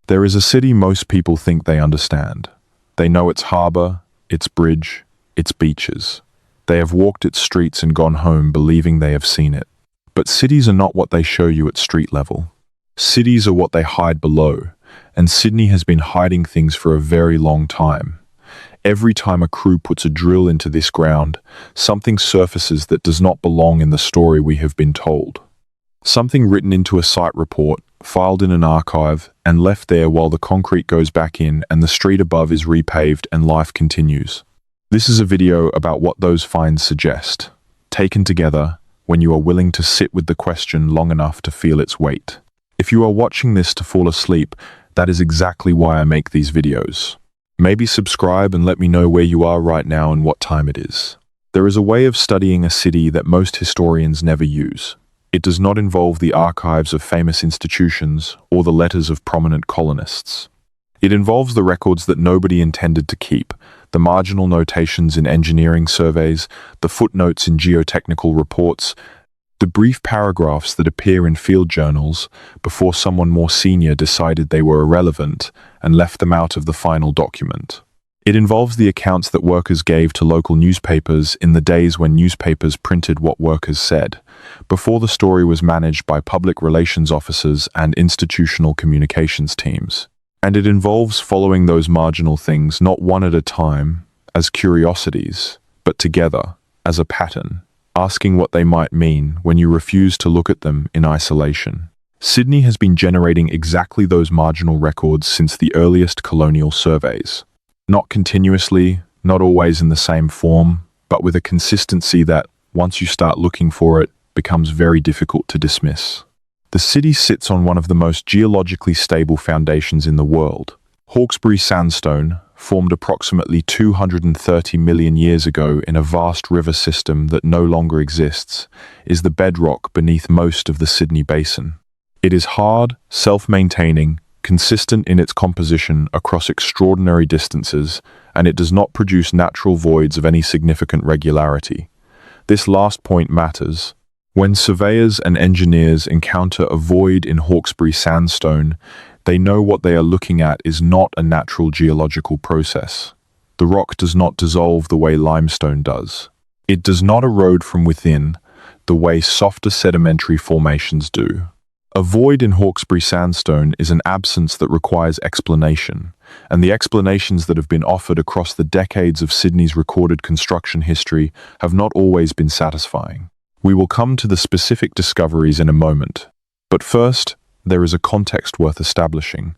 There is a city most people think they understand. They know its harbour, its bridge, its beaches. They have walked its streets and gone home believing they have seen it. But cities are not what they show you at street level. Cities are what they hide below, and Sydney has been hiding things for a very long time. Every time a crew puts a drill into this ground, something surfaces that does not belong in the story we have been told. Something written into a site report, filed in an archive, and left there while the concrete goes back in and the street above is repaved and life continues. This is a video about what those finds suggest, taken together when you are willing to sit with the question long enough to feel its weight. If you are watching this to fall asleep, that is exactly why I make these videos. Maybe subscribe and let me know where you are right now and what time it is. There is a way of studying a city that most historians never use. It does not involve the archives of famous institutions or the letters of prominent colonists. It involves the records that nobody intended to keep, the marginal notations in engineering surveys, the footnotes in geotechnical reports, the brief paragraphs that appear in field journals before someone more senior decided they were irrelevant and left them out of the final document. It involves the accounts that workers gave to local newspapers in the days when newspapers printed what workers said, before the story was managed by public relations officers and institutional communications teams. And it involves following those marginal things not one at a time, as curiosities, but together, as a pattern, asking what they might mean when you refuse to look at them in isolation. Sydney has been generating exactly those marginal records since the earliest colonial surveys. Not continuously, not always in the same form, but with a consistency that, once you start looking for it, becomes very difficult to dismiss. The city sits on one of the most geologically stable foundations in the world. Hawkesbury sandstone, formed approximately 230 million years ago in a vast river system that no longer exists, is the bedrock beneath most of the Sydney Basin. It is hard, self-maintaining, consistent in its composition across extraordinary distances, and it does not produce natural voids of any significant regularity. This last point matters. When surveyors and engineers encounter a void in Hawkesbury sandstone, they know what they are looking at is not a natural geological process. The rock does not dissolve the way limestone does. It does not erode from within, the way softer sedimentary formations do. A void in Hawkesbury sandstone is an absence that requires explanation, and the explanations that have been offered across the decades of Sydney's recorded construction history have not always been satisfying. We will come to the specific discoveries in a moment, but first, there is a context worth establishing,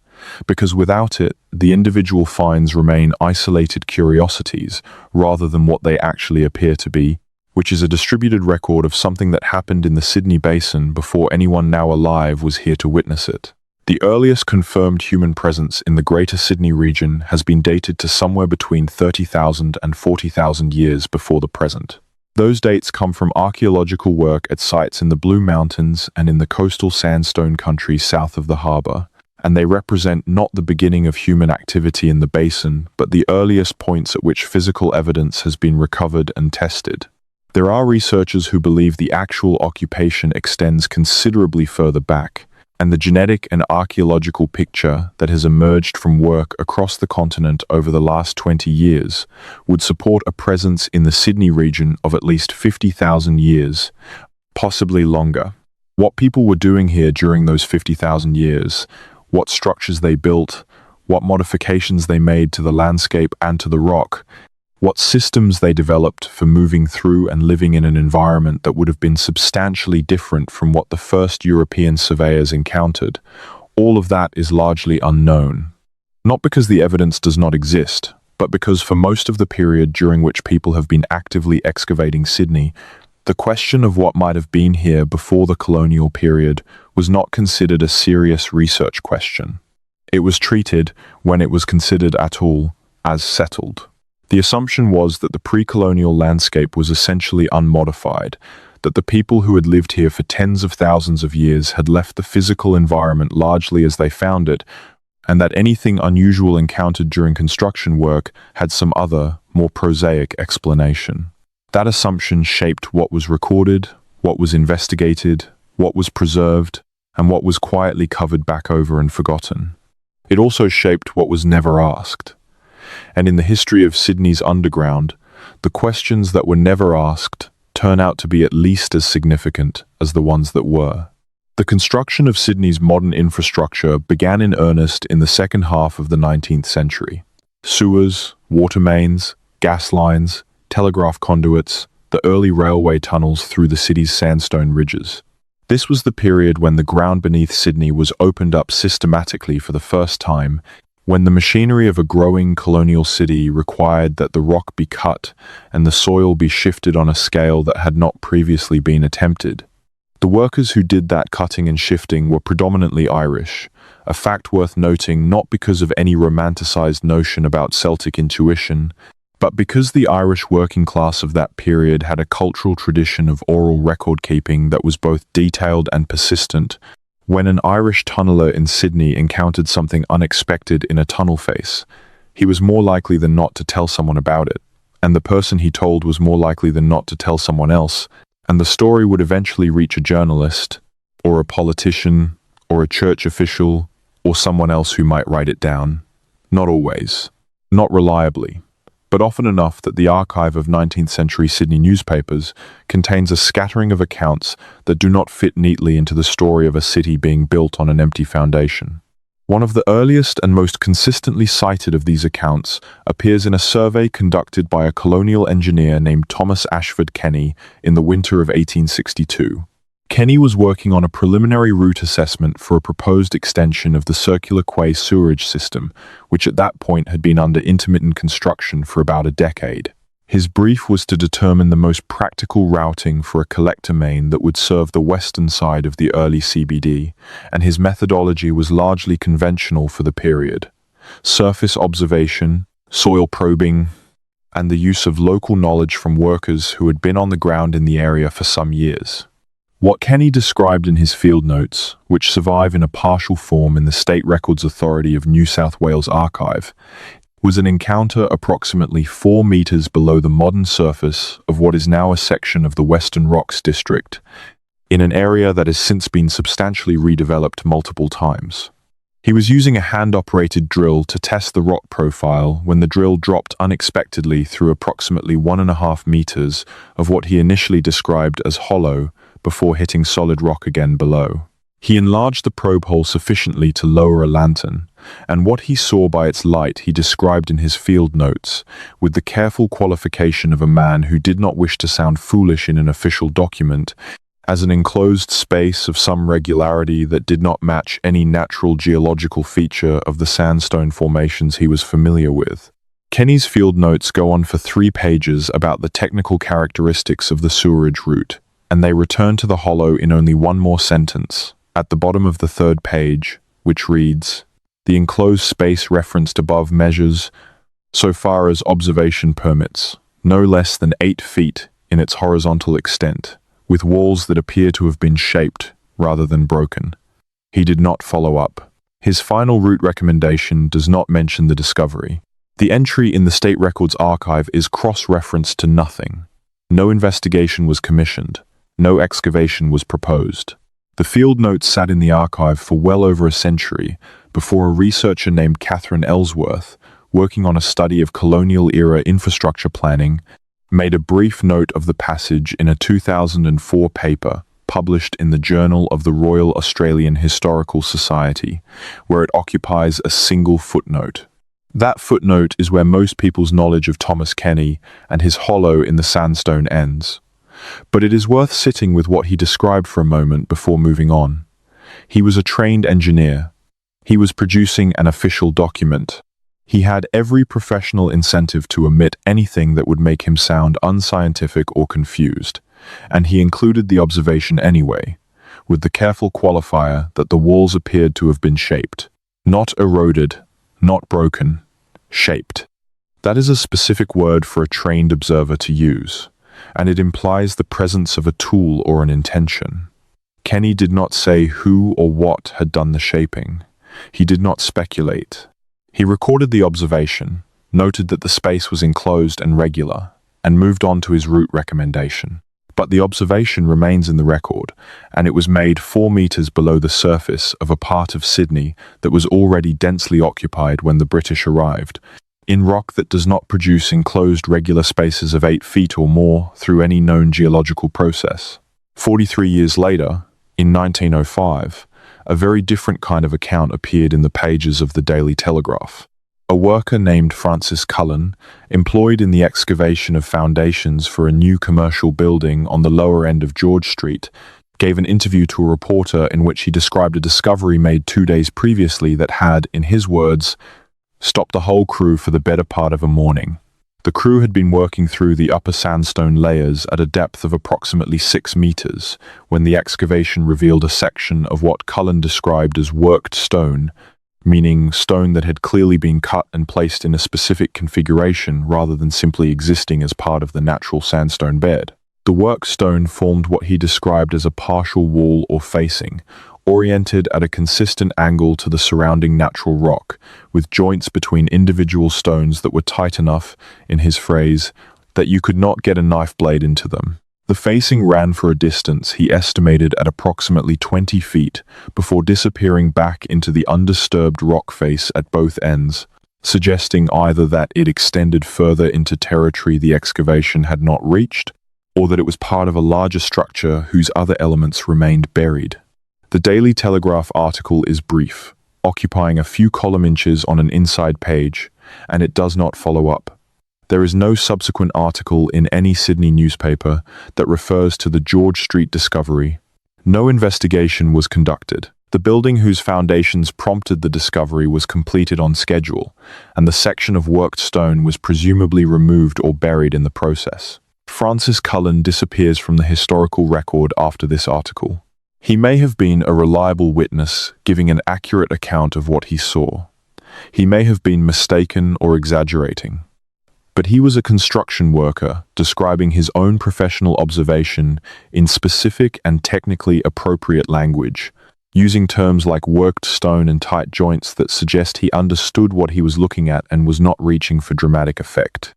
because without it, the individual finds remain isolated curiosities rather than what they actually appear to be, which is a distributed record of something that happened in the Sydney Basin before anyone now alive was here to witness it. The earliest confirmed human presence in the Greater Sydney region has been dated to somewhere between 30,000 and 40,000 years before the present. Those dates come from archaeological work at sites in the Blue Mountains and in the coastal sandstone country south of the harbour, and they represent not the beginning of human activity in the basin, but the earliest points at which physical evidence has been recovered and tested. There are researchers who believe the actual occupation extends considerably further back, and the genetic and archaeological picture that has emerged from work across the continent over the last 20 years would support a presence in the Sydney region of at least 50,000 years, possibly longer. What people were doing here during those 50,000 years, what structures they built, what modifications they made to the landscape and to the rock, what systems they developed for moving through and living in an environment that would have been substantially different from what the first European surveyors encountered, all of that is largely unknown. Not because the evidence does not exist, but because for most of the period during which people have been actively excavating Sydney, the question of what might have been here before the colonial period was not considered a serious research question. It was treated, when it was considered at all, as settled. The assumption was that the pre-colonial landscape was essentially unmodified, that the people who had lived here for tens of thousands of years had left the physical environment largely as they found it, and that anything unusual encountered during construction work had some other, more prosaic explanation. That assumption shaped what was recorded, what was investigated, what was preserved, and what was quietly covered back over and forgotten. It also shaped what was never asked. And in the history of Sydney's underground, the questions that were never asked turn out to be at least as significant as the ones that were. The construction of Sydney's modern infrastructure began in earnest in the second half of the 19th century. Sewers, water mains, gas lines, telegraph conduits, the early railway tunnels through the city's sandstone ridges. This was the period when the ground beneath Sydney was opened up systematically for the first time, when the machinery of a growing colonial city required that the rock be cut and the soil be shifted on a scale that had not previously been attempted. The workers who did that cutting and shifting were predominantly Irish, a fact worth noting not because of any romanticized notion about Celtic intuition, but because the Irish working class of that period had a cultural tradition of oral record-keeping that was both detailed and persistent. When an Irish tunneler in Sydney encountered something unexpected in a tunnel face, he was more likely than not to tell someone about it, and the person he told was more likely than not to tell someone else, and the story would eventually reach a journalist, or a politician, or a church official, or someone else who might write it down. Not always, not reliably, but often enough that the archive of 19th century Sydney newspapers contains a scattering of accounts that do not fit neatly into the story of a city being built on an empty foundation. One of the earliest and most consistently cited of these accounts appears in a survey conducted by a colonial engineer named Thomas Ashford Kenny in the winter of 1862. Kenny was working on a preliminary route assessment for a proposed extension of the Circular Quay sewerage system, which at that point had been under intermittent construction for about a decade. His brief was to determine the most practical routing for a collector main that would serve the western side of the early CBD, and his methodology was largely conventional for the period. Surface observation, soil probing, and the use of local knowledge from workers who had been on the ground in the area for some years. What Kenny described in his field notes, which survive in a partial form in the State Records Authority of New South Wales archive, was an encounter approximately 4 meters below the modern surface of what is now a section of the Western Rocks district, in an area that has since been substantially redeveloped multiple times. He was using a hand-operated drill to test the rock profile when the drill dropped unexpectedly through approximately 1.5 meters of what he initially described as hollow, before hitting solid rock again below. He enlarged the probe hole sufficiently to lower a lantern, and what he saw by its light he described in his field notes, with the careful qualification of a man who did not wish to sound foolish in an official document, as an enclosed space of some regularity that did not match any natural geological feature of the sandstone formations he was familiar with. Kenny's field notes go on for 3 pages about the technical characteristics of the sewerage route, and they return to the hollow in only one more sentence, at the bottom of the 3rd page, which reads, "The enclosed space referenced above measures, so far as observation permits, no less than 8 feet in its horizontal extent, with walls that appear to have been shaped rather than broken." He did not follow up. His final route recommendation does not mention the discovery. The entry in the State Records Archive is cross-referenced to nothing. No investigation was commissioned. No excavation was proposed. The field notes sat in the archive for well over a century before a researcher named Catherine Ellsworth, working on a study of colonial-era infrastructure planning, made a brief note of the passage in a 2004 paper published in the Journal of the Royal Australian Historical Society, where it occupies a single footnote. That footnote is where most people's knowledge of Thomas Kenny and his hollow in the sandstone ends. But it is worth sitting with what he described for a moment before moving on. He was a trained engineer. He was producing an official document. He had every professional incentive to omit anything that would make him sound unscientific or confused, and he included the observation anyway, with the careful qualifier that the walls appeared to have been shaped. Not eroded, not broken, shaped. That is a specific word for a trained observer to use, and it implies the presence of a tool or an intention. Kenny did not say who or what had done the shaping. He did not speculate. He recorded the observation, noted that the space was enclosed and regular, and moved on to his route recommendation. But the observation remains in the record, and it was made 4 meters below the surface of a part of Sydney that was already densely occupied when the British arrived, in rock that does not produce enclosed regular spaces of 8 feet or more through any known geological process. 43 years later, in 1905, a very different kind of account appeared in the pages of the Daily Telegraph. A worker named Francis Cullen, employed in the excavation of foundations for a new commercial building on the lower end of George Street, gave an interview to a reporter in which he described a discovery made 2 days previously that had, in his words, stopped the whole crew for the better part of a morning. The crew had been working through the upper sandstone layers at a depth of approximately 6 meters when the excavation revealed a section of what Cullen described as worked stone, meaning stone that had clearly been cut and placed in a specific configuration rather than simply existing as part of the natural sandstone bed. The worked stone formed what he described as a partial wall or facing, oriented at a consistent angle to the surrounding natural rock, with joints between individual stones that were tight enough, in his phrase, that you could not get a knife blade into them. The facing ran for a distance he estimated at approximately 20 feet before disappearing back into the undisturbed rock face at both ends, suggesting either that it extended further into territory the excavation had not reached, or that it was part of a larger structure whose other elements remained buried. The Daily Telegraph article is brief, occupying a few column inches on an inside page, and it does not follow up. There is no subsequent article in any Sydney newspaper that refers to the George Street discovery. No investigation was conducted. The building whose foundations prompted the discovery was completed on schedule, and the section of worked stone was presumably removed or buried in the process. Francis Cullen disappears from the historical record after this article. He may have been a reliable witness, giving an accurate account of what he saw. He may have been mistaken or exaggerating. But he was a construction worker, describing his own professional observation in specific and technically appropriate language, using terms like worked stone and tight joints that suggest he understood what he was looking at and was not reaching for dramatic effect.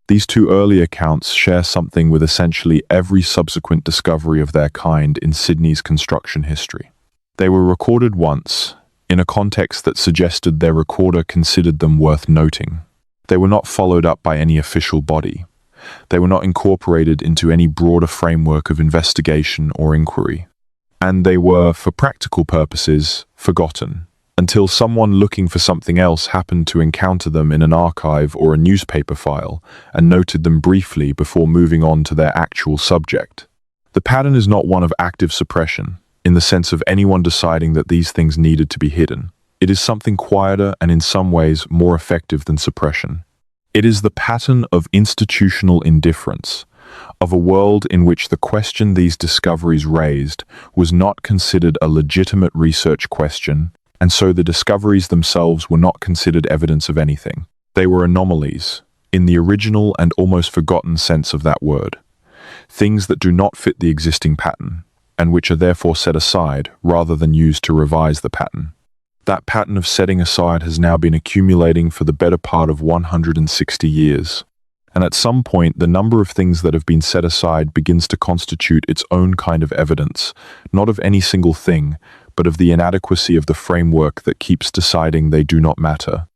These two early accounts share something with essentially every subsequent discovery of their kind in Sydney's construction history. They were recorded once, in a context that suggested their recorder considered them worth noting. They were not followed up by any official body. They were not incorporated into any broader framework of investigation or inquiry. And they were, for practical purposes, forgotten, until someone looking for something else happened to encounter them in an archive or a newspaper file and noted them briefly before moving on to their actual subject. The pattern is not one of active suppression, in the sense of anyone deciding that these things needed to be hidden. It is something quieter and in some ways more effective than suppression. It is the pattern of institutional indifference, of a world in which the question these discoveries raised was not considered a legitimate research question, and so the discoveries themselves were not considered evidence of anything. They were anomalies, in the original and almost forgotten sense of that word, things that do not fit the existing pattern, and which are therefore set aside rather than used to revise the pattern. That pattern of setting aside has now been accumulating for the better part of 160 years. And at some point, the number of things that have been set aside begins to constitute its own kind of evidence, not of any single thing, but of the inadequacy of the framework that keeps deciding they do not matter.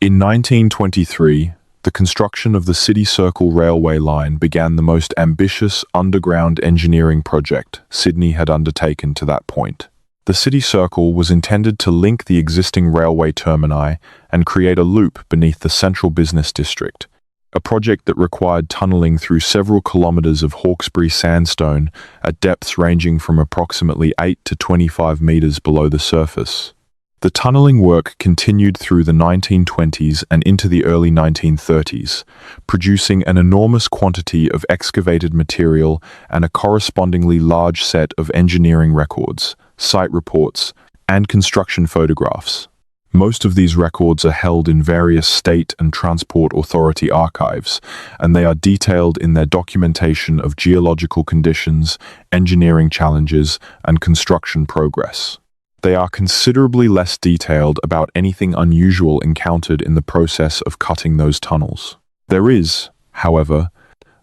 In 1923, the construction of the City Circle railway line began the most ambitious underground engineering project Sydney had undertaken to that point. The City Circle was intended to link the existing railway termini and create a loop beneath the central business district, a project that required tunnelling through several kilometres of Hawkesbury sandstone at depths ranging from approximately 8 to 25 metres below the surface. The tunnelling work continued through the 1920s and into the early 1930s, producing an enormous quantity of excavated material and a correspondingly large set of engineering records, site reports, and construction photographs. Most of these records are held in various state and transport authority archives, and they are detailed in their documentation of geological conditions, engineering challenges, and construction progress. They are considerably less detailed about anything unusual encountered in the process of cutting those tunnels. There is, however,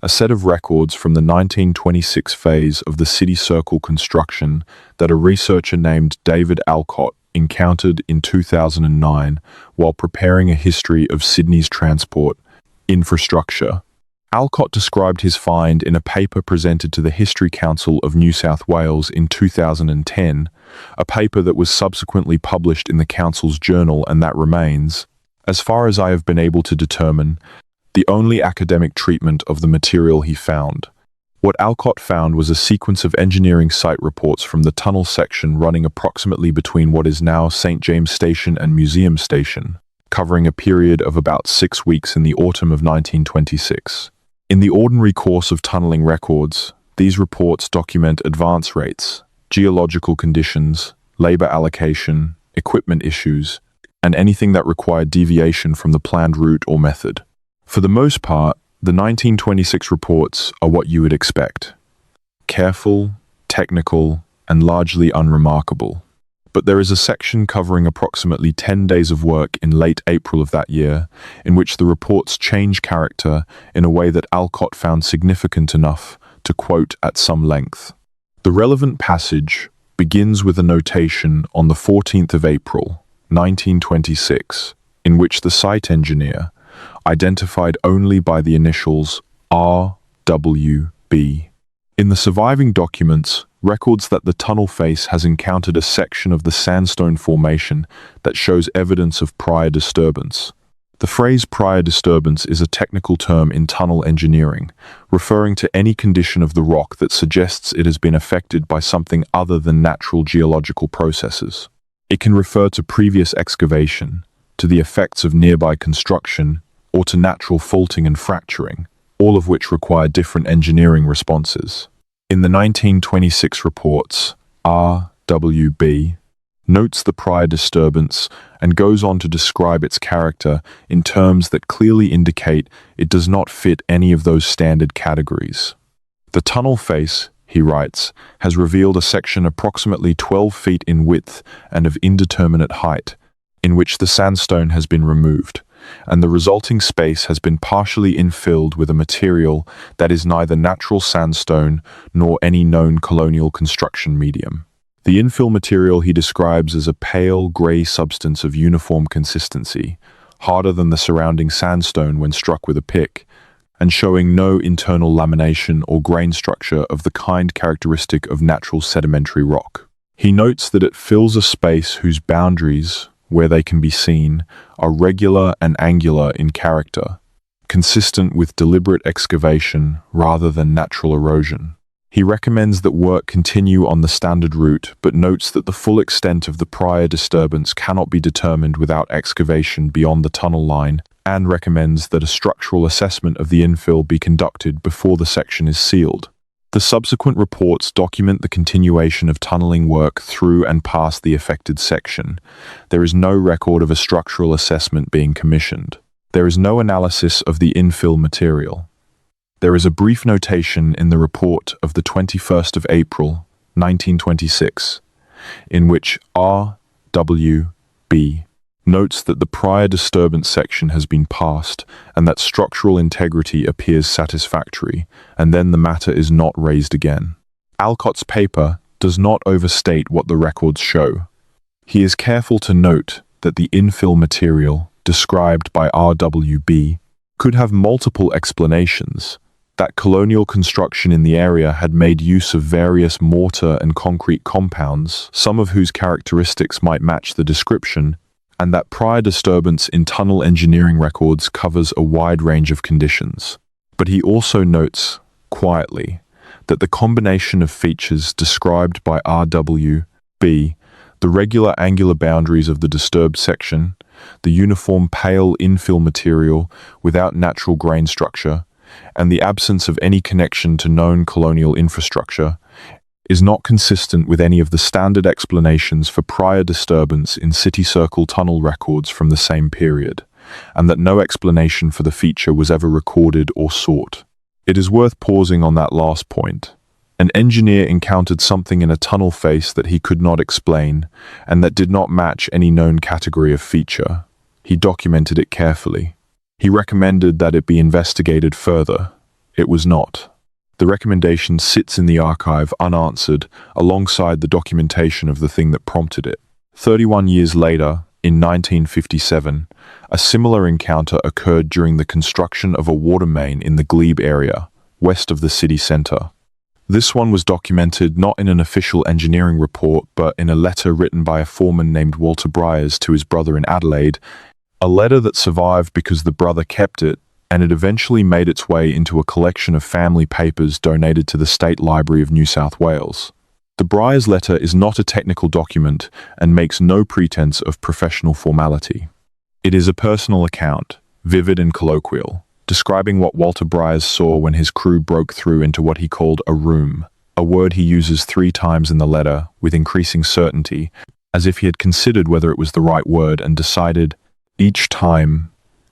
a set of records from the 1926 phase of the city circle construction that a researcher named David Alcott encountered in 2009 while preparing a history of Sydney's transport infrastructure. Alcott described his find in a paper presented to the History Council of New South Wales in 2010, a paper that was subsequently published in the Council's journal and that remains, as far as I have been able to determine, the only academic treatment of the material he found. What Alcott found was a sequence of engineering site reports from the tunnel section running approximately between what is now St. James Station and Museum Station, covering a period of about 6 weeks in the autumn of 1926. In the ordinary course of tunneling records, these reports document advance rates, geological conditions, labor allocation, equipment issues, and anything that required deviation from the planned route or method. For the most part, the 1926 reports are what you would expect. Careful, technical, and largely unremarkable. But there is a section covering approximately 10 days of work in late April of that year, in which the reports change character in a way that Alcott found significant enough to quote at some length. The relevant passage begins with a notation on the 14th of April, 1926, in which the site engineer, identified only by the initials RWB, in the surviving documents, records that the tunnel face has encountered a section of the sandstone formation that shows evidence of prior disturbance. The phrase prior disturbance is a technical term in tunnel engineering, referring to any condition of the rock that suggests it has been affected by something other than natural geological processes. It can refer to previous excavation, to the effects of nearby construction, or to natural faulting and fracturing, all of which require different engineering responses. In the 1926 reports, RWB notes the prior disturbance and goes on to describe its character in terms that clearly indicate it does not fit any of those standard categories. The tunnel face, he writes, has revealed a section approximately 12 feet in width and of indeterminate height, in which the sandstone has been removed, and the resulting space has been partially infilled with a material that is neither natural sandstone nor any known colonial construction medium. The infill material he describes as a pale grey substance of uniform consistency, harder than the surrounding sandstone when struck with a pick, and showing no internal lamination or grain structure of the kind characteristic of natural sedimentary rock. He notes that it fills a space whose boundaries, where they can be seen, are regular and angular in character, consistent with deliberate excavation rather than natural erosion. He recommends that work continue on the standard route, but notes that the full extent of the prior disturbance cannot be determined without excavation beyond the tunnel line, and recommends that a structural assessment of the infill be conducted before the section is sealed. The subsequent reports document the continuation of tunneling work through and past the affected section. There is no record of a structural assessment being commissioned. There is no analysis of the infill material. There is a brief notation in the report of the 21st of April, 1926, in which RWB notes that the prior disturbance section has been passed and that structural integrity appears satisfactory, and then the matter is not raised again. Alcott's paper does not overstate what the records show. He is careful to note that the infill material, described by RWB, could have multiple explanations, that colonial construction in the area had made use of various mortar and concrete compounds, some of whose characteristics might match the description, and that prior disturbance in tunnel engineering records covers a wide range of conditions. But he also notes, quietly, that the combination of features described by RWB, the regular angular boundaries of the disturbed section, the uniform pale infill material without natural grain structure, and the absence of any connection to known colonial infrastructure, is not consistent with any of the standard explanations for prior disturbance in City Circle tunnel records from the same period, and that no explanation for the feature was ever recorded or sought. It is worth pausing on that last point. An engineer encountered something in a tunnel face that he could not explain, and that did not match any known category of feature. He documented it carefully. He recommended that it be investigated further. it was not. The recommendation sits in the archive unanswered alongside the documentation of the thing that prompted it. 31 years later, in 1957, a similar encounter occurred during the construction of a water main in the Glebe area, west of the city centre. This one was documented not in an official engineering report, but in a letter written by a foreman named Walter Briers to his brother in Adelaide, a letter that survived because the brother kept it, and it eventually made its way into a collection of family papers donated to the State Library of New South Wales. The Briers letter is not a technical document and makes no pretense of professional formality. It is a personal account, vivid and colloquial, describing what Walter Briers saw when his crew broke through into what he called a room, a word he uses 3 times in the letter with increasing certainty, as if he had considered whether it was the right word and decided each time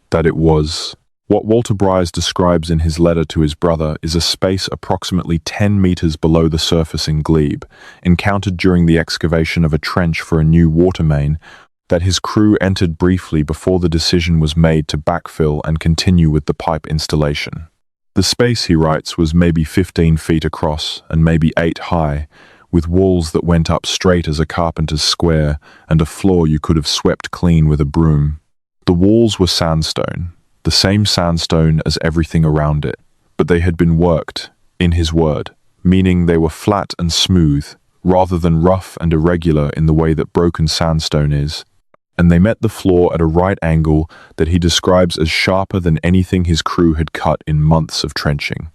that it was. What Walter Briers describes in his letter to his brother is a space approximately 10 meters below the surface in Glebe, encountered during the excavation of a trench for a new water main, that his crew entered briefly before the decision was made to backfill and continue with the pipe installation. The space, he writes, was maybe 15 feet across and maybe 8 high, with walls that went up straight as a carpenter's square and a floor you could have swept clean with a broom. The walls were sandstone, the same sandstone as everything around it, but they had been worked, in his word, meaning they were flat and smooth, rather than rough and irregular in the way that broken sandstone is, and they met the floor at a right angle that he describes as sharper than anything his crew had cut in months of trenching.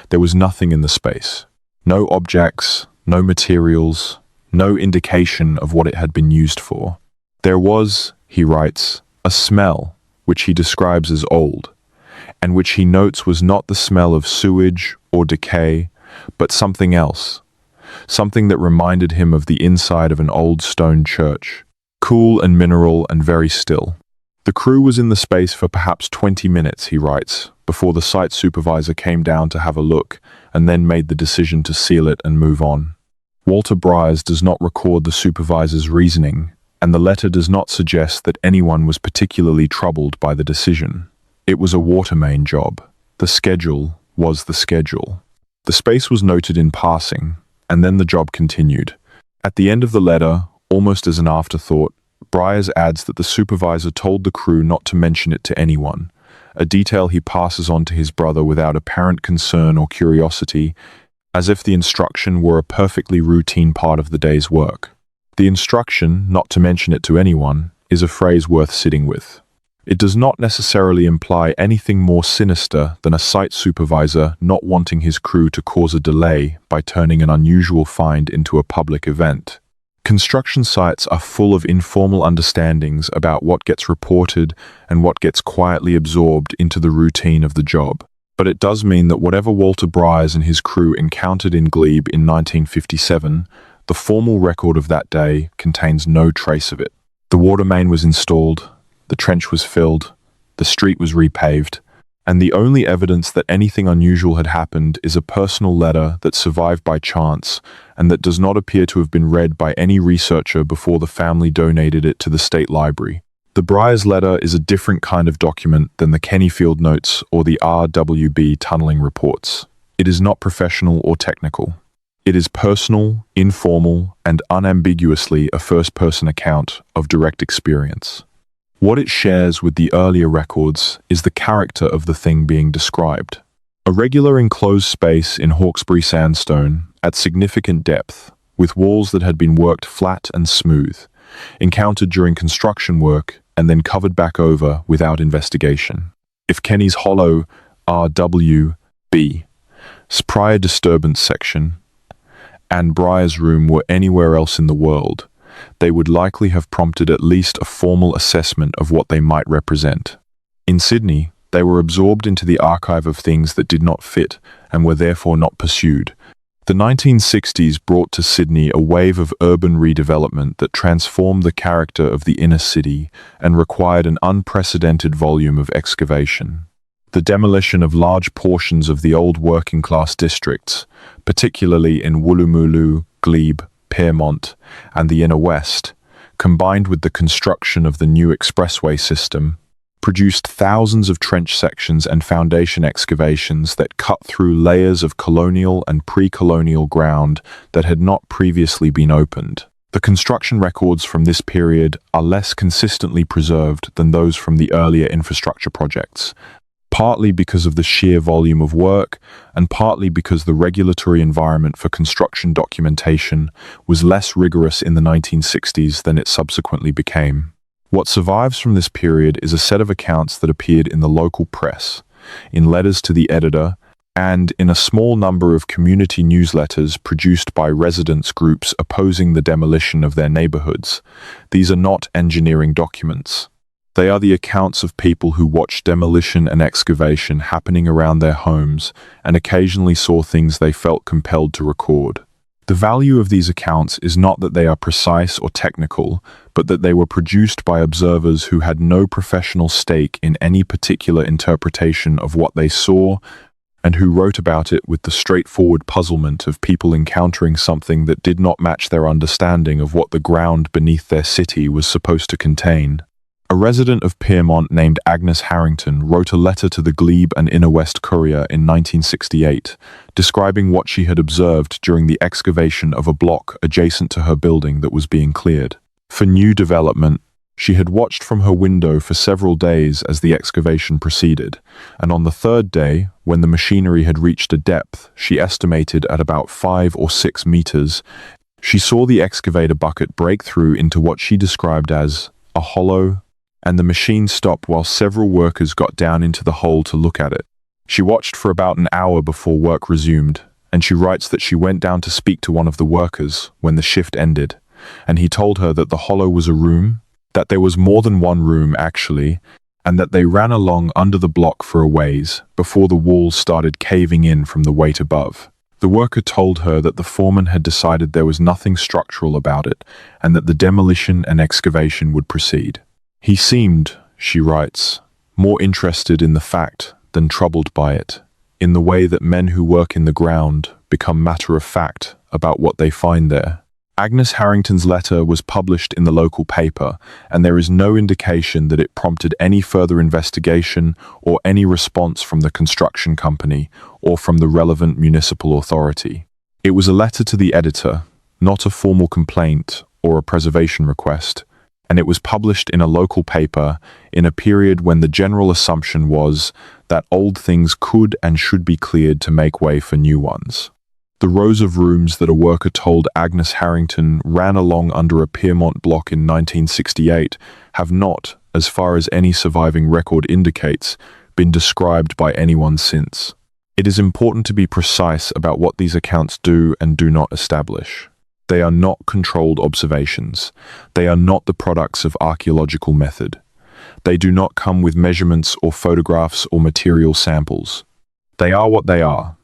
There was nothing in the space. No objects, no materials, no indication of what it had been used for. There was, he writes, a smell, which he describes as old, and which he notes was not the smell of sewage or decay, but something else, something that reminded him of the inside of an old stone church, cool and mineral and very still. The crew was in the space for perhaps 20 minutes, he writes, before the site supervisor came down to have a look and then made the decision to seal it and move on. Walter Briers does not record the supervisor's reasoning, and the letter does not suggest that anyone was particularly troubled by the decision. It was a water main job. The schedule was the schedule. The space was noted in passing, and then the job continued. At the end of the letter, almost as an afterthought, Briers adds that the supervisor told the crew not to mention it to anyone, a detail he passes on to his brother without apparent concern or curiosity, as if the instruction were a perfectly routine part of the day's work. The instruction, not to mention it to anyone, is a phrase worth sitting with. It does not necessarily imply anything more sinister than a site supervisor not wanting his crew to cause a delay by turning an unusual find into a public event. Construction sites are full of informal understandings about what gets reported and what gets quietly absorbed into the routine of the job. But it does mean that whatever Walter Briers and his crew encountered in Glebe in 1957, the formal record of that day contains no trace of it. The water main was installed, the trench was filled, the street was repaved, and the only evidence that anything unusual had happened is a personal letter that survived by chance and that does not appear to have been read by any researcher before the family donated it to the State Library. The Briers letter is a different kind of document than the Kennyfield notes or the RWB tunneling reports. It is not professional or technical. It is personal, informal, and unambiguously a first-person account of direct experience. What it shares with the earlier records is the character of the thing being described. A regular enclosed space in Hawkesbury sandstone at significant depth, with walls that had been worked flat and smooth, encountered during construction work and then covered back over without investigation. If Kenny's Hollow RWB, prior disturbance section, and Briers' room were anywhere else in the world, they would likely have prompted at least a formal assessment of what they might represent. In Sydney, they were absorbed into the archive of things that did not fit and were therefore not pursued. The 1960s brought to Sydney a wave of urban redevelopment that transformed the character of the inner city and required an unprecedented volume of excavation. The demolition of large portions of the old working-class districts, particularly in Woolloomooloo, Glebe, Pyrmont, and the inner west, combined with the construction of the new expressway system, produced thousands of trench sections and foundation excavations that cut through layers of colonial and pre-colonial ground that had not previously been opened. The construction records from this period are less consistently preserved than those from the earlier infrastructure projects, partly because of the sheer volume of work and partly because the regulatory environment for construction documentation was less rigorous in the 1960s than it subsequently became. What survives from this period is a set of accounts that appeared in the local press, in letters to the editor, and in a small number of community newsletters produced by residents groups opposing the demolition of their neighborhoods. These are not engineering documents. They are the accounts of people who watched demolition and excavation happening around their homes and occasionally saw things they felt compelled to record. The value of these accounts is not that they are precise or technical, but that they were produced by observers who had no professional stake in any particular interpretation of what they saw, and who wrote about it with the straightforward puzzlement of people encountering something that did not match their understanding of what the ground beneath their city was supposed to contain. A resident of Piermont named Agnes Harrington wrote a letter to the Glebe and Inner West Courier in 1968, describing what she had observed during the excavation of a block adjacent to her building that was being cleared. For new development, she had watched from her window for several days as the excavation proceeded, and on the third day, when the machinery had reached a depth she estimated at about 5 or 6 meters, she saw the excavator bucket break through into what she described as a hollow, and the machine stopped while several workers got down into the hole to look at it. She watched for about an hour before work resumed, and she writes that she went down to speak to one of the workers when the shift ended, and he told her that the hollow was a room, that there was more than one room actually, and that they ran along under the block for a ways before the walls started caving in from the weight above. The worker told her that the foreman had decided there was nothing structural about it, and that the demolition and excavation would proceed. He seemed, she writes, more interested in the fact than troubled by it, in the way that men who work in the ground become matter-of-fact about what they find there. Agnes Harrington's letter was published in the local paper, and there is no indication that it prompted any further investigation or any response from the construction company or from the relevant municipal authority. It was a letter to the editor, not a formal complaint or a preservation request, and it was published in a local paper in a period when the general assumption was that old things could and should be cleared to make way for new ones. The rows of rooms that a worker told Agnes Harrington ran along under a Piermont block in 1968 have not, as far as any surviving record indicates, been described by anyone since. It is important to be precise about what these accounts do and do not establish. They are not controlled observations. They are not the products of archaeological method. They do not come with measurements or photographs or material samples. They are what they are.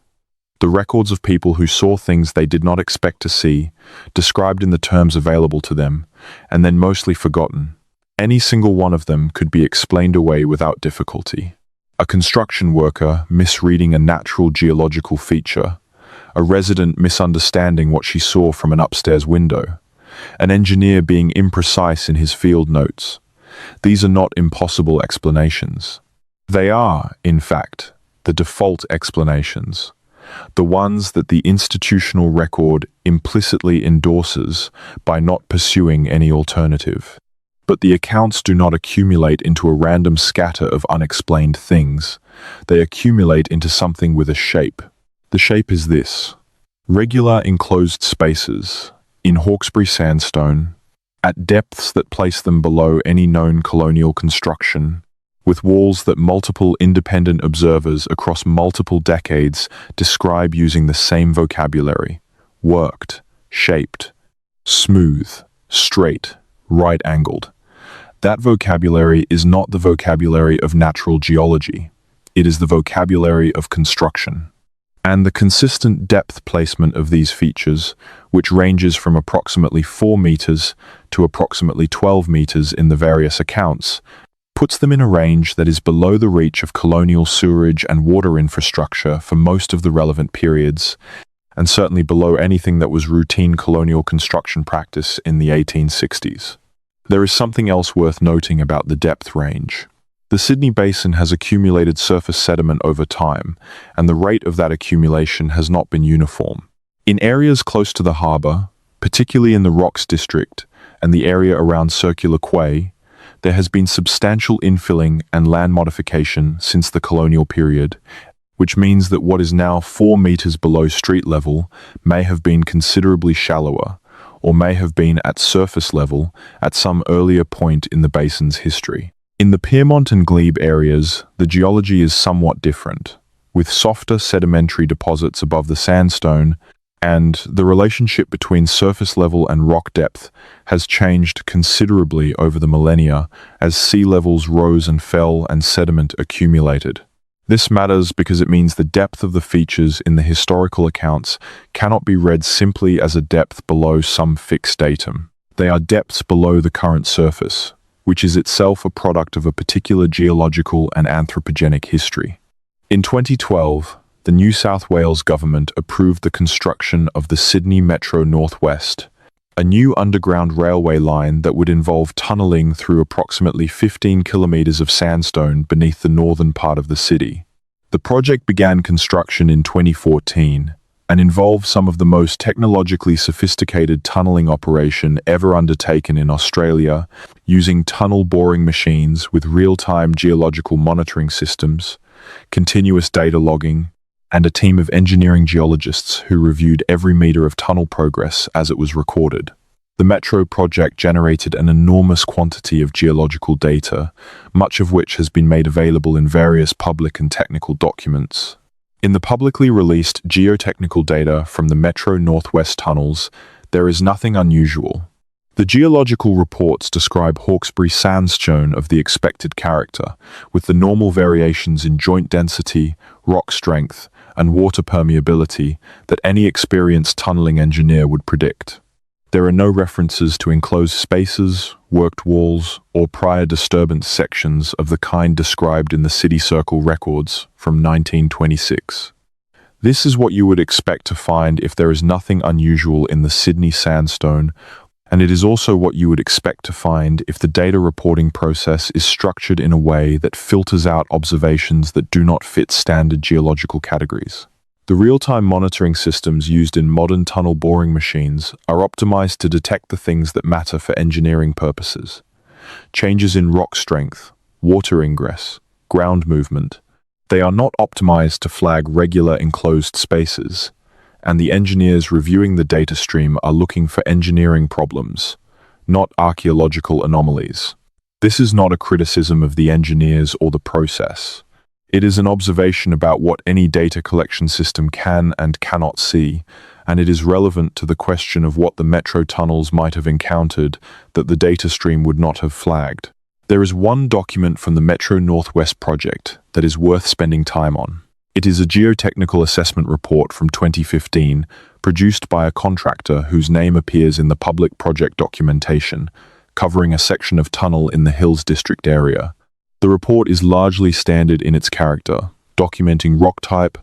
The records of people who saw things they did not expect to see, described in the terms available to them, and then mostly forgotten. Any single one of them could be explained away without difficulty. A construction worker misreading a natural geological feature, a resident misunderstanding what she saw from an upstairs window, an engineer being imprecise in his field notes. These are not impossible explanations. They are, in fact, the default explanations, the ones that the institutional record implicitly endorses by not pursuing any alternative. But the accounts do not accumulate into a random scatter of unexplained things. They accumulate into something with a shape. The shape is this: regular enclosed spaces, in Hawkesbury sandstone, at depths that place them below any known colonial construction, with walls that multiple independent observers across multiple decades describe using the same vocabulary: worked, shaped, smooth, straight, right-angled. That vocabulary is not the vocabulary of natural geology. It is the vocabulary of construction. And the consistent depth placement of these features, which ranges from approximately 4 meters to approximately 12 meters in the various accounts, puts them in a range that is below the reach of colonial sewerage and water infrastructure for most of the relevant periods, and certainly below anything that was routine colonial construction practice in the 1860s. There is something else worth noting about the depth range. The Sydney Basin has accumulated surface sediment over time, and the rate of that accumulation has not been uniform. In areas close to the harbour, particularly in the Rocks District and the area around Circular Quay, there has been substantial infilling and land modification since the colonial period, which means that what is now 4 meters below street level may have been considerably shallower, or may have been at surface level at some earlier point in the basin's history. In the Pyrmont and Glebe areas, the geology is somewhat different, with softer sedimentary deposits above the sandstone, and the relationship between surface level and rock depth has changed considerably over the millennia as sea levels rose and fell and sediment accumulated. This matters because it means the depth of the features in the historical accounts cannot be read simply as a depth below some fixed datum. They are depths below the current surface, which is itself a product of a particular geological and anthropogenic history. In 2012, the New South Wales government approved the construction of the Sydney Metro Northwest, a new underground railway line that would involve tunnelling through approximately 15 kilometres of sandstone beneath the northern part of the city. The project began construction in 2014 and involved some of the most technologically sophisticated tunnelling operation ever undertaken in Australia, using tunnel boring machines with real-time geological monitoring systems, continuous data logging, and a team of engineering geologists who reviewed every metre of tunnel progress as it was recorded. The Metro project generated an enormous quantity of geological data, much of which has been made available in various public and technical documents. In the publicly released geotechnical data from the Metro Northwest tunnels, there is nothing unusual. The geological reports describe Hawkesbury sandstone of the expected character, with the normal variations in joint density, rock strength, and water permeability that any experienced tunneling engineer would predict. There are no references to enclosed spaces, worked walls, or prior disturbance sections of the kind described in the City Circle records from 1926. This is what you would expect to find if there is nothing unusual in the Sydney sandstone, and it is also what you would expect to find if the data reporting process is structured in a way that filters out observations that do not fit standard geological categories. The real-time monitoring systems used in modern tunnel boring machines are optimized to detect the things that matter for engineering purposes. Changes in rock strength, water ingress, ground movement. They are not optimized to flag regular enclosed spaces, and the engineers reviewing the data stream are looking for engineering problems, not archaeological anomalies. This is not a criticism of the engineers or the process. It is an observation about what any data collection system can and cannot see, and it is relevant to the question of what the metro tunnels might have encountered that the data stream would not have flagged. There is one document from the Metro Northwest project that is worth spending time on. It is a geotechnical assessment report from 2015, produced by a contractor whose name appears in the public project documentation, covering a section of tunnel in the Hills District area. The report is largely standard in its character, documenting rock type,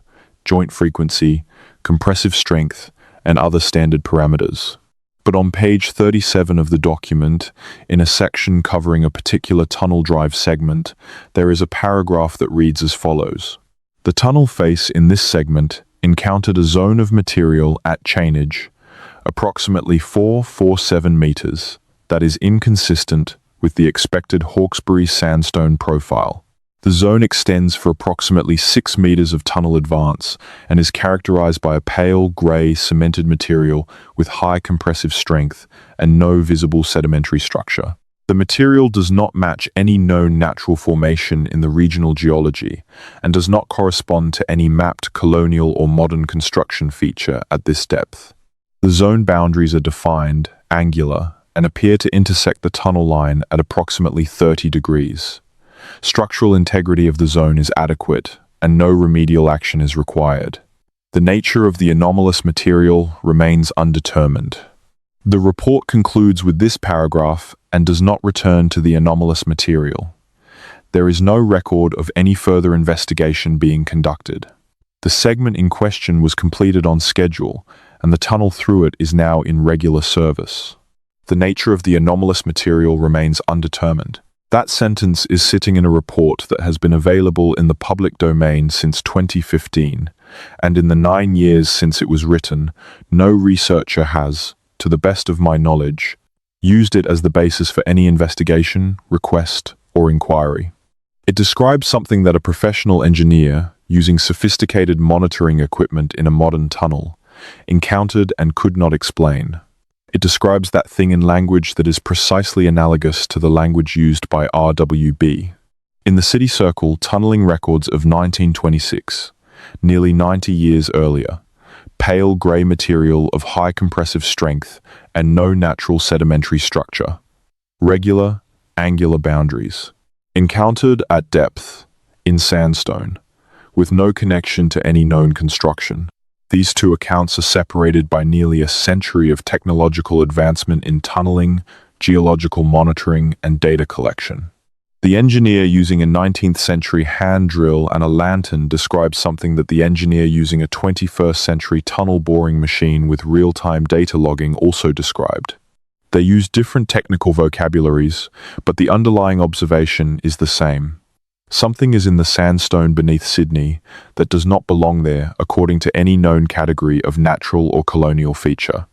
joint frequency, compressive strength, and other standard parameters. But on page 37 of the document, in a section covering a particular tunnel drive segment, there is a paragraph that reads as follows. The tunnel face in this segment encountered a zone of material at chainage, approximately 447 meters, that is inconsistent with the expected Hawkesbury sandstone profile. The zone extends for approximately 6 meters of tunnel advance and is characterized by a pale grey cemented material with high compressive strength and no visible sedimentary structure. The material does not match any known natural formation in the regional geology and does not correspond to any mapped colonial or modern construction feature at this depth. The zone boundaries are defined, angular, and appear to intersect the tunnel line at approximately 30 degrees. Structural integrity of the zone is adequate, and no remedial action is required. The nature of the anomalous material remains undetermined. The report concludes with this paragraph and does not return to the anomalous material. There is no record of any further investigation being conducted. The segment in question was completed on schedule, and the tunnel through it is now in regular service. The nature of the anomalous material remains undetermined. That sentence is sitting in a report that has been available in the public domain since 2015, and in the 9 years since it was written, no researcher has, to the best of my knowledge, used it as the basis for any investigation, request, or inquiry. It describes something that a professional engineer, using sophisticated monitoring equipment in a modern tunnel, encountered and could not explain. It describes that thing in language that is precisely analogous to the language used by RWB. In the city circle tunneling records of 1926, nearly 90 years earlier, pale grey material of high compressive strength and no natural sedimentary structure. Regular, angular boundaries. Encountered at depth, in sandstone, with no connection to any known construction. These two accounts are separated by nearly a century of technological advancement in tunneling, geological monitoring, and data collection. The engineer using a 19th century hand drill and a lantern describes something that the engineer using a 21st century tunnel boring machine with real-time data logging also described. They use different technical vocabularies, but the underlying observation is the same. Something is in the sandstone beneath Sydney that does not belong there according to any known category of natural or colonial feature.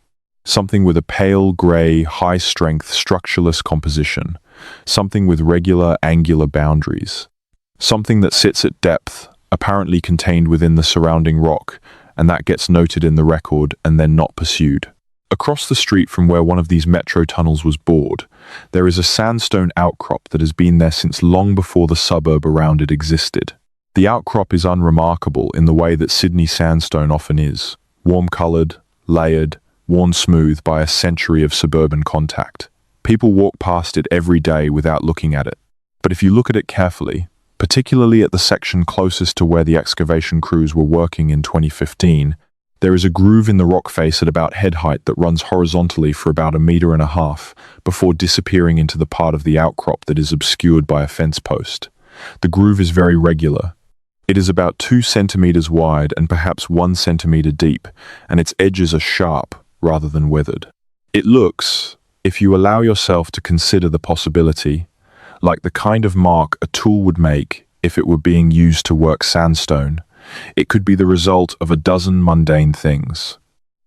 Something with a pale grey, high-strength, structureless composition. Something with regular, angular boundaries. Something that sits at depth, apparently contained within the surrounding rock, and that gets noted in the record and then not pursued. Across the street from where one of these metro tunnels was bored, there is a sandstone outcrop that has been there since long before the suburb around it existed. The outcrop is unremarkable in the way that Sydney sandstone often is, warm-coloured, layered, worn smooth by a century of suburban contact. People walk past it every day without looking at it. But if you look at it carefully, particularly at the section closest to where the excavation crews were working in 2015, there is a groove in the rock face at about head height that runs horizontally for about 1.5 meters before disappearing into the part of the outcrop that is obscured by a fence post. The groove is very regular. It is about 2 centimeters wide and perhaps 1 centimeter deep, and its edges are sharp rather than weathered. It looks, if you allow yourself to consider the possibility, like the kind of mark a tool would make if it were being used to work sandstone. It could be the result of a dozen mundane things.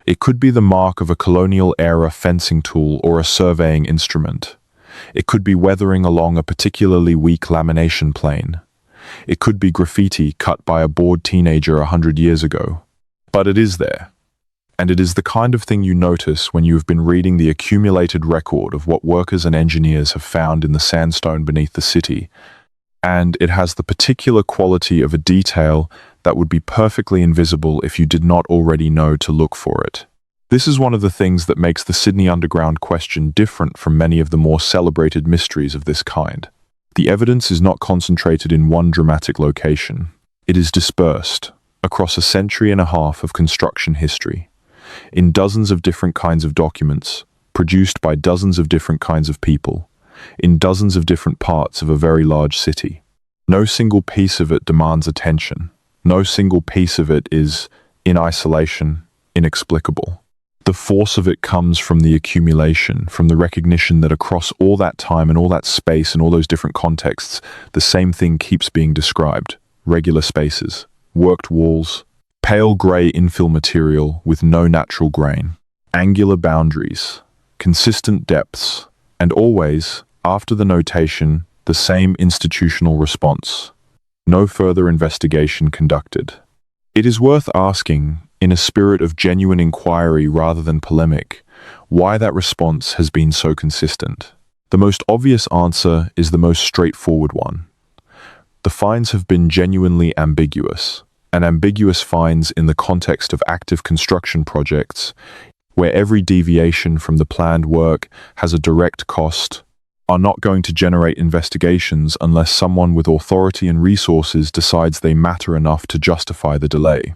It could be the mark of a colonial-era fencing tool or a surveying instrument. It could be weathering along a particularly weak lamination plane. It could be graffiti cut by a bored teenager 100 years ago. But it is there. And it is the kind of thing you notice when you have been reading the accumulated record of what workers and engineers have found in the sandstone beneath the city. And it has the particular quality of a detail that would be perfectly invisible if you did not already know to look for it. This is one of the things that makes the Sydney Underground question different from many of the more celebrated mysteries of this kind. The evidence is not concentrated in one dramatic location. It is dispersed across 1.5 centuries of construction history, in dozens of different kinds of documents, produced by dozens of different kinds of people, in dozens of different parts of a very large city. No single piece of it demands attention. No single piece of it is, in isolation, inexplicable. The force of it comes from the accumulation, from the recognition that across all that time and all that space and all those different contexts, the same thing keeps being described. Regular spaces, worked walls, pale grey infill material with no natural grain, angular boundaries, consistent depths, and always, after the notation, the same institutional response. No further investigation conducted. It is worth asking, in a spirit of genuine inquiry rather than polemic, why that response has been so consistent. The most obvious answer is the most straightforward one. The finds have been genuinely ambiguous, and ambiguous finds in the context of active construction projects, where every deviation from the planned work has a direct cost, are not going to generate investigations unless someone with authority and resources decides they matter enough to justify the delay.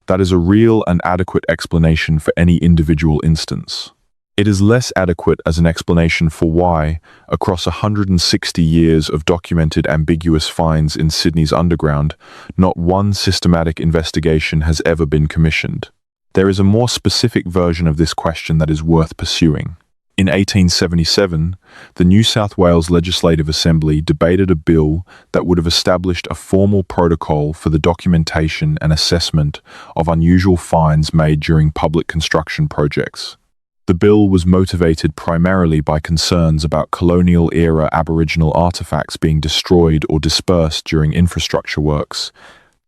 That is a real and adequate explanation for any individual instance. It is less adequate as an explanation for why, across 160 years of documented ambiguous finds in Sydney's underground, not one systematic investigation has ever been commissioned. There is a more specific version of this question that is worth pursuing. In 1877, the New South Wales Legislative Assembly debated a bill that would have established a formal protocol for the documentation and assessment of unusual finds made during public construction projects. The bill was motivated primarily by concerns about colonial-era Aboriginal artefacts being destroyed or dispersed during infrastructure works,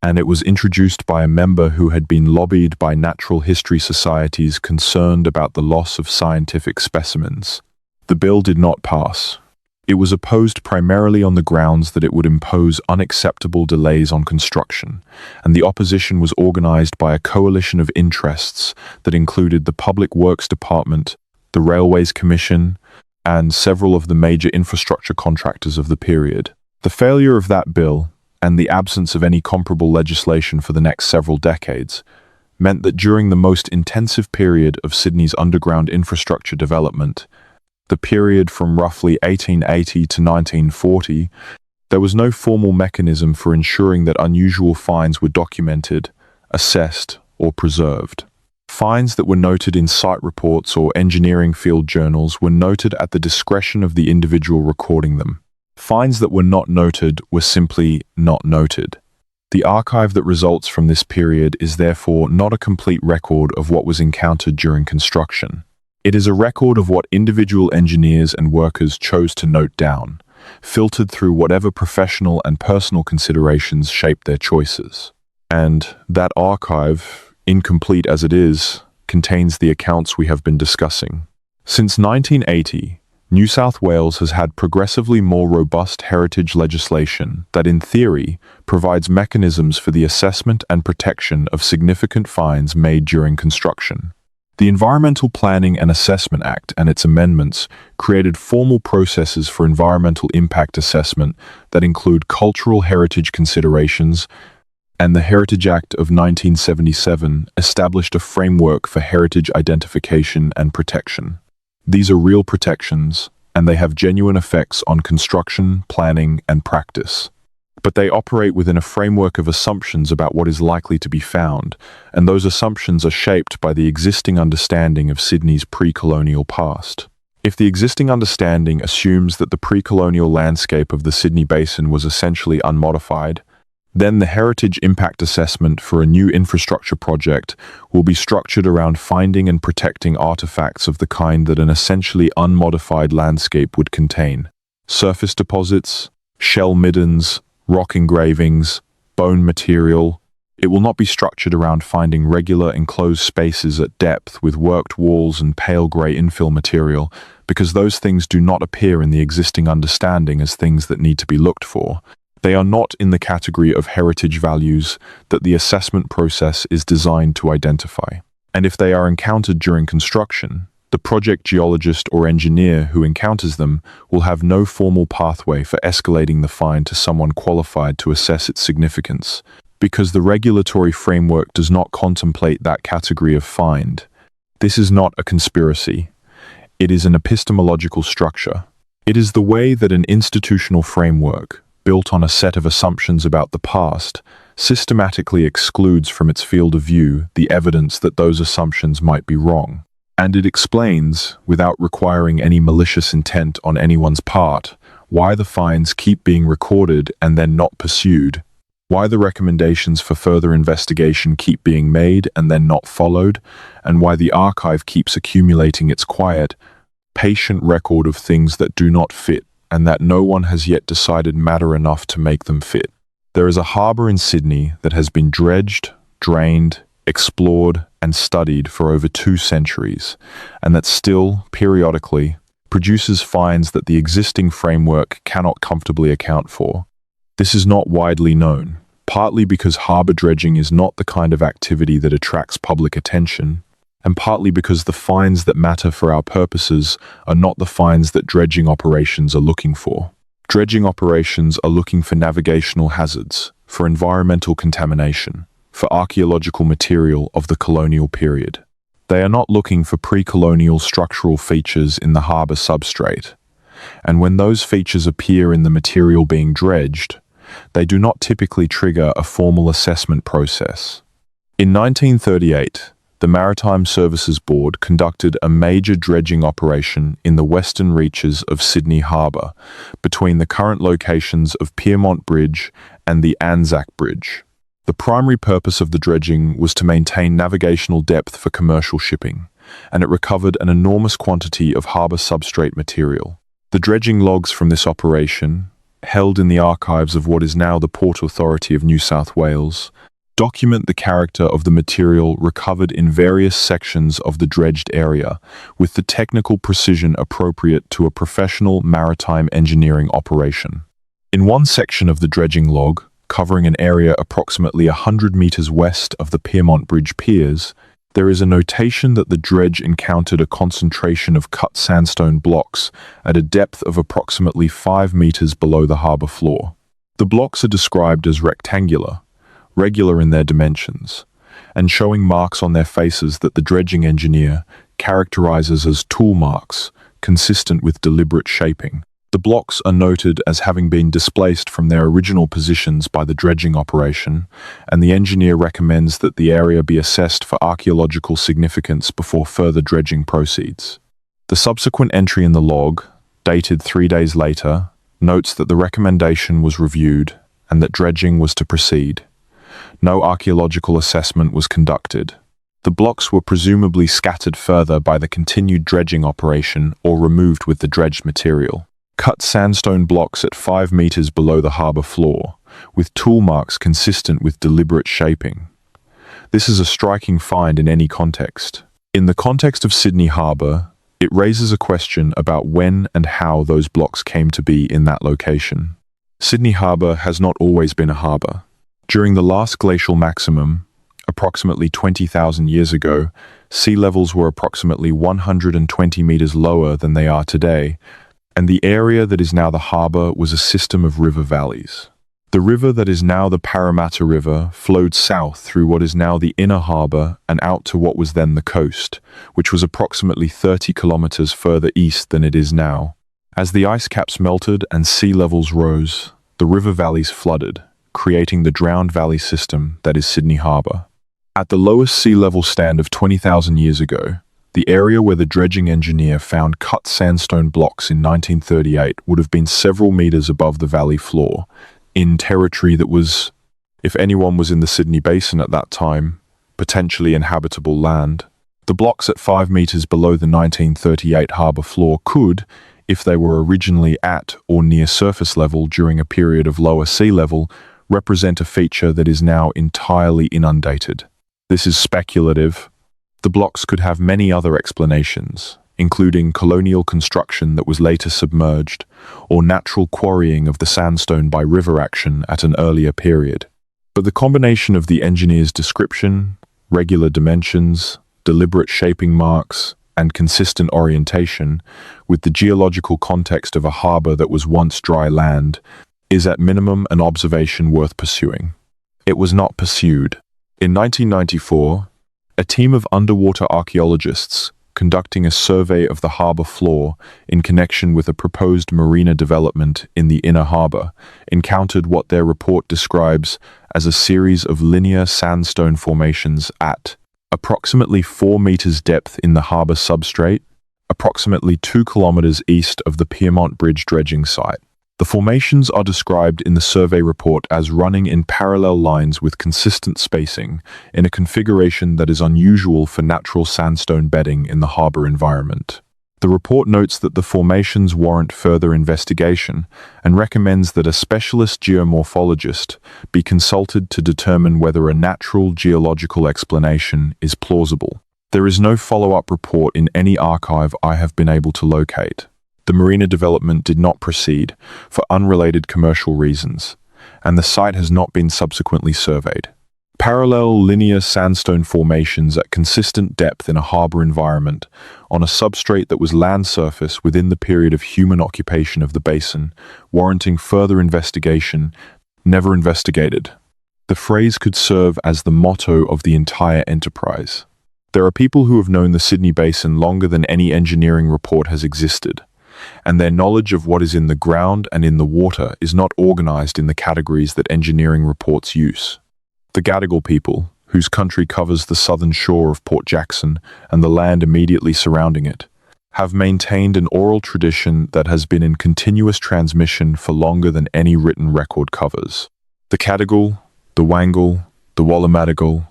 and it was introduced by a member who had been lobbied by natural history societies concerned about the loss of scientific specimens. The bill did not pass. It was opposed primarily on the grounds that it would impose unacceptable delays on construction, and the opposition was organized by a coalition of interests that included the Public Works Department, the Railways Commission, and several of the major infrastructure contractors of the period. The failure of that bill, and the absence of any comparable legislation for the next several decades, meant that during the most intensive period of Sydney's underground infrastructure development, the period from roughly 1880 to 1940, there was no formal mechanism for ensuring that unusual finds were documented, assessed, or preserved. Finds that were noted in site reports or engineering field journals were noted at the discretion of the individual recording them. Finds that were not noted were simply not noted. The archive that results from this period is therefore not a complete record of what was encountered during construction. It is a record of what individual engineers and workers chose to note down, filtered through whatever professional and personal considerations shaped their choices. And that archive, incomplete as it is, contains the accounts we have been discussing. Since 1980, New South Wales has had progressively more robust heritage legislation that, in theory, provides mechanisms for the assessment and protection of significant finds made during construction. The Environmental Planning and Assessment Act and its amendments created formal processes for environmental impact assessment that include cultural heritage considerations, and the Heritage Act of 1977 established a framework for heritage identification and protection. These are real protections, and they have genuine effects on construction, planning, and practice. But they operate within a framework of assumptions about what is likely to be found, and those assumptions are shaped by the existing understanding of Sydney's pre-colonial past. If the existing understanding assumes that the pre-colonial landscape of the Sydney Basin was essentially unmodified, then the heritage impact assessment for a new infrastructure project will be structured around finding and protecting artifacts of the kind that an essentially unmodified landscape would contain. Surface deposits, shell middens, rock engravings, bone material. It will not be structured around finding regular enclosed spaces at depth with worked walls and pale grey infill material, because those things do not appear in the existing understanding as things that need to be looked for. They are not in the category of heritage values that the assessment process is designed to identify. And if they are encountered during construction, the project geologist or engineer who encounters them will have no formal pathway for escalating the find to someone qualified to assess its significance, because the regulatory framework does not contemplate that category of find. This is not a conspiracy. It is an epistemological structure. It is the way that an institutional framework, built on a set of assumptions about the past, systematically excludes from its field of view the evidence that those assumptions might be wrong. And it explains, without requiring any malicious intent on anyone's part, why the finds keep being recorded and then not pursued, why the recommendations for further investigation keep being made and then not followed, and why the archive keeps accumulating its quiet, patient record of things that do not fit, and that no one has yet decided matter enough to make them fit. There is a harbour in Sydney that has been dredged, drained, explored, and studied for over 2 centuries, and that still, periodically, produces finds that the existing framework cannot comfortably account for. This is not widely known, partly because harbour dredging is not the kind of activity that attracts public attention, and partly because the finds that matter for our purposes are not the finds that dredging operations are looking for. Dredging operations are looking for navigational hazards, for environmental contamination, for archaeological material of the colonial period. They are not looking for pre-colonial structural features in the harbour substrate, and when those features appear in the material being dredged, they do not typically trigger a formal assessment process. In 1938, the Maritime Services Board conducted a major dredging operation in the western reaches of Sydney Harbour, between the current locations of Piermont Bridge and the Anzac Bridge. The primary purpose of the dredging was to maintain navigational depth for commercial shipping, and it recovered an enormous quantity of harbour substrate material. The dredging logs from this operation, held in the archives of what is now the Port Authority of New South Wales, document the character of the material recovered in various sections of the dredged area, with the technical precision appropriate to a professional maritime engineering operation. In one section of the dredging log, covering an area approximately 100 metres west of the Piermont Bridge piers, there is a notation that the dredge encountered a concentration of cut sandstone blocks at a depth of approximately 5 metres below the harbour floor. The blocks are described as rectangular, regular in their dimensions, and showing marks on their faces that the dredging engineer characterizes as tool marks, consistent with deliberate shaping. The blocks are noted as having been displaced from their original positions by the dredging operation, and the engineer recommends that the area be assessed for archaeological significance before further dredging proceeds. The subsequent entry in the log, dated 3 days later, notes that the recommendation was reviewed and that dredging was to proceed. No archaeological assessment was conducted. The blocks were presumably scattered further by the continued dredging operation or removed with the dredged material. Cut sandstone blocks at 5 metres below the harbour floor, with tool marks consistent with deliberate shaping. This is a striking find in any context. In the context of Sydney Harbour, it raises a question about when and how those blocks came to be in that location. Sydney Harbour has not always been a harbour. During the last glacial maximum, approximately 20,000 years ago, sea levels were approximately 120 metres lower than they are today, and the area that is now the harbour was a system of river valleys. The river that is now the Parramatta River flowed south through what is now the inner harbour and out to what was then the coast, which was approximately 30 kilometres further east than it is now. As the ice caps melted and sea levels rose, the river valleys flooded, creating the drowned valley system that is Sydney Harbour. At the lowest sea level stand of 20,000 years ago, the area where the dredging engineer found cut sandstone blocks in 1938 would have been several metres above the valley floor, in territory that was, if anyone was in the Sydney Basin at that time, potentially inhabitable land. The blocks at 5 metres below the 1938 harbour floor could, if they were originally at or near surface level during a period of lower sea level, represent a feature that is now entirely inundated. This is speculative. The blocks could have many other explanations, including colonial construction that was later submerged, or natural quarrying of the sandstone by river action at an earlier period. But the combination of the engineer's description, regular dimensions, deliberate shaping marks, and consistent orientation, with the geological context of a harbour that was once dry land, is at minimum an observation worth pursuing. It was not pursued. In 1994, a team of underwater archaeologists conducting a survey of the harbour floor in connection with a proposed marina development in the inner harbour encountered what their report describes as a series of linear sandstone formations at approximately 4 metres depth in the harbour substrate, approximately 2 kilometres east of the Piermont Bridge dredging site. The formations are described in the survey report as running in parallel lines with consistent spacing in a configuration that is unusual for natural sandstone bedding in the harbour environment. The report notes that the formations warrant further investigation and recommends that a specialist geomorphologist be consulted to determine whether a natural geological explanation is plausible. There is no follow-up report in any archive I have been able to locate. The marina development did not proceed for unrelated commercial reasons, and the site has not been subsequently surveyed. Parallel linear sandstone formations at consistent depth in a harbour environment on a substrate that was land surface within the period of human occupation of the basin, warranting further investigation, never investigated. The phrase could serve as the motto of the entire enterprise. There are people who have known the Sydney Basin longer than any engineering report has existed, and their knowledge of what is in the ground and in the water is not organised in the categories that engineering reports use. The Gadigal people, whose country covers the southern shore of Port Jackson and the land immediately surrounding it, have maintained an oral tradition that has been in continuous transmission for longer than any written record covers. The Cadigal, the Wangal, the Wallamadigal,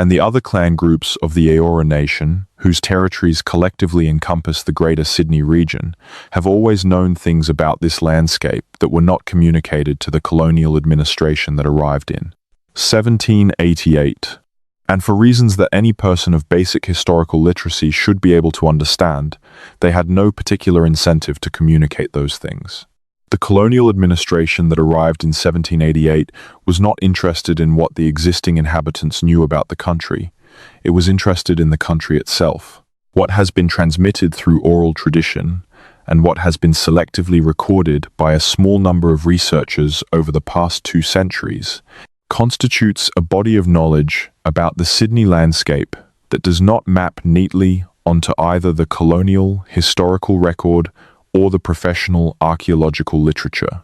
and the other clan groups of the Eora Nation, whose territories collectively encompass the Greater Sydney region, have always known things about this landscape that were not communicated to the colonial administration that arrived in 1788. And for reasons that any person of basic historical literacy should be able to understand, they had no particular incentive to communicate those things. The colonial administration that arrived in 1788 was not interested in what the existing inhabitants knew about the country. It was interested in the country itself, what has been transmitted through oral tradition, and what has been selectively recorded by a small number of researchers over the past 2 centuries, constitutes a body of knowledge about the Sydney landscape that does not map neatly onto either the colonial historical record or the professional archaeological literature.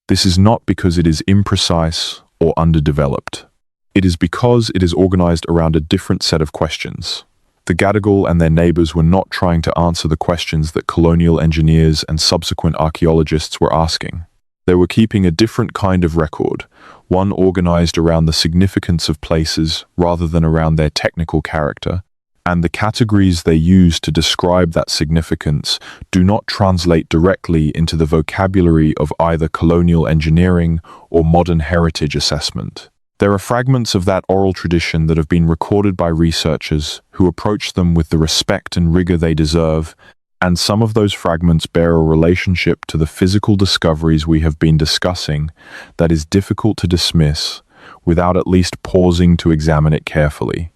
This is not because it is imprecise or underdeveloped. It is because it is organized around a different set of questions. The Gadigal and their neighbors were not trying to answer the questions that colonial engineers and subsequent archaeologists were asking. They were keeping a different kind of record, one organized around the significance of places rather than around their technical character, and the categories they use to describe that significance do not translate directly into the vocabulary of either colonial engineering or modern heritage assessment. There are fragments of that oral tradition that have been recorded by researchers who approach them with the respect and rigor they deserve, and some of those fragments bear a relationship to the physical discoveries we have been discussing that is difficult to dismiss without at least pausing to examine it carefully.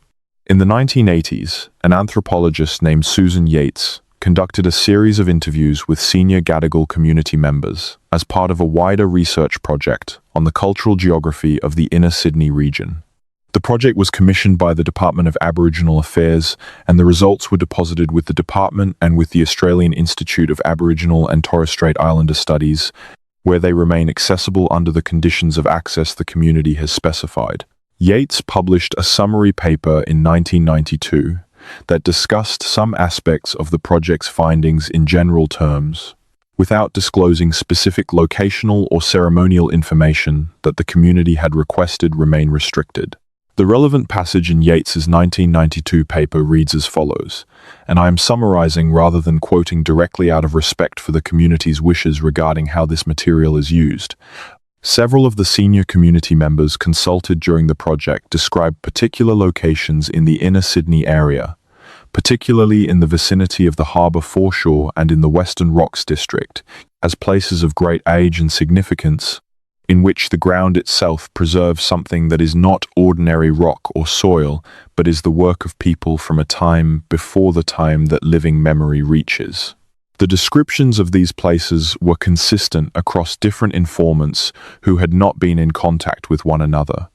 In the 1980s, an anthropologist named Susan Yates conducted a series of interviews with senior Gadigal community members as part of a wider research project on the cultural geography of the inner Sydney region. The project was commissioned by the Department of Aboriginal Affairs, and the results were deposited with the department and with the Australian Institute of Aboriginal and Torres Strait Islander Studies, where they remain accessible under the conditions of access the community has specified. Yates published a summary paper in 1992 that discussed some aspects of the project's findings in general terms, without disclosing specific locational or ceremonial information that the community had requested remain restricted. The relevant passage in Yates's 1992 paper reads as follows, and I am summarizing rather than quoting directly out of respect for the community's wishes regarding how this material is used. Several of the senior community members consulted during the project described particular locations in the inner Sydney area, particularly in the vicinity of the harbour foreshore and in the Western Rocks district, as places of great age and significance, in which the ground itself preserves something that is not ordinary rock or soil, but is the work of people from a time before the time that living memory reaches. The descriptions of these places were consistent across different informants who had not been in contact with one another,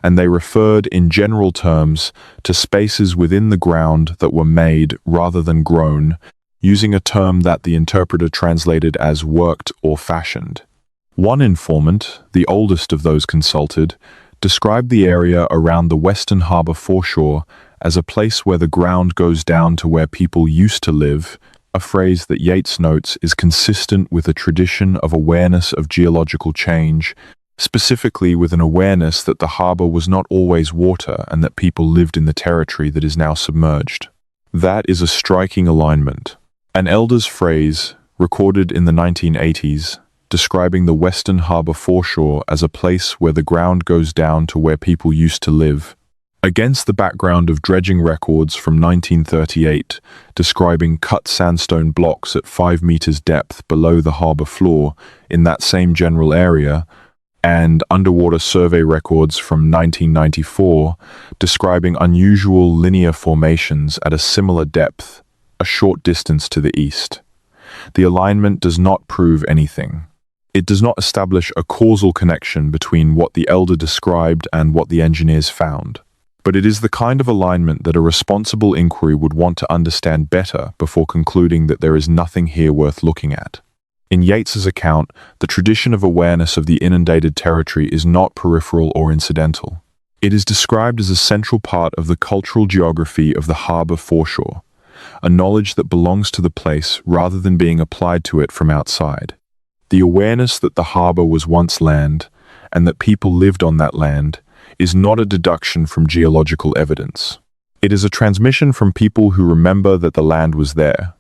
and they referred in general terms to spaces within the ground that were made rather than grown, using a term that the interpreter translated as worked or fashioned. One informant, the oldest of those consulted, described the area around the Western Harbour foreshore as a place where the ground goes down to where people used to live, a phrase that Yates notes is consistent with a tradition of awareness of geological change, specifically with an awareness that the harbour was not always water and that people lived in the territory that is now submerged. That is a striking alignment. An elder's phrase, recorded in the 1980s, describing the Western Harbour foreshore as a place where the ground goes down to where people used to live, against the background of dredging records from 1938 describing cut sandstone blocks at 5 meters depth below the harbour floor in that same general area, and underwater survey records from 1994 describing unusual linear formations at a similar depth, a short distance to the east. The alignment does not prove anything. It does not establish a causal connection between what the elder described and what the engineers found. But it is the kind of alignment that a responsible inquiry would want to understand better before concluding that there is nothing here worth looking at. In Yates's account, the tradition of awareness of the inundated territory is not peripheral or incidental. It is described as a central part of the cultural geography of the harbour foreshore, a knowledge that belongs to the place rather than being applied to it from outside. The awareness that the harbour was once land, and that people lived on that land, is not a deduction from geological evidence. It is a transmission from people who remember that the land was there,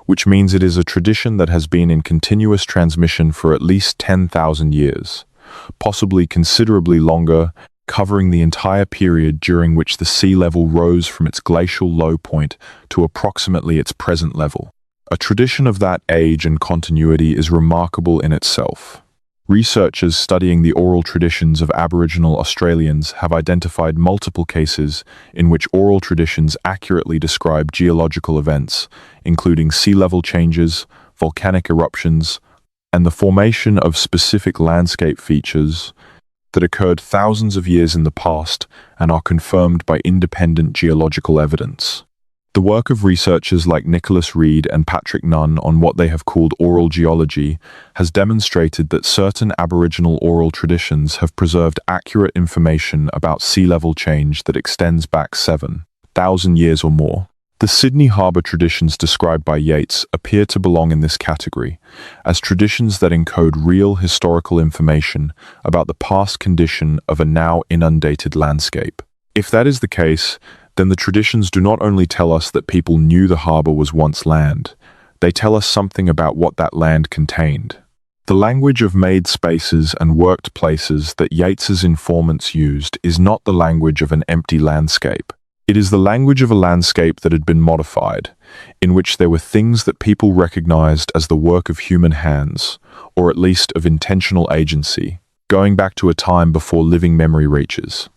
which means it is a tradition that has been in continuous transmission for at least 10,000 years, possibly considerably longer, covering the entire period during which the sea level rose from its glacial low point to approximately its present level. A tradition of that age and continuity is remarkable in itself. Researchers studying the oral traditions of Aboriginal Australians have identified multiple cases in which oral traditions accurately describe geological events, including sea level changes, volcanic eruptions, and the formation of specific landscape features that occurred thousands of years in the past and are confirmed by independent geological evidence. The work of researchers like Nicholas Reed and Patrick Nunn on what they have called oral geology has demonstrated that certain Aboriginal oral traditions have preserved accurate information about sea level change that extends back 7,000 years or more. The Sydney Harbour traditions described by Yeats appear to belong in this category, as traditions that encode real historical information about the past condition of a now inundated landscape. If that is the case, then the traditions do not only tell us that people knew the harbour was once land, they tell us something about what that land contained. The language of made spaces and worked places that Yeats's informants used is not the language of an empty landscape. It is the language of a landscape that had been modified, in which there were things that people recognized as the work of human hands, or at least of intentional agency, going back to a time before living memory reaches.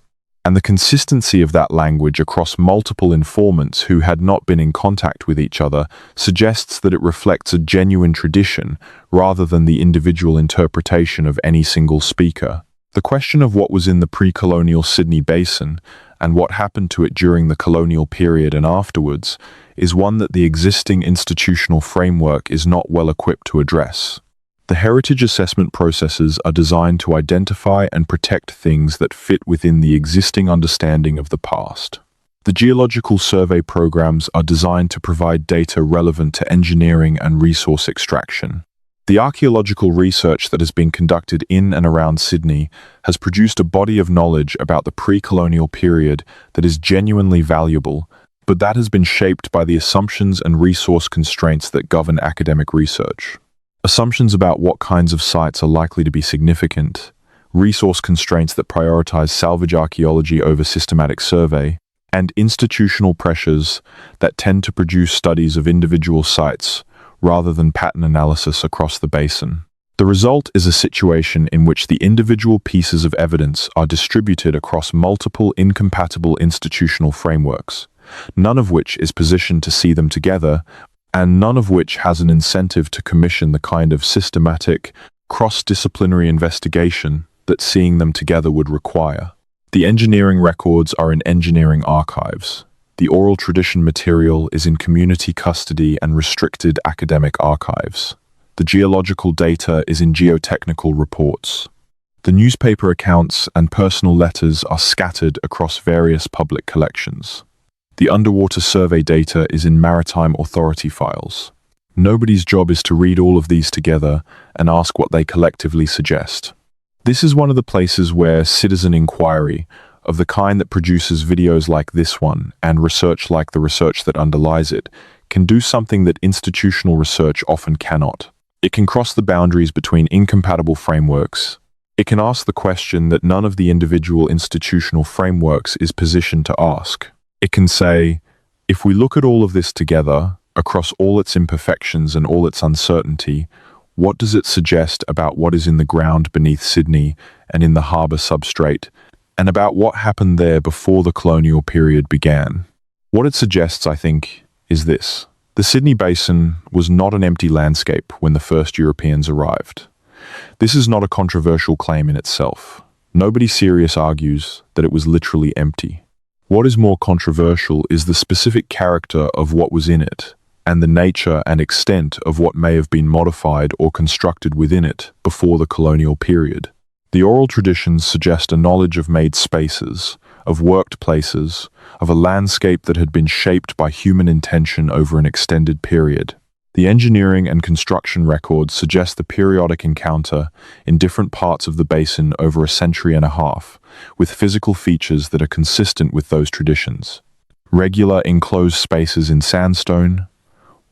And the consistency of that language across multiple informants who had not been in contact with each other suggests that it reflects a genuine tradition rather than the individual interpretation of any single speaker. The question of what was in the pre-colonial Sydney Basin and what happened to it during the colonial period and afterwards is one that the existing institutional framework is not well equipped to address. The heritage assessment processes are designed to identify and protect things that fit within the existing understanding of the past. The geological survey programs are designed to provide data relevant to engineering and resource extraction. The archaeological research that has been conducted in and around Sydney has produced a body of knowledge about the pre-colonial period that is genuinely valuable, but that has been shaped by the assumptions and resource constraints that govern academic research. Assumptions about what kinds of sites are likely to be significant, resource constraints that prioritize salvage archaeology over systematic survey, and institutional pressures that tend to produce studies of individual sites rather than pattern analysis across the basin. The result is a situation in which the individual pieces of evidence are distributed across multiple incompatible institutional frameworks, none of which is positioned to see them together, and none of which has an incentive to commission the kind of systematic, cross-disciplinary investigation that seeing them together would require. The engineering records are in engineering archives. The oral tradition material is in community custody and restricted academic archives. The geological data is in geotechnical reports. The newspaper accounts and personal letters are scattered across various public collections. The underwater survey data is in maritime authority files. Nobody's job is to read all of these together and ask what they collectively suggest. This is one of the places where citizen inquiry, of the kind that produces videos like this one and research like the research that underlies it, can do something that institutional research often cannot. It can cross the boundaries between incompatible frameworks. It can ask the question that none of the individual institutional frameworks is positioned to ask. It can say, if we look at all of this together, across all its imperfections and all its uncertainty, what does it suggest about what is in the ground beneath Sydney and in the harbour substrate, and about what happened there before the colonial period began? What it suggests, I think, is this. The Sydney Basin was not an empty landscape when the first Europeans arrived. This is not a controversial claim in itself. Nobody serious argues that it was literally empty. What is more controversial is the specific character of what was in it, and the nature and extent of what may have been modified or constructed within it before the colonial period. The oral traditions suggest a knowledge of made spaces, of worked places, of a landscape that had been shaped by human intention over an extended period. The engineering and construction records suggest the periodic encounter in different parts of the basin over a century and a half, with physical features that are consistent with those traditions. Regular enclosed spaces in sandstone,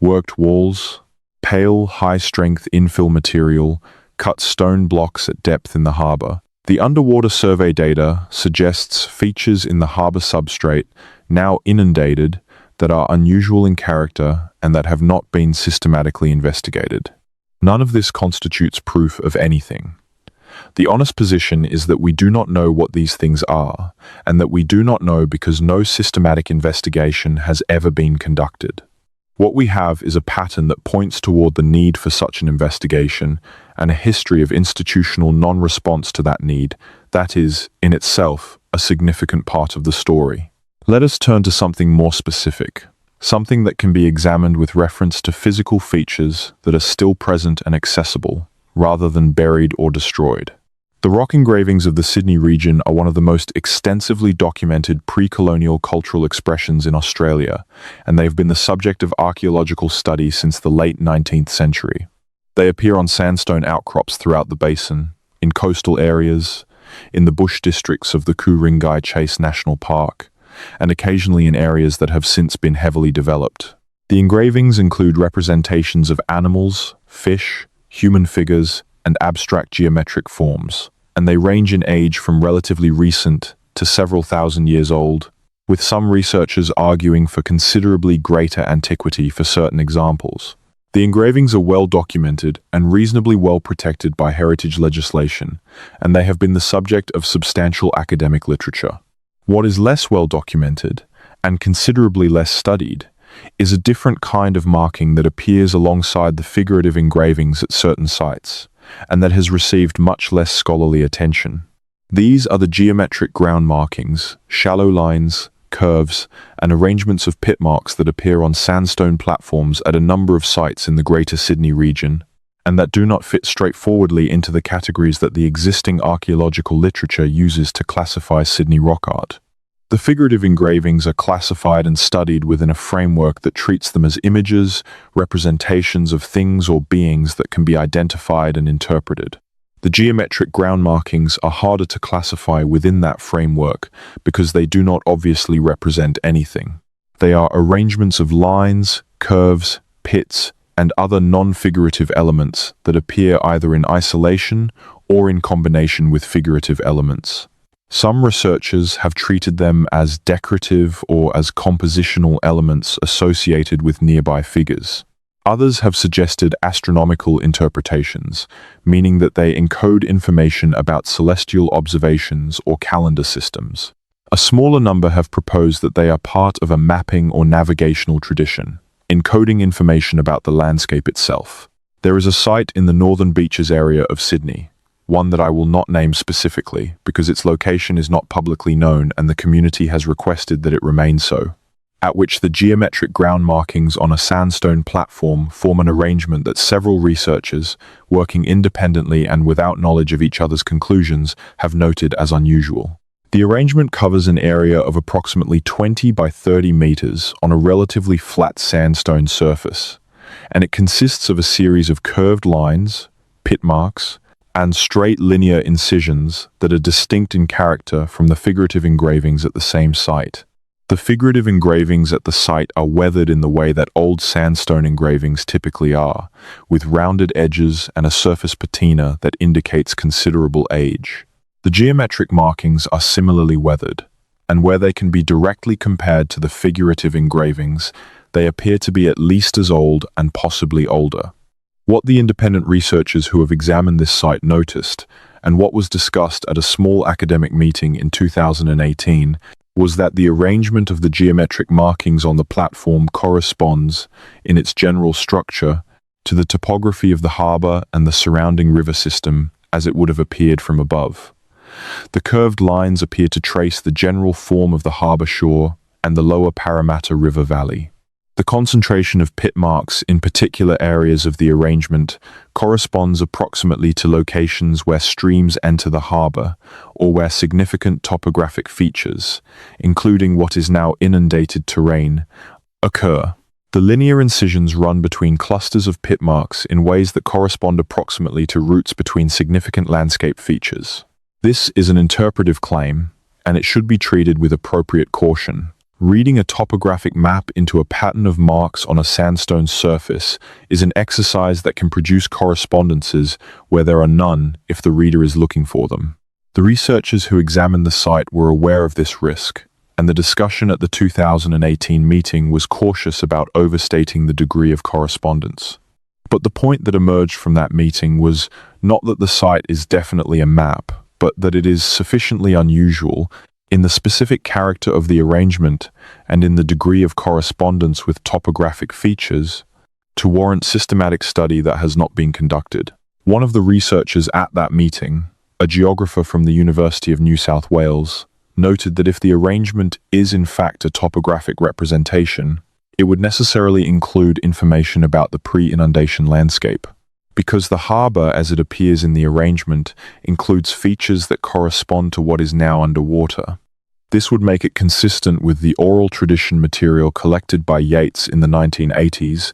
worked walls, pale, high-strength infill material, cut stone blocks at depth in the harbour. The underwater survey data suggests features in the harbour substrate, now inundated, that are unusual in character and that have not been systematically investigated. None of this constitutes proof of anything. The honest position is that we do not know what these things are, and that we do not know because no systematic investigation has ever been conducted. What we have is a pattern that points toward the need for such an investigation and a history of institutional non-response to that need that is, in itself, a significant part of the story. Let us turn to something more specific, something that can be examined with reference to physical features that are still present and accessible, rather than buried or destroyed. The rock engravings of the Sydney region are one of the most extensively documented pre-colonial cultural expressions in Australia, and they have been the subject of archaeological study since the late 19th century. They appear on sandstone outcrops throughout the basin, in coastal areas, in the bush districts of the Ku-ring-gai Chase National Park, and occasionally in areas that have since been heavily developed. The engravings include representations of animals, fish, human figures, and abstract geometric forms, and they range in age from relatively recent to several thousand years old, with some researchers arguing for considerably greater antiquity for certain examples. The engravings are well documented and reasonably well protected by heritage legislation, and they have been the subject of substantial academic literature. What is less well documented, and considerably less studied, is a different kind of marking that appears alongside the figurative engravings at certain sites, and that has received much less scholarly attention. These are the geometric ground markings, shallow lines, curves, and arrangements of pit marks that appear on sandstone platforms at a number of sites in the Greater Sydney region, and that do not fit straightforwardly into the categories that the existing archaeological literature uses to classify Sydney rock art. The figurative engravings are classified and studied within a framework that treats them as images, representations of things or beings that can be identified and interpreted. The geometric ground markings are harder to classify within that framework because they do not obviously represent anything. They are arrangements of lines, curves, pits, and other non-figurative elements that appear either in isolation or in combination with figurative elements. Some researchers have treated them as decorative or as compositional elements associated with nearby figures. Others have suggested astronomical interpretations, meaning that they encode information about celestial observations or calendar systems. A smaller number have proposed that they are part of a mapping or navigational tradition, encoding information about the landscape itself. There is a site in the Northern Beaches area of Sydney, one that I will not name specifically because its location is not publicly known and the community has requested that it remain so, at which the geometric ground markings on a sandstone platform form an arrangement that several researchers, working independently and without knowledge of each other's conclusions, have noted as unusual. The arrangement covers an area of approximately 20 by 30 meters on a relatively flat sandstone surface, and it consists of a series of curved lines, pit marks, and straight linear incisions that are distinct in character from the figurative engravings at the same site. The figurative engravings at the site are weathered in the way that old sandstone engravings typically are, with rounded edges and a surface patina that indicates considerable age. The geometric markings are similarly weathered, and where they can be directly compared to the figurative engravings, they appear to be at least as old and possibly older. What the independent researchers who have examined this site noticed, and what was discussed at a small academic meeting in 2018, was that the arrangement of the geometric markings on the platform corresponds, in its general structure, to the topography of the harbour and the surrounding river system as it would have appeared from above. The curved lines appear to trace the general form of the harbour shore and the lower Parramatta River valley. The concentration of pit marks in particular areas of the arrangement corresponds approximately to locations where streams enter the harbour or where significant topographic features, including what is now inundated terrain, occur. The linear incisions run between clusters of pit marks in ways that correspond approximately to routes between significant landscape features. This is an interpretive claim, and it should be treated with appropriate caution. Reading a topographic map into a pattern of marks on a sandstone surface is an exercise that can produce correspondences where there are none if the reader is looking for them. The researchers who examined the site were aware of this risk, and the discussion at the 2018 meeting was cautious about overstating the degree of correspondence. But the point that emerged from that meeting was not that the site is definitely a map, but that it is sufficiently unusual in the specific character of the arrangement and in the degree of correspondence with topographic features to warrant systematic study that has not been conducted. One of the researchers at that meeting, a geographer from the University of New South Wales, noted that if the arrangement is in fact a topographic representation, it would necessarily include information about the pre-inundation landscape, because the harbour as it appears in the arrangement includes features that correspond to what is now underwater. This would make it consistent with the oral tradition material collected by Yeats in the 1980s,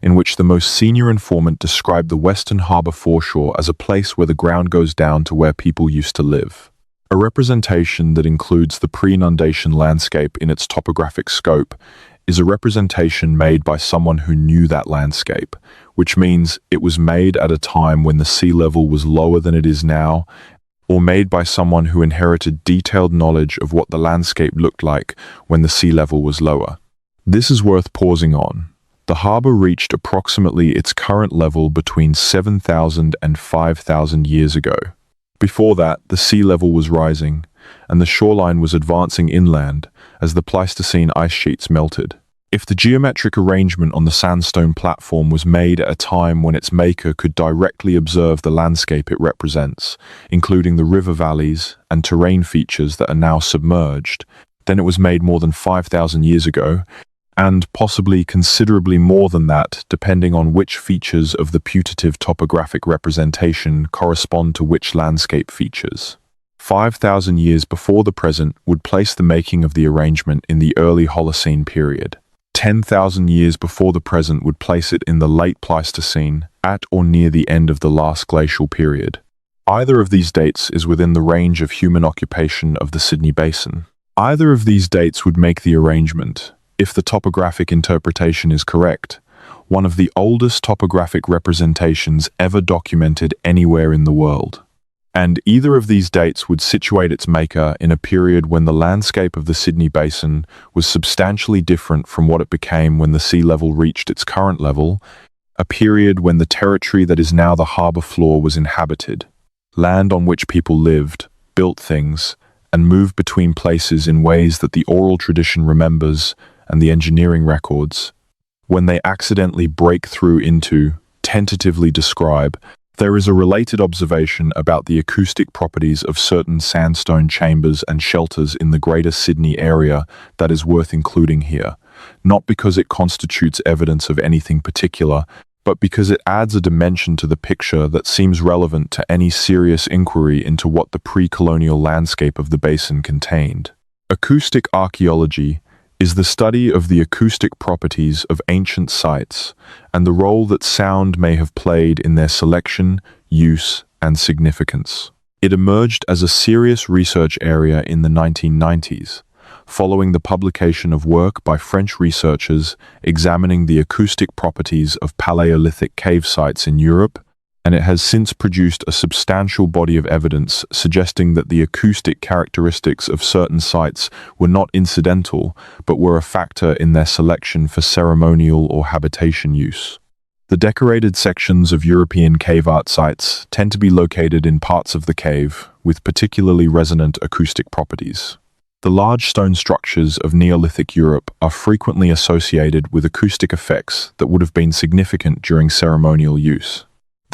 in which the most senior informant described the Western Harbour foreshore as a place where the ground goes down to where people used to live. A representation that includes the pre-inundation landscape in its topographic scope is a representation made by someone who knew that landscape, which means it was made at a time when the sea level was lower than it is now, or made by someone who inherited detailed knowledge of what the landscape looked like when the sea level was lower. This is worth pausing on. The harbour reached approximately its current level between 7,000 and 5,000 years ago. Before that, the sea level was rising, and the shoreline was advancing inland as the Pleistocene ice sheets melted. If the geometric arrangement on the sandstone platform was made at a time when its maker could directly observe the landscape it represents, including the river valleys and terrain features that are now submerged, then it was made more than 5,000 years ago, and possibly considerably more than that, depending on which features of the putative topographic representation correspond to which landscape features. 5,000 years before the present would place the making of the arrangement in the early Holocene period. 10,000 years before the present would place it in the late Pleistocene, at or near the end of the last glacial period. Either of these dates is within the range of human occupation of the Sydney Basin. Either of these dates would make the arrangement, if the topographic interpretation is correct, one of the oldest topographic representations ever documented anywhere in the world. And either of these dates would situate its maker in a period when the landscape of the Sydney Basin was substantially different from what it became when the sea level reached its current level, a period when the territory that is now the harbour floor was inhabited, land on which people lived, built things, and moved between places in ways that the oral tradition remembers and the engineering records. When they accidentally break through into, tentatively describe, there is a related observation about the acoustic properties of certain sandstone chambers and shelters in the Greater Sydney area that is worth including here, not because it constitutes evidence of anything particular, but because it adds a dimension to the picture that seems relevant to any serious inquiry into what the pre-colonial landscape of the basin contained. Acoustic archaeology is the study of the acoustic properties of ancient sites and the role that sound may have played in their selection, use, and significance. It emerged as a serious research area in the 1990s, following the publication of work by French researchers examining the acoustic properties of Paleolithic cave sites in Europe, and it has since produced a substantial body of evidence suggesting that the acoustic characteristics of certain sites were not incidental, but were a factor in their selection for ceremonial or habitation use. The decorated sections of European cave art sites tend to be located in parts of the cave with particularly resonant acoustic properties. The large stone structures of Neolithic Europe are frequently associated with acoustic effects that would have been significant during ceremonial use.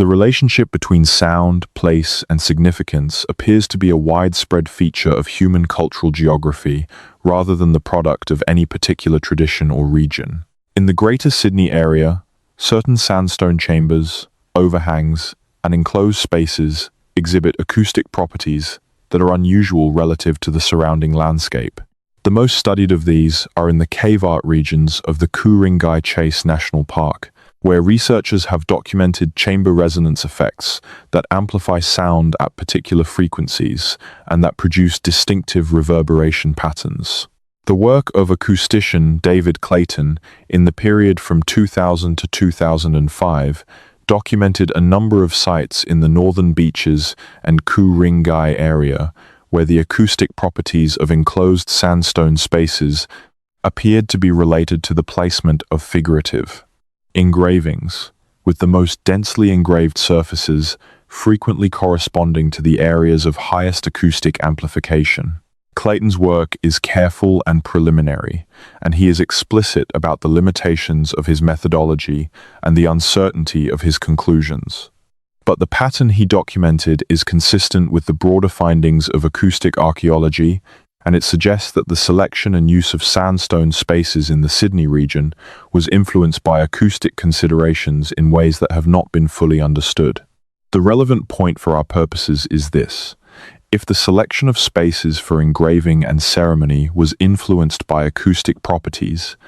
The relationship between sound, place, and significance appears to be a widespread feature of human cultural geography rather than the product of any particular tradition or region. In the Greater Sydney area, certain sandstone chambers, overhangs, and enclosed spaces exhibit acoustic properties that are unusual relative to the surrounding landscape. The most studied of these are in the cave art regions of the Ku-ring-gai Chase National Park, where researchers have documented chamber resonance effects that amplify sound at particular frequencies and that produce distinctive reverberation patterns. The work of acoustician David Clayton in the period from 2000 to 2005 documented a number of sites in the northern beaches and Ku-ring-gai area where the acoustic properties of enclosed sandstone spaces appeared to be related to the placement of figurative engravings, with the most densely engraved surfaces frequently corresponding to the areas of highest acoustic amplification. Clayton's work is careful and preliminary, and he is explicit about the limitations of his methodology and the uncertainty of his conclusions. But the pattern he documented is consistent with the broader findings of acoustic archaeology, and it suggests that the selection and use of sandstone spaces in the Sydney region was influenced by acoustic considerations in ways that have not been fully understood. The relevant point for our purposes is this: if the selection of spaces for engraving and ceremony was influenced by acoustic properties,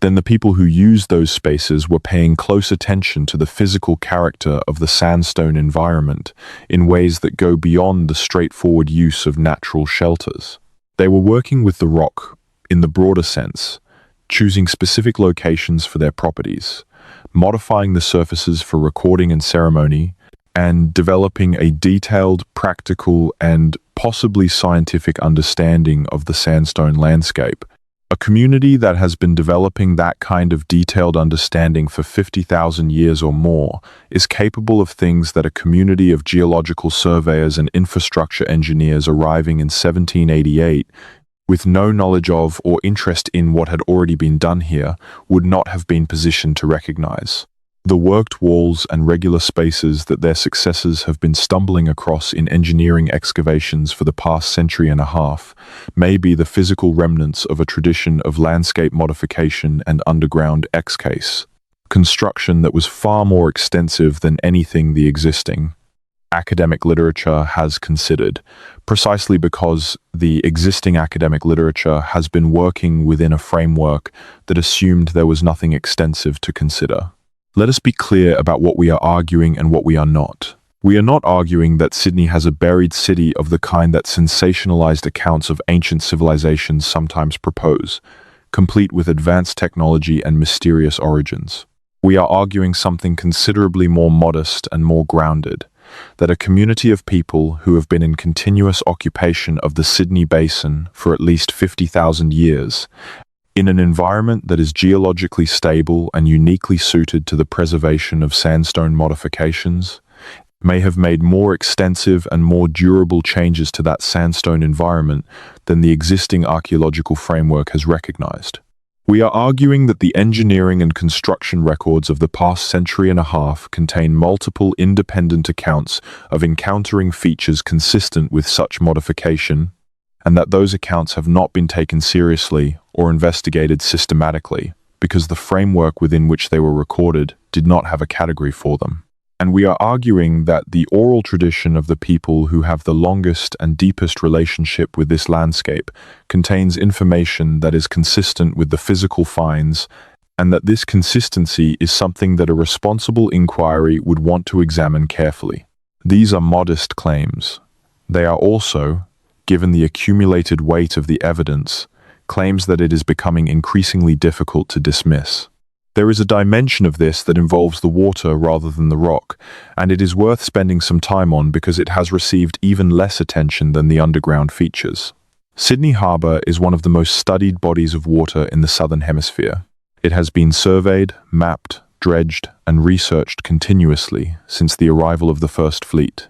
then the people who used those spaces were paying close attention to the physical character of the sandstone environment in ways that go beyond the straightforward use of natural shelters. They were working with the rock in the broader sense, choosing specific locations for their properties, modifying the surfaces for recording and ceremony, and developing a detailed, practical, and possibly scientific understanding of the sandstone landscape. A community that has been developing that kind of detailed understanding for 50,000 years or more is capable of things that a community of geological surveyors and infrastructure engineers arriving in 1788 with no knowledge of or interest in what had already been done here would not have been positioned to recognize. The worked walls and regular spaces that their successors have been stumbling across in engineering excavations for the past century and a half may be the physical remnants of a tradition of landscape modification and underground excavation construction that was far more extensive than anything the existing academic literature has considered, precisely because the existing academic literature has been working within a framework that assumed there was nothing extensive to consider. Let us be clear about what we are arguing and what we are not. We are not arguing that Sydney has a buried city of the kind that sensationalized accounts of ancient civilizations sometimes propose, complete with advanced technology and mysterious origins. We are arguing something considerably more modest and more grounded, that a community of people who have been in continuous occupation of the Sydney Basin for at least 50,000 years, in an environment that is geologically stable and uniquely suited to the preservation of sandstone modifications, may have made more extensive and more durable changes to that sandstone environment than the existing archaeological framework has recognized. We are arguing that the engineering and construction records of the past century and a half contain multiple independent accounts of encountering features consistent with such modification, and that those accounts have not been taken seriously or investigated systematically because the framework within which they were recorded did not have a category for them. And we are arguing that the oral tradition of the people who have the longest and deepest relationship with this landscape contains information that is consistent with the physical finds, and that this consistency is something that a responsible inquiry would want to examine carefully. These are modest claims. They are also, given the accumulated weight of the evidence, claims that it is becoming increasingly difficult to dismiss. There is a dimension of this that involves the water rather than the rock, and it is worth spending some time on because it has received even less attention than the underground features. Sydney Harbour is one of the most studied bodies of water in the Southern Hemisphere. It has been surveyed, mapped, dredged, and researched continuously since the arrival of the First Fleet.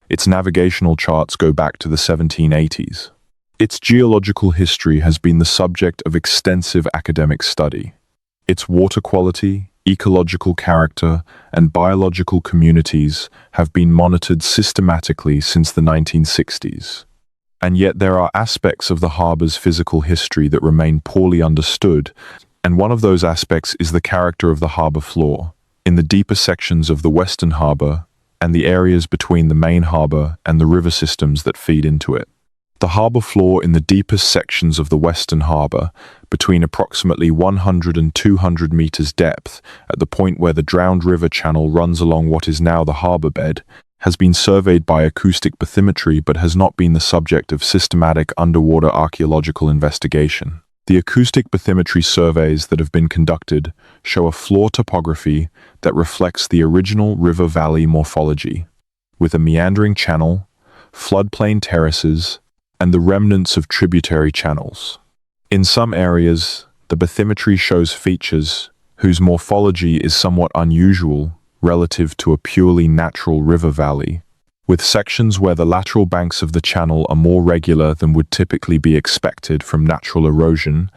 Its navigational charts go back to the 1780s. Its geological history has been the subject of extensive academic study. Its water quality, ecological character, and biological communities have been monitored systematically since the 1960s. And yet there are aspects of the harbour's physical history that remain poorly understood And one of those aspects is the character of the harbour floor, in the deeper sections of the western harbour and the areas between the main harbour and the river systems that feed into it. The harbour floor in the deepest sections of the western harbour, between approximately 100 and 200 metres depth, at the point where the drowned river channel runs along what is now the harbour bed, has been surveyed by acoustic bathymetry but has not been the subject of systematic underwater archaeological investigation. The acoustic bathymetry surveys that have been conducted show a floor topography that reflects the original river valley morphology, with a meandering channel, floodplain terraces, and the remnants of tributary channels. In some areas, the bathymetry shows features whose morphology is somewhat unusual relative to a purely natural river valley, with sections where the lateral banks of the channel are more regular than would typically be expected from natural erosion,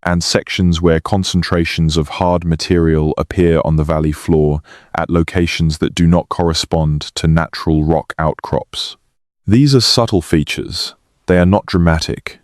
and sections where concentrations of hard material appear on the valley floor at locations that do not correspond to natural rock outcrops. These are subtle features. They are not dramatic.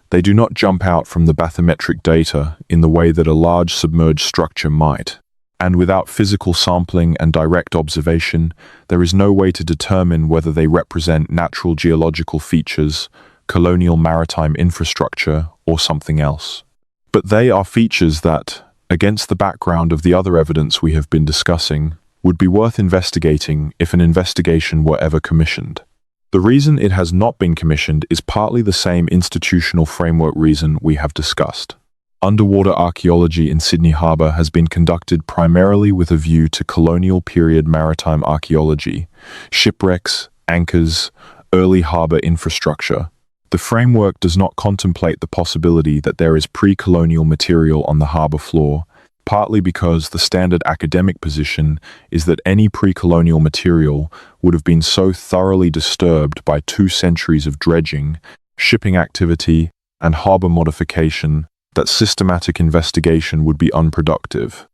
They do not jump out from the bathymetric data in the way that a large submerged structure might. And without physical sampling and direct observation, there is no way to determine whether they represent natural geological features, colonial maritime infrastructure, or something else. But they are features that, against the background of the other evidence we have been discussing, would be worth investigating if an investigation were ever commissioned. The reason it has not been commissioned is partly the same institutional framework reason we have discussed. Underwater archaeology in Sydney Harbour has been conducted primarily with a view to colonial period maritime archaeology, shipwrecks, anchors, early harbour infrastructure. The framework does not contemplate the possibility that there is pre-colonial material on the harbour floor, partly because the standard academic position is that any pre-colonial material would have been so thoroughly disturbed by 2 centuries of dredging, shipping activity, and harbour modification that systematic investigation would be unproductive.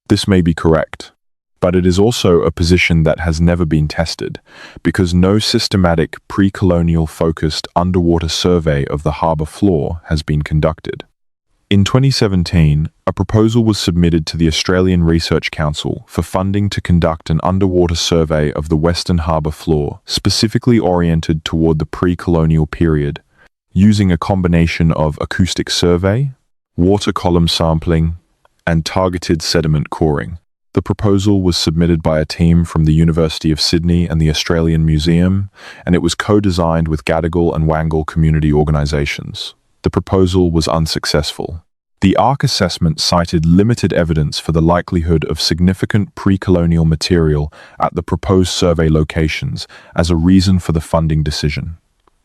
This may be correct, but it is also a position that has never been tested, because no systematic pre-colonial focused underwater survey of the harbour floor has been conducted. In 2017, a proposal was submitted to the Australian Research Council for funding to conduct an underwater survey of the Western Harbour floor, specifically oriented toward the pre-colonial period, using a combination of acoustic survey, water column sampling, and targeted sediment coring. The proposal was submitted by a team from the University of Sydney and the Australian Museum, and it was co-designed with Gadigal and Wangal community organisations. The proposal was unsuccessful. The ARC assessment cited limited evidence for the likelihood of significant pre-colonial material at the proposed survey locations as a reason for the funding decision.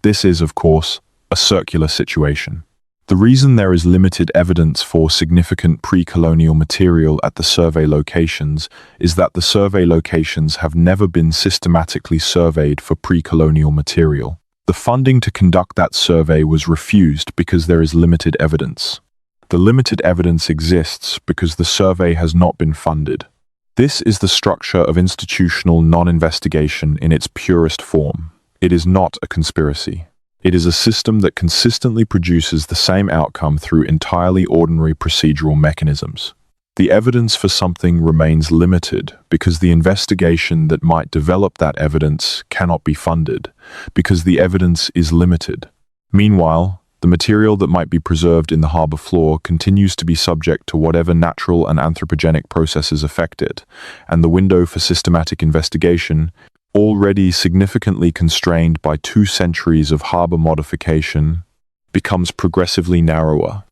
This is, of course, a circular situation. The reason there is limited evidence for significant pre-colonial material at the survey locations is that the survey locations have never been systematically surveyed for pre-colonial material. The funding to conduct that survey was refused because there is limited evidence. The limited evidence exists because the survey has not been funded. This is the structure of institutional non-investigation in its purest form. It is not a conspiracy. It is a system that consistently produces the same outcome through entirely ordinary procedural mechanisms. The evidence for something remains limited because the investigation that might develop that evidence cannot be funded, because the evidence is limited. Meanwhile, the material that might be preserved in the harbour floor continues to be subject to whatever natural and anthropogenic processes affect it, and the window for systematic investigation, already significantly constrained by 2 centuries of harbour modification, becomes progressively narrower.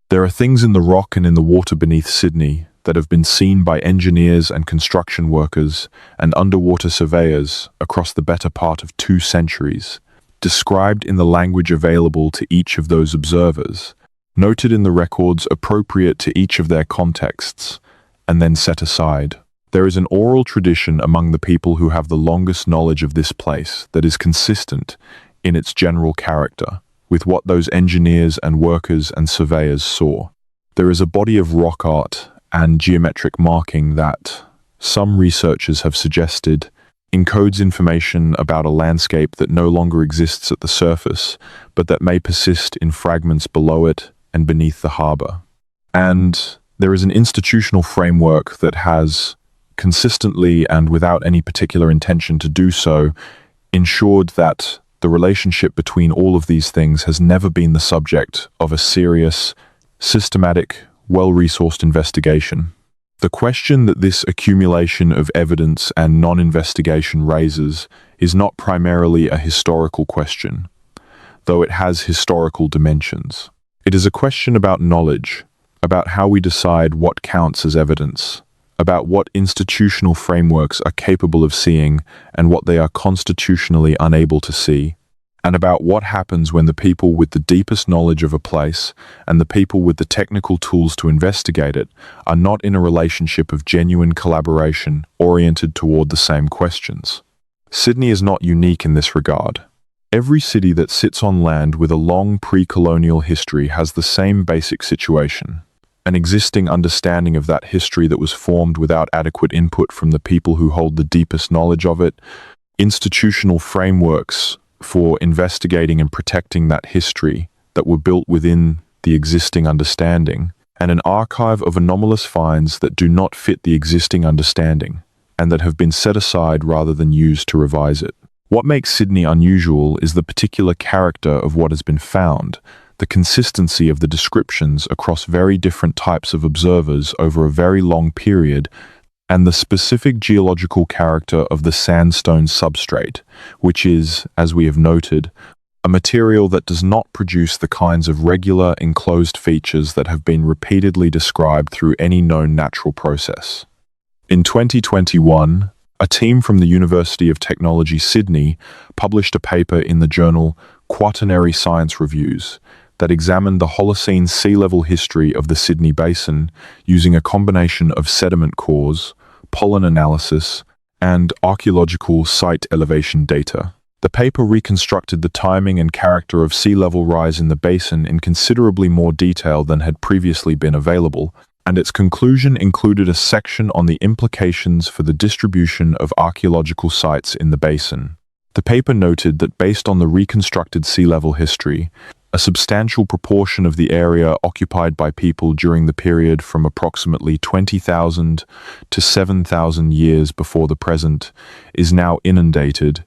There are things in the rock and in the water beneath Sydney that have been seen by engineers and construction workers and underwater surveyors across the better part of 2 centuries, described in the language available to each of those observers, noted in the records appropriate to each of their contexts, and then set aside. There is an oral tradition among the people who have the longest knowledge of this place that is consistent in its general character with what those engineers and workers and surveyors saw. There is a body of rock art and geometric marking that, some researchers have suggested, encodes information about a landscape that no longer exists at the surface, but that may persist in fragments below it and beneath the harbour. And There is an institutional framework that has consistently and without any particular intention to do so ensured that the relationship between all of these things has never been the subject of a serious, systematic, well-resourced investigation. The question that this accumulation of evidence and non-investigation raises is not primarily a historical question, though it has historical dimensions. It is a question about knowledge, about how we decide what counts as evidence, about what institutional frameworks are capable of seeing and what they are constitutionally unable to see, and about what happens when the people with the deepest knowledge of a place and the people with the technical tools to investigate it are not in a relationship of genuine collaboration oriented toward the same questions. Sydney is not unique in this regard. Every city that sits on land with a long pre-colonial history has the same basic situation. An existing understanding of that history that was formed without adequate input from the people who hold the deepest knowledge of it, institutional frameworks for investigating and protecting that history that were built within the existing understanding, and an archive of anomalous finds that do not fit the existing understanding, and that have been set aside rather than used to revise it. What makes Sydney unusual is the particular character of what has been found, the consistency of the descriptions across very different types of observers over a very long period, and the specific geological character of the sandstone substrate, which is, as we have noted, a material that does not produce the kinds of regular enclosed features that have been repeatedly described through any known natural process. In 2021, a team from the University of Technology Sydney published a paper in the journal Quaternary Science Reviews that examined the Holocene sea level history of the Sydney Basin using a combination of sediment cores, pollen analysis, and archaeological site elevation data. The paper reconstructed the timing and character of sea level rise in the basin in considerably more detail than had previously been available, and its conclusion included a section on the implications for the distribution of archaeological sites in the basin. The paper noted that based on the reconstructed sea level history, a substantial proportion of the area occupied by people during the period from approximately 20,000 to 7,000 years before the present is now inundated,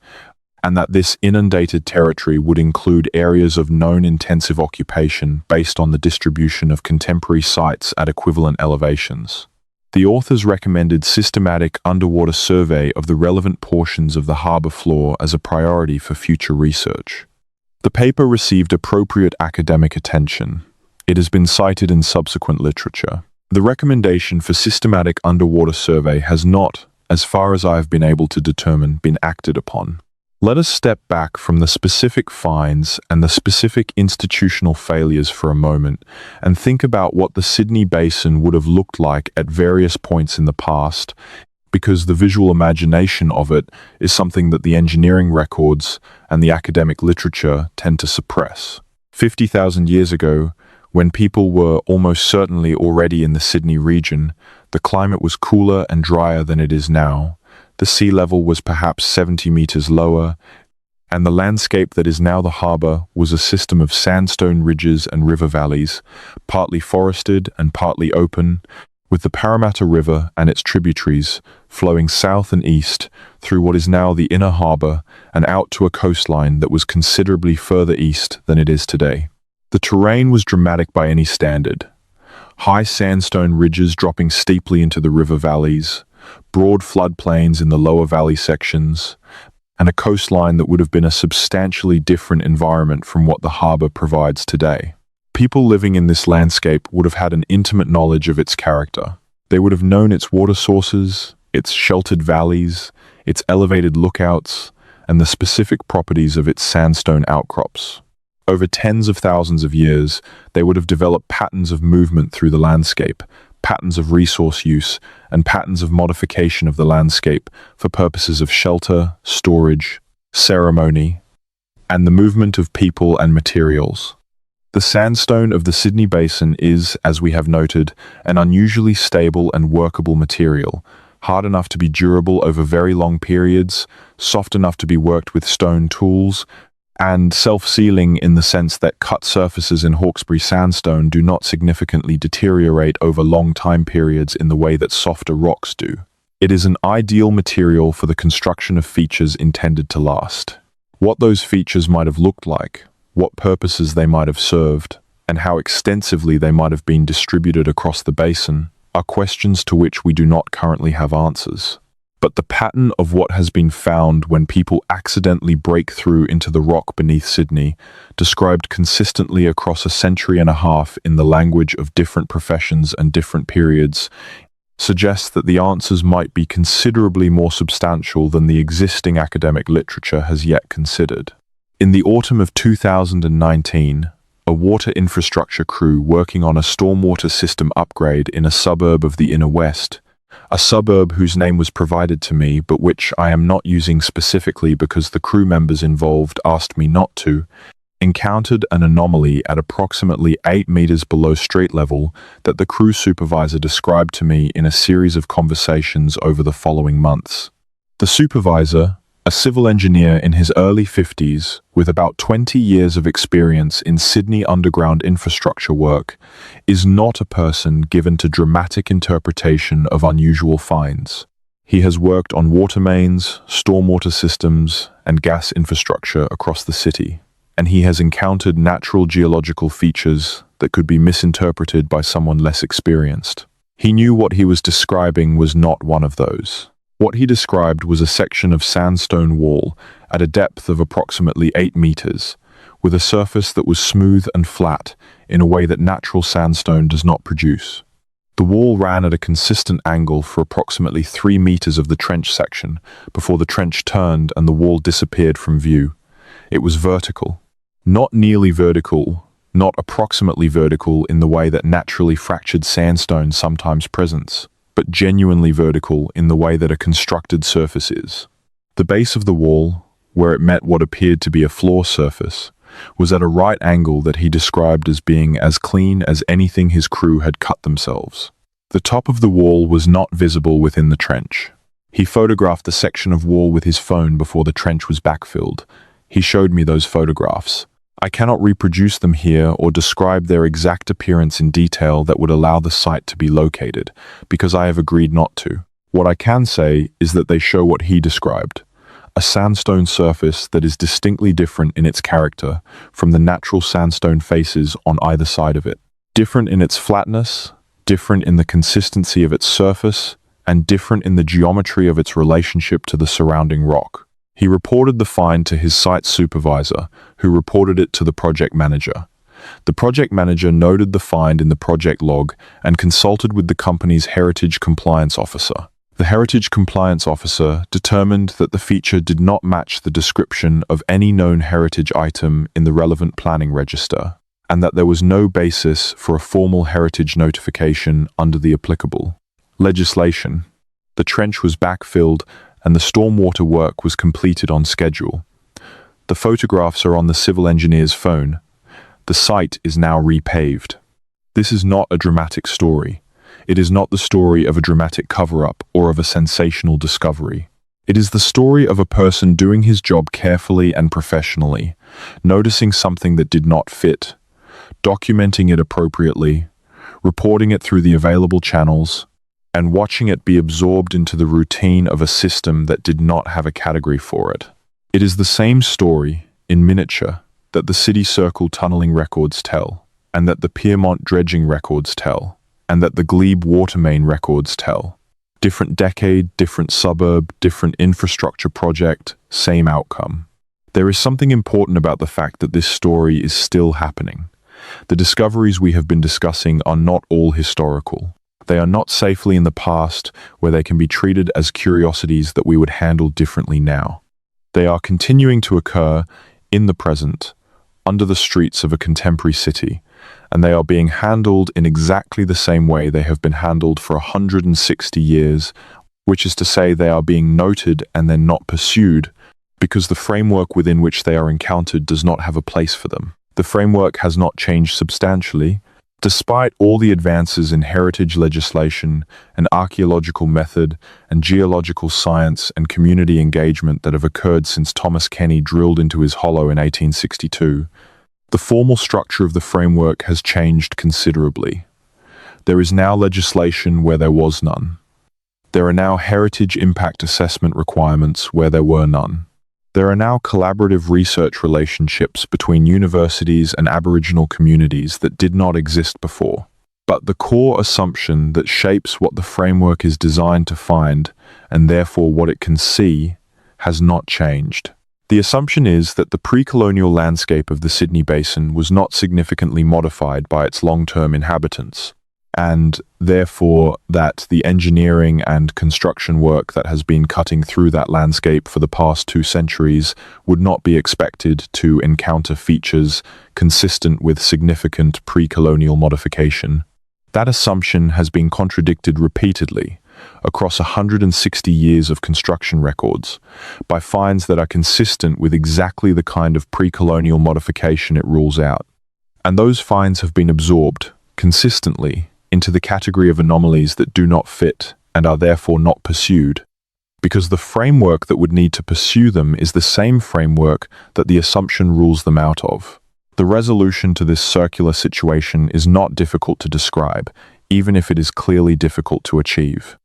and that this inundated territory would include areas of known intensive occupation based on the distribution of contemporary sites at equivalent elevations. The authors recommended systematic underwater survey of the relevant portions of the harbour floor as a priority for future research. The paper received appropriate academic attention. It has been cited in subsequent literature. The recommendation for systematic underwater survey has not, as far as I have been able to determine, been acted upon. Let us step back from the specific finds and the specific institutional failures for a moment and think about what the Sydney Basin would have looked like at various points in the past, because the visual imagination of it is something that the engineering records and the academic literature tend to suppress. 50,000 years ago, when people were almost certainly already in the Sydney region, the climate was cooler and drier than it is now. The sea level was perhaps 70 meters lower, and the landscape that is now the harbour was a system of sandstone ridges and river valleys, partly forested and partly open, with the Parramatta River and its tributaries flowing south and east through what is now the inner harbour and out to a coastline that was considerably further east than it is today. The terrain was dramatic by any standard. High sandstone ridges dropping steeply into the river valleys, broad floodplains in the lower valley sections, and a coastline that would have been a substantially different environment from what the harbour provides today. People living in this landscape would have had an intimate knowledge of its character. They would have known its water sources, its sheltered valleys, its elevated lookouts, and the specific properties of its sandstone outcrops. Over tens of thousands of years, they would have developed patterns of movement through the landscape, patterns of resource use, and patterns of modification of the landscape for purposes of shelter, storage, ceremony, and the movement of people and materials. The sandstone of the Sydney Basin is, as we have noted, an unusually stable and workable material, hard enough to be durable over very long periods, soft enough to be worked with stone tools, and self-sealing in the sense that cut surfaces in Hawkesbury sandstone do not significantly deteriorate over long time periods in the way that softer rocks do. It is an ideal material for the construction of features intended to last. What those features might have looked like, what purposes they might have served, and how extensively they might have been distributed across the basin are questions to which we do not currently have answers. But the pattern of what has been found when people accidentally break through into the rock beneath Sydney, described consistently across a century and a half in the language of different professions and different periods, suggests that the answers might be considerably more substantial than the existing academic literature has yet considered. In the autumn of 2019, a water infrastructure crew working on a stormwater system upgrade in a suburb of the Inner West, a suburb whose name was provided to me but which I am not using specifically because the crew members involved asked me not to, encountered an anomaly at approximately 8 meters below street level that the crew supervisor described to me in a series of conversations over the following months. The supervisor, a civil engineer in his early 50s with about 20 years of experience in Sydney underground infrastructure work, is not a person given to dramatic interpretation of unusual finds. He has worked on water mains, stormwater systems, and gas infrastructure across the city, and he has encountered natural geological features that could be misinterpreted by someone less experienced. He knew what he was describing was not one of those. What he described was a section of sandstone wall at a depth of approximately 8 meters, with a surface that was smooth and flat in a way that natural sandstone does not produce. The wall ran at a consistent angle for approximately 3 meters of the trench section before the trench turned and the wall disappeared from view. It was vertical. Not nearly vertical, not approximately vertical in the way that naturally fractured sandstone sometimes presents, but genuinely vertical in the way that a constructed surface is. The base of the wall, where it met what appeared to be a floor surface, was at a right angle that he described as being as clean as anything his crew had cut themselves. The top of the wall was not visible within the trench. He photographed the section of wall with his phone before the trench was backfilled. He showed me those photographs. I cannot reproduce them here or describe their exact appearance in detail that would allow the site to be located, because I have agreed not to. What I can say is that they show what he described: a sandstone surface that is distinctly different in its character from the natural sandstone faces on either side of it. Different in its flatness, different in the consistency of its surface, and different in the geometry of its relationship to the surrounding rock. He reported the find to his site supervisor, who reported it to the project manager. The project manager noted the find in the project log and consulted with the company's heritage compliance officer. The heritage compliance officer determined that the feature did not match the description of any known heritage item in the relevant planning register, and that there was no basis for a formal heritage notification under the applicable legislation. The trench was backfilled and the stormwater work was completed on schedule. The photographs are on the civil engineer's phone. The site is now repaved. This is not a dramatic story. It is not the story of a dramatic cover-up or of a sensational discovery. It is the story of a person doing his job carefully and professionally, noticing something that did not fit, documenting it appropriately, reporting it through the available channels, and watching it be absorbed into the routine of a system that did not have a category for it. It is the same story, in miniature, that the City Circle tunneling records tell, and that the Piermont dredging records tell, and that the Glebe water main records tell. Different decade, different suburb, different infrastructure project, same outcome. There is something important about the fact that this story is still happening. The discoveries we have been discussing are not all historical. They are not safely in the past, where they can be treated as curiosities that we would handle differently now. They are continuing to occur in the present, under the streets of a contemporary city, and they are being handled in exactly the same way they have been handled for 160 years, which is to say they are being noted and then not pursued, because the framework within which they are encountered does not have a place for them. The framework has not changed substantially. Despite all the advances in heritage legislation and archaeological method and geological science and community engagement that have occurred since Thomas Kenny drilled into his hollow in 1862, the formal structure of the framework has changed considerably. There is now legislation where there was none. There are now heritage impact assessment requirements where there were none. There are now collaborative research relationships between universities and Aboriginal communities that did not exist before. But the core assumption that shapes what the framework is designed to find, and therefore what it can see, has not changed. The assumption is that the pre-colonial landscape of the Sydney Basin was not significantly modified by its long-term inhabitants, and therefore that the engineering and construction work that has been cutting through that landscape for the past 2 centuries would not be expected to encounter features consistent with significant pre-colonial modification. That assumption has been contradicted repeatedly across 160 years of construction records by finds that are consistent with exactly the kind of pre-colonial modification it rules out. And those finds have been absorbed consistently into the category of anomalies that do not fit and are therefore not pursued, because the framework that would need to pursue them is the same framework that the assumption rules them out of. The resolution to this circular situation is not difficult to describe, even if it is clearly difficult to achieve.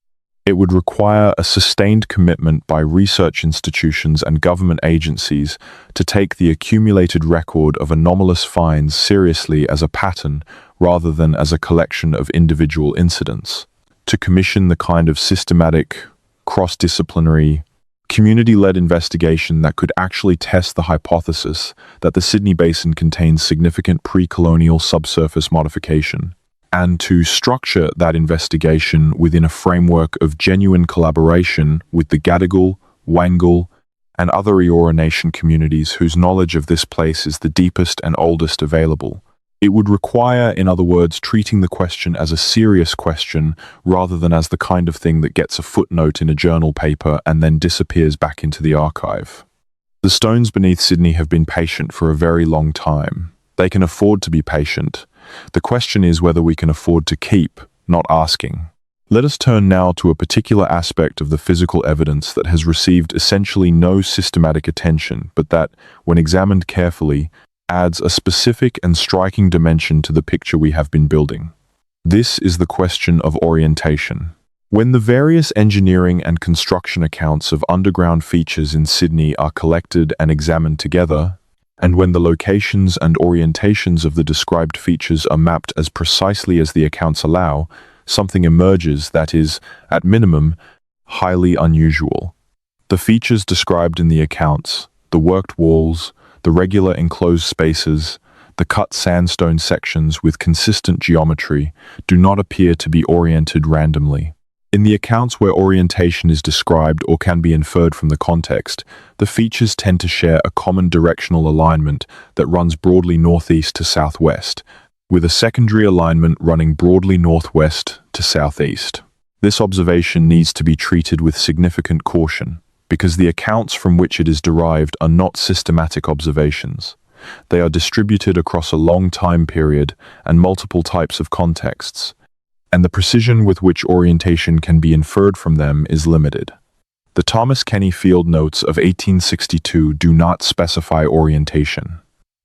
It would require a sustained commitment by research institutions and government agencies to take the accumulated record of anomalous finds seriously as a pattern rather than as a collection of individual incidents, to commission the kind of systematic, cross-disciplinary, community-led investigation that could actually test the hypothesis that the Sydney Basin contains significant pre-colonial subsurface modification, and to structure that investigation within a framework of genuine collaboration with the Gadigal, Wangal, and other Eora Nation communities whose knowledge of this place is the deepest and oldest available. It would require, in other words, treating the question as a serious question rather than as the kind of thing that gets a footnote in a journal paper and then disappears back into the archive. The stones beneath Sydney have been patient for a very long time. They can afford to be patient. The question is whether we can afford to keep, not asking. Let us turn now to a particular aspect of the physical evidence that has received essentially no systematic attention, but that, when examined carefully, adds a specific and striking dimension to the picture we have been building. This is the question of orientation. When the various engineering and construction accounts of underground features in Sydney are collected and examined together, and when the locations and orientations of the described features are mapped as precisely as the accounts allow, something emerges that is, at minimum, highly unusual. The features described in the accounts, the worked walls, the regular enclosed spaces, the cut sandstone sections with consistent geometry, do not appear to be oriented randomly. In the accounts where orientation is described or can be inferred from the context, the features tend to share a common directional alignment that runs broadly northeast to southwest, with a secondary alignment running broadly northwest to southeast. This observation needs to be treated with significant caution, because the accounts from which it is derived are not systematic observations. They are distributed across a long time period and multiple types of contexts, and the precision with which orientation can be inferred from them is limited. The Thomas Kenny Field Notes of 1862 do not specify orientation.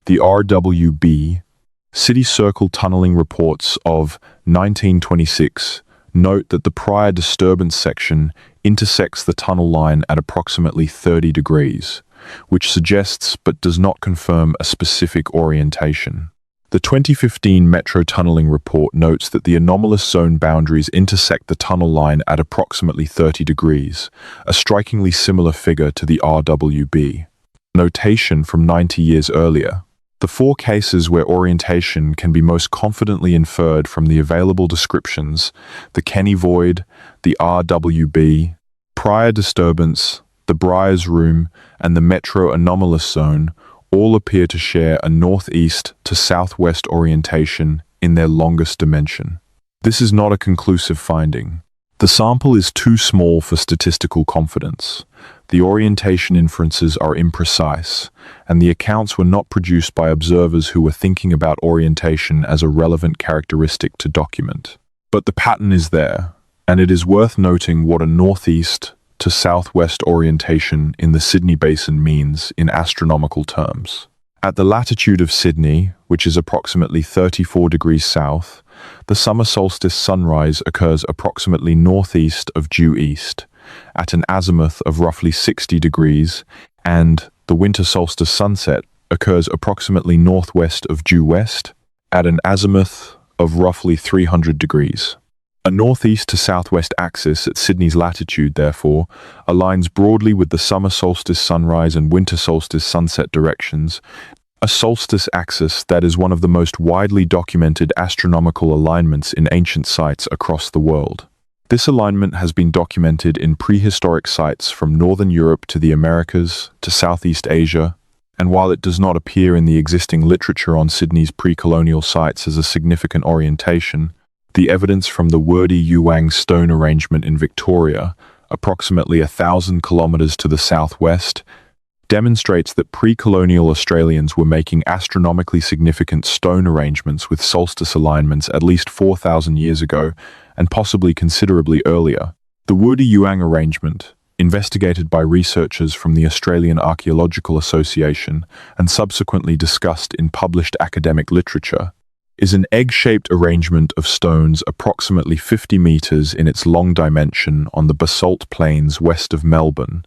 The RWB, City Circle Tunneling Reports of 1926, note that the prior disturbance section intersects the tunnel line at approximately 30 degrees, which suggests but does not confirm a specific orientation. The 2015 Metro Tunneling Report notes that the anomalous zone boundaries intersect the tunnel line at approximately 30 degrees, a strikingly similar figure to the RWB notation from 90 years earlier. The 4 cases where orientation can be most confidently inferred from the available descriptions, the Kenny Void, the RWB, prior disturbance, the Briars Room, and the Metro Anomalous Zone, all appear to share a northeast to southwest orientation in their longest dimension. This is not a conclusive finding. The sample is too small for statistical confidence, the orientation inferences are imprecise, and the accounts were not produced by observers who were thinking about orientation as a relevant characteristic to document. But the pattern is there, and it is worth noting what a northeast to southwest orientation in the Sydney Basin means in astronomical terms. At the latitude of Sydney, which is approximately 34 degrees south, the summer solstice sunrise occurs approximately northeast of due east, at an azimuth of roughly 60 degrees, and the winter solstice sunset occurs approximately northwest of due west, at an azimuth of roughly 300 degrees. A northeast to southwest axis at Sydney's latitude, therefore, aligns broadly with the summer solstice sunrise and winter solstice sunset directions, a solstice axis that is one of the most widely documented astronomical alignments in ancient sites across the world. This alignment has been documented in prehistoric sites from northern Europe to the Americas to Southeast Asia, and while it does not appear in the existing literature on Sydney's pre-colonial sites as a significant orientation, the evidence from the Wurdi Yuang stone arrangement in Victoria, approximately 1,000 kilometers to the southwest, demonstrates that pre-colonial Australians were making astronomically significant stone arrangements with solstice alignments at least 4,000 years ago, and possibly considerably earlier. The Wurdi Yuang arrangement, investigated by researchers from the Australian Archaeological Association and subsequently discussed in published academic literature, is an egg-shaped arrangement of stones approximately 50 meters in its long dimension on the basalt plains west of Melbourne,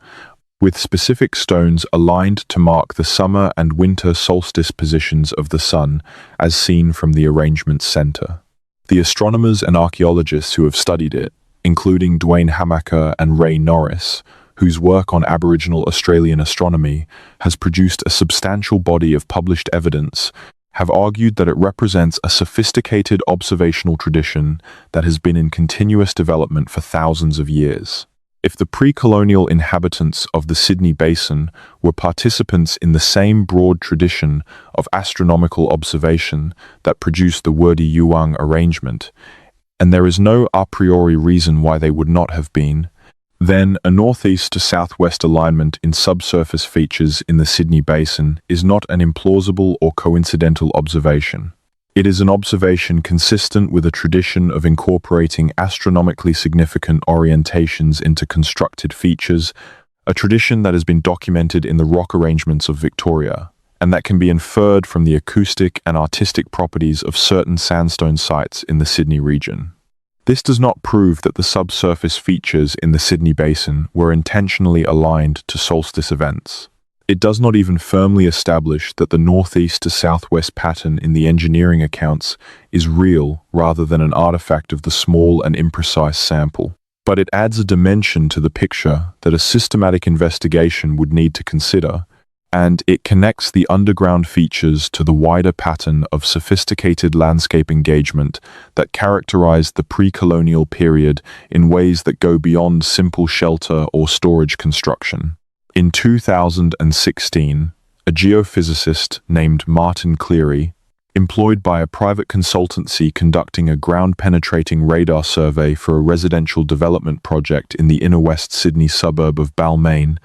with specific stones aligned to mark the summer and winter solstice positions of the sun as seen from the arrangement's center. The astronomers and archaeologists who have studied it, including Dwayne Hamaker and Ray Norris, whose work on Aboriginal Australian astronomy has produced a substantial body of published evidence, have argued that it represents a sophisticated observational tradition that has been in continuous development for thousands of years. If the pre-colonial inhabitants of the Sydney Basin were participants in the same broad tradition of astronomical observation that produced the Wurdi Yuang arrangement, and there is no a priori reason why they would not have been, then a northeast to southwest alignment in subsurface features in the Sydney Basin is not an implausible or coincidental observation. It is an observation consistent with a tradition of incorporating astronomically significant orientations into constructed features, a tradition that has been documented in the rock arrangements of Victoria, and that can be inferred from the acoustic and artistic properties of certain sandstone sites in the Sydney region. This does not prove that the subsurface features in the Sydney Basin were intentionally aligned to solstice events. It does not even firmly establish that the northeast to southwest pattern in the engineering accounts is real rather than an artifact of the small and imprecise sample. But it adds a dimension to the picture that a systematic investigation would need to consider, and it connects the underground features to the wider pattern of sophisticated landscape engagement that characterized the pre-colonial period in ways that go beyond simple shelter or storage construction. In 2016, a geophysicist named Martin Cleary, employed by a private consultancy conducting a ground-penetrating radar survey for a residential development project in the inner West Sydney suburb of Balmain,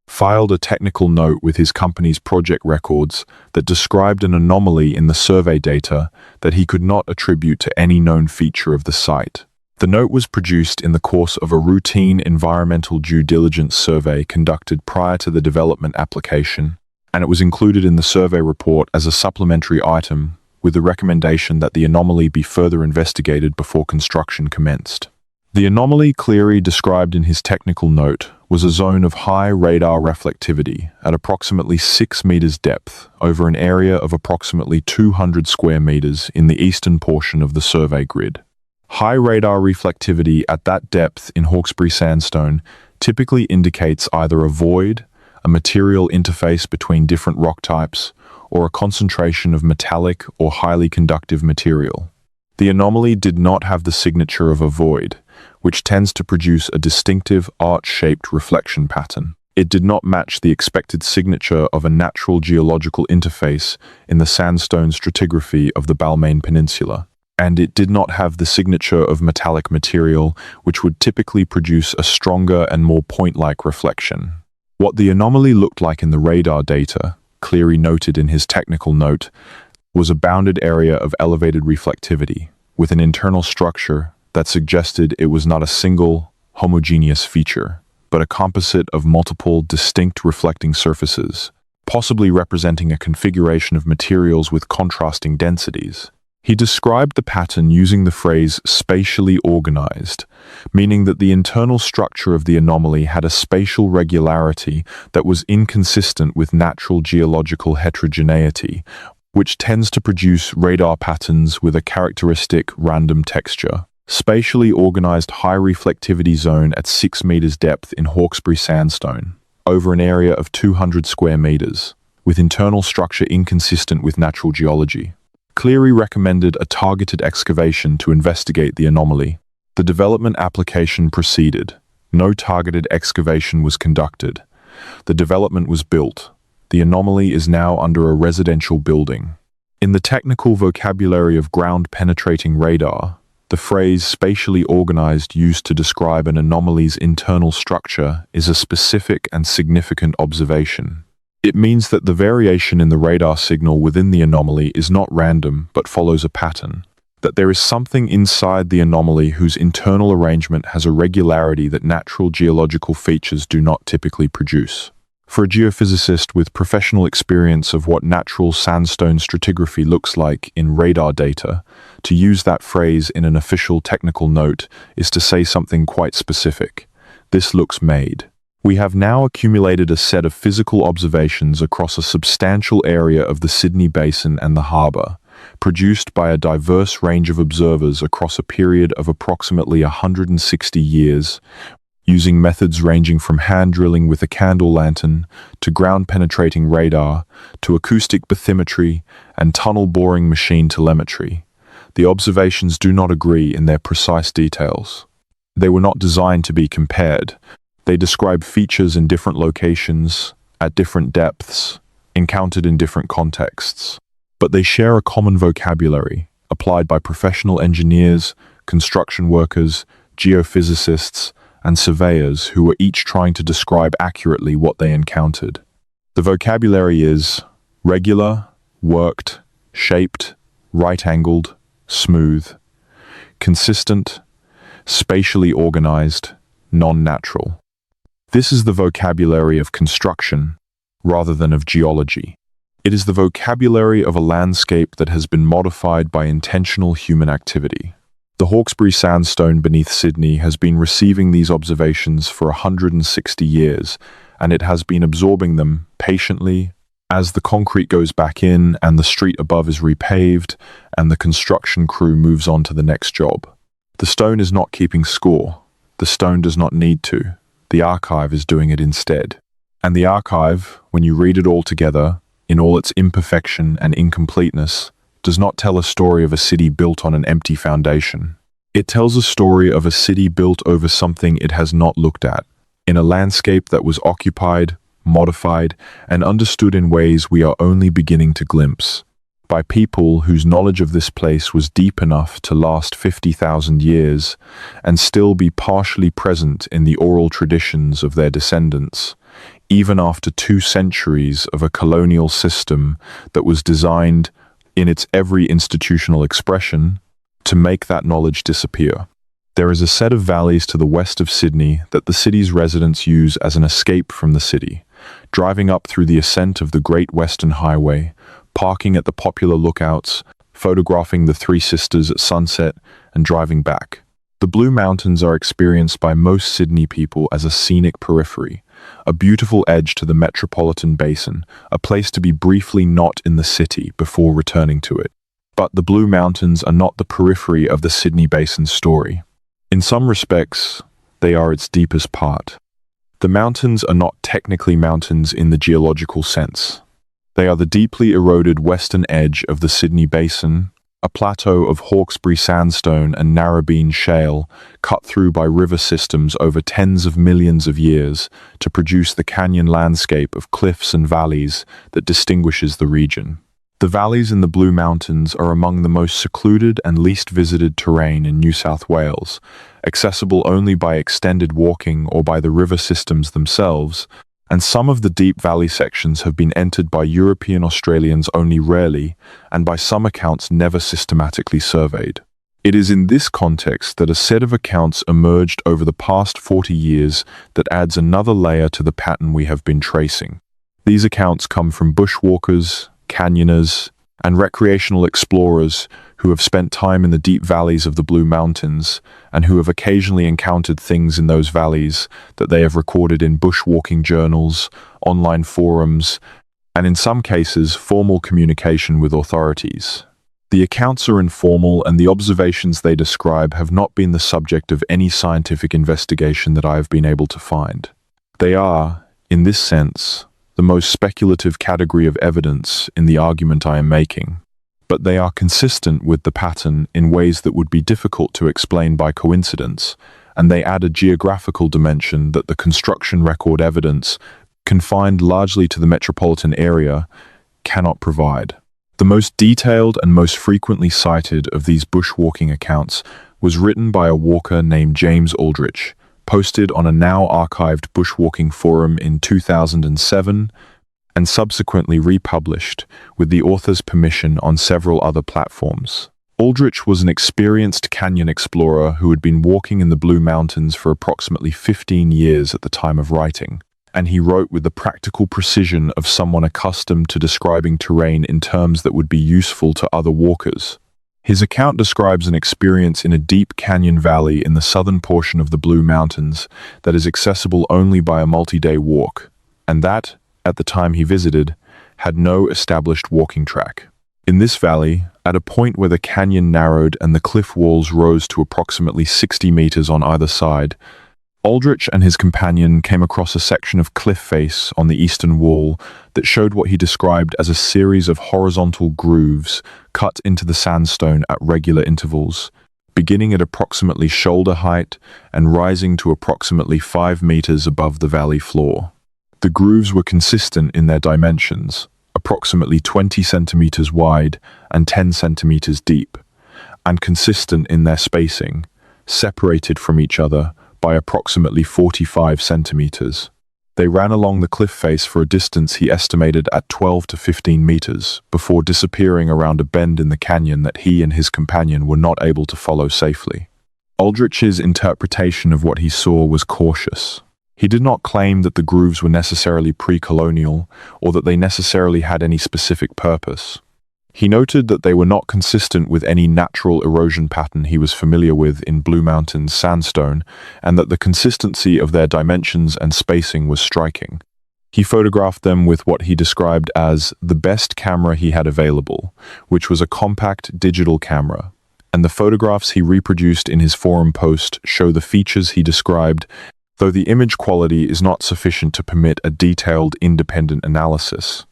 filed a technical note with his company's project records that described an anomaly in the survey data that he could not attribute to any known feature of the site. The note was produced in the course of a routine environmental due diligence survey conducted prior to the development application, and it was included in the survey report as a supplementary item with the recommendation that the anomaly be further investigated before construction commenced. The anomaly Cleary described in his technical note was a zone of high radar reflectivity at approximately 6 meters depth over an area of approximately 200 square meters in the eastern portion of the survey grid. High radar reflectivity at that depth in Hawkesbury sandstone typically indicates either a void, a material interface between different rock types, or a concentration of metallic or highly conductive material. The anomaly did not have the signature of a void, which tends to produce a distinctive arch-shaped reflection pattern. It did not match the expected signature of a natural geological interface in the sandstone stratigraphy of the Balmain Peninsula, and it did not have the signature of metallic material, which would typically produce a stronger and more point-like reflection. What the anomaly looked like in the radar data, Cleary noted in his technical note, was a bounded area of elevated reflectivity, with an internal structure that suggested it was not a single, homogeneous feature, but a composite of multiple distinct reflecting surfaces, possibly representing a configuration of materials with contrasting densities. He described the pattern using the phrase spatially organized, meaning that the internal structure of the anomaly had a spatial regularity that was inconsistent with natural geological heterogeneity, which tends to produce radar patterns with a characteristic random texture. Spatially organized high reflectivity zone at 6 meters depth in Hawkesbury sandstone, over an area of 200 square meters, with internal structure inconsistent with natural geology. Cleary recommended a targeted excavation to investigate the anomaly. The development application proceeded. No targeted excavation was conducted. The development was built. The anomaly is now under a residential building. In the technical vocabulary of ground-penetrating radar, the phrase spatially organized used to describe an anomaly's internal structure is a specific and significant observation. It means that the variation in the radar signal within the anomaly is not random but follows a pattern, that there is something inside the anomaly whose internal arrangement has a regularity that natural geological features do not typically produce. For a geophysicist with professional experience of what natural sandstone stratigraphy looks like in radar data, to use that phrase in an official technical note is to say something quite specific. This looks made. We have now accumulated a set of physical observations across a substantial area of the Sydney Basin and the harbour, produced by a diverse range of observers across a period of approximately 160 years, using methods ranging from hand drilling with a candle lantern to ground-penetrating radar to acoustic bathymetry and tunnel boring machine telemetry. The observations do not agree in their precise details. They were not designed to be compared. They describe features in different locations, at different depths, encountered in different contexts. But they share a common vocabulary, applied by professional engineers, construction workers, geophysicists, and surveyors who were each trying to describe accurately what they encountered. The vocabulary is regular, worked, shaped, right-angled, smooth, consistent, spatially organized, non-natural. This is the vocabulary of construction, rather than of geology. It is the vocabulary of a landscape that has been modified by intentional human activity. The Hawkesbury sandstone beneath Sydney has been receiving these observations for 160 years, and it has been absorbing them patiently as the concrete goes back in and the street above is repaved and the construction crew moves on to the next job. The stone is not keeping score. The stone does not need to. The archive is doing it instead. And the archive, when you read it all together, in all its imperfection and incompleteness, does not tell a story of a city built on an empty foundation. It tells a story of a city built over something it has not looked at, in a landscape that was occupied, modified, and understood in ways we are only beginning to glimpse, by people whose knowledge of this place was deep enough to last 50,000 years and still be partially present in the oral traditions of their descendants, even after 2 centuries of a colonial system that was designed, in its every institutional expression, to make that knowledge disappear. There is a set of valleys to the west of Sydney that the city's residents use as an escape from the city, driving up through the ascent of the Great Western Highway, parking at the popular lookouts, photographing the Three Sisters at sunset, and driving back. The Blue Mountains are experienced by most Sydney people as a scenic periphery, a beautiful edge to the metropolitan basin, a place to be briefly not in the city before returning to it. But the Blue Mountains are not the periphery of the Sydney Basin story. In some respects, they are its deepest part. The mountains are not technically mountains in the geological sense. They are the deeply eroded western edge of the Sydney Basin, a plateau of Hawkesbury sandstone and Narrabeen shale cut through by river systems over tens of millions of years to produce the canyon landscape of cliffs and valleys that distinguishes the region. The valleys in the Blue Mountains are among the most secluded and least visited terrain in New South Wales, accessible only by extended walking or by the river systems themselves, And some of the deep valley sections have been entered by European Australians only rarely, and by some accounts never systematically surveyed. It is in this context that a set of accounts emerged over the past 40 years that adds another layer to the pattern we have been tracing. These accounts come from bushwalkers, canyoners, and recreational explorers who have spent time in the deep valleys of the Blue Mountains and who have occasionally encountered things in those valleys that they have recorded in bushwalking journals, online forums, and in some cases, formal communication with authorities. The accounts are informal, and the observations they describe have not been the subject of any scientific investigation that I have been able to find. They are, in this sense, the most speculative category of evidence in the argument I am making, but they are consistent with the pattern in ways that would be difficult to explain by coincidence, and they add a geographical dimension that the construction record evidence, confined largely to the metropolitan area, cannot provide. The most detailed and most frequently cited of these bushwalking accounts was written by a walker named James Aldrich, posted on a now-archived bushwalking forum in 2007, and subsequently republished with the author's permission on several other platforms. Aldrich was an experienced canyon explorer who had been walking in the Blue Mountains for approximately 15 years at the time of writing, and he wrote with the practical precision of someone accustomed to describing terrain in terms that would be useful to other walkers. His account describes an experience in a deep canyon valley in the southern portion of the Blue Mountains that is accessible only by a multi-day walk, and that, at the time he visited, had no established walking track. In this valley, at a point where the canyon narrowed and the cliff walls rose to approximately 60 meters on either side, Aldrich and his companion came across a section of cliff face on the eastern wall that showed what he described as a series of horizontal grooves cut into the sandstone at regular intervals, beginning at approximately shoulder height and rising to approximately 5 meters above the valley floor. The grooves were consistent in their dimensions, approximately 20 centimeters wide and 10 centimeters deep, and consistent in their spacing, separated from each other by approximately 45 centimeters. They ran along the cliff face for a distance he estimated at 12 to 15 meters, before disappearing around a bend in the canyon that he and his companion were not able to follow safely. Aldrich's interpretation of what he saw was cautious. He did not claim that the grooves were necessarily pre-colonial or that they necessarily had any specific purpose. He noted that they were not consistent with any natural erosion pattern he was familiar with in Blue Mountains sandstone, and that the consistency of their dimensions and spacing was striking. He photographed them with what he described as the best camera he had available, which was a compact digital camera, and the photographs he reproduced in his forum post show the features he described, though the image quality is not sufficient to permit a detailed, independent analysis.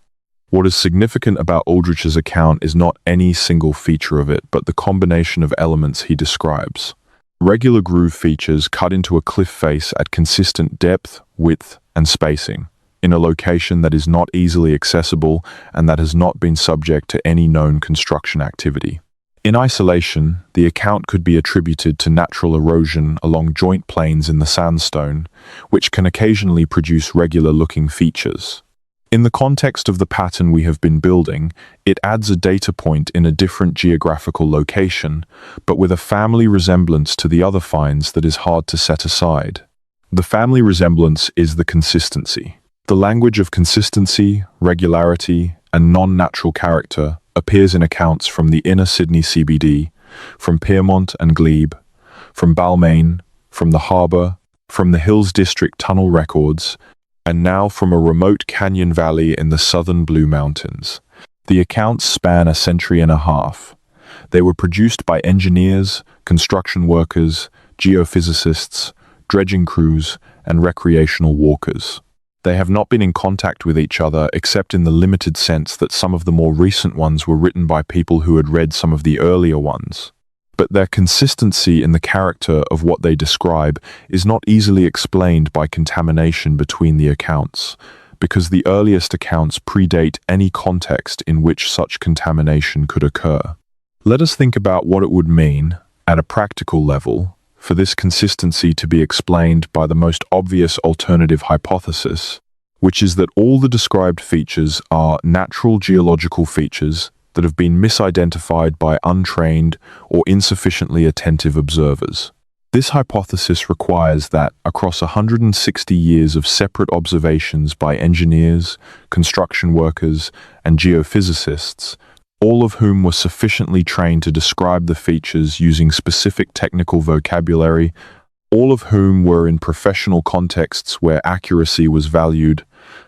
What is significant about Aldrich's account is not any single feature of it, but the combination of elements he describes. Regular groove features cut into a cliff face at consistent depth, width, and spacing, in a location that is not easily accessible and that has not been subject to any known construction activity. In isolation, the account could be attributed to natural erosion along joint planes in the sandstone, which can occasionally produce regular-looking features. In the context of the pattern we have been building, it adds a data point in a different geographical location, but with a family resemblance to the other finds that is hard to set aside. The family resemblance is the consistency. The language of consistency, regularity, and non-natural character appears in accounts from the inner Sydney CBD, from Pyrmont and Glebe, from Balmain, from the harbour, from the Hills District tunnel records, and now from a remote canyon valley in the southern Blue Mountains. The accounts span a century and a half. They were produced by engineers, construction workers, geophysicists, dredging crews, and recreational walkers. They have not been in contact with each other except in the limited sense that some of the more recent ones were written by people who had read some of the earlier ones. But their consistency in the character of what they describe is not easily explained by contamination between the accounts, because the earliest accounts predate any context in which such contamination could occur. Let us think about what it would mean, at a practical level, for this consistency to be explained by the most obvious alternative hypothesis, which is that all the described features are natural geological features that have been misidentified by untrained or insufficiently attentive observers. This hypothesis requires that, across 160 years of separate observations by engineers, construction workers, and geophysicists, all of whom were sufficiently trained to describe the features using specific technical vocabulary, all of whom were in professional contexts where accuracy was valued,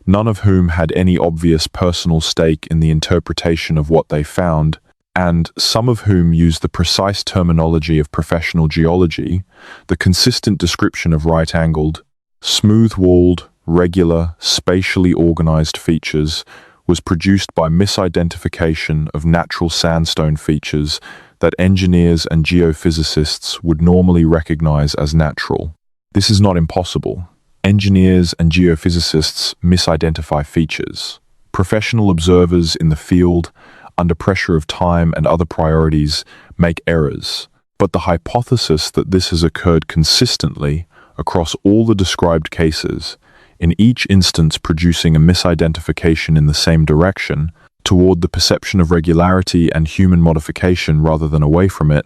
none of whom had any obvious personal stake in the interpretation of what they found, and some of whom used the precise terminology of professional geology, the consistent description of right-angled, smooth-walled, regular, spatially organized features was produced by misidentification of natural sandstone features that engineers and geophysicists would normally recognize as natural. This is not impossible. Engineers and geophysicists misidentify features. Professional observers in the field, under pressure of time and other priorities, make errors. But the hypothesis that this has occurred consistently across all the described cases, in each instance producing a misidentification in the same direction, toward the perception of regularity and human modification rather than away from it,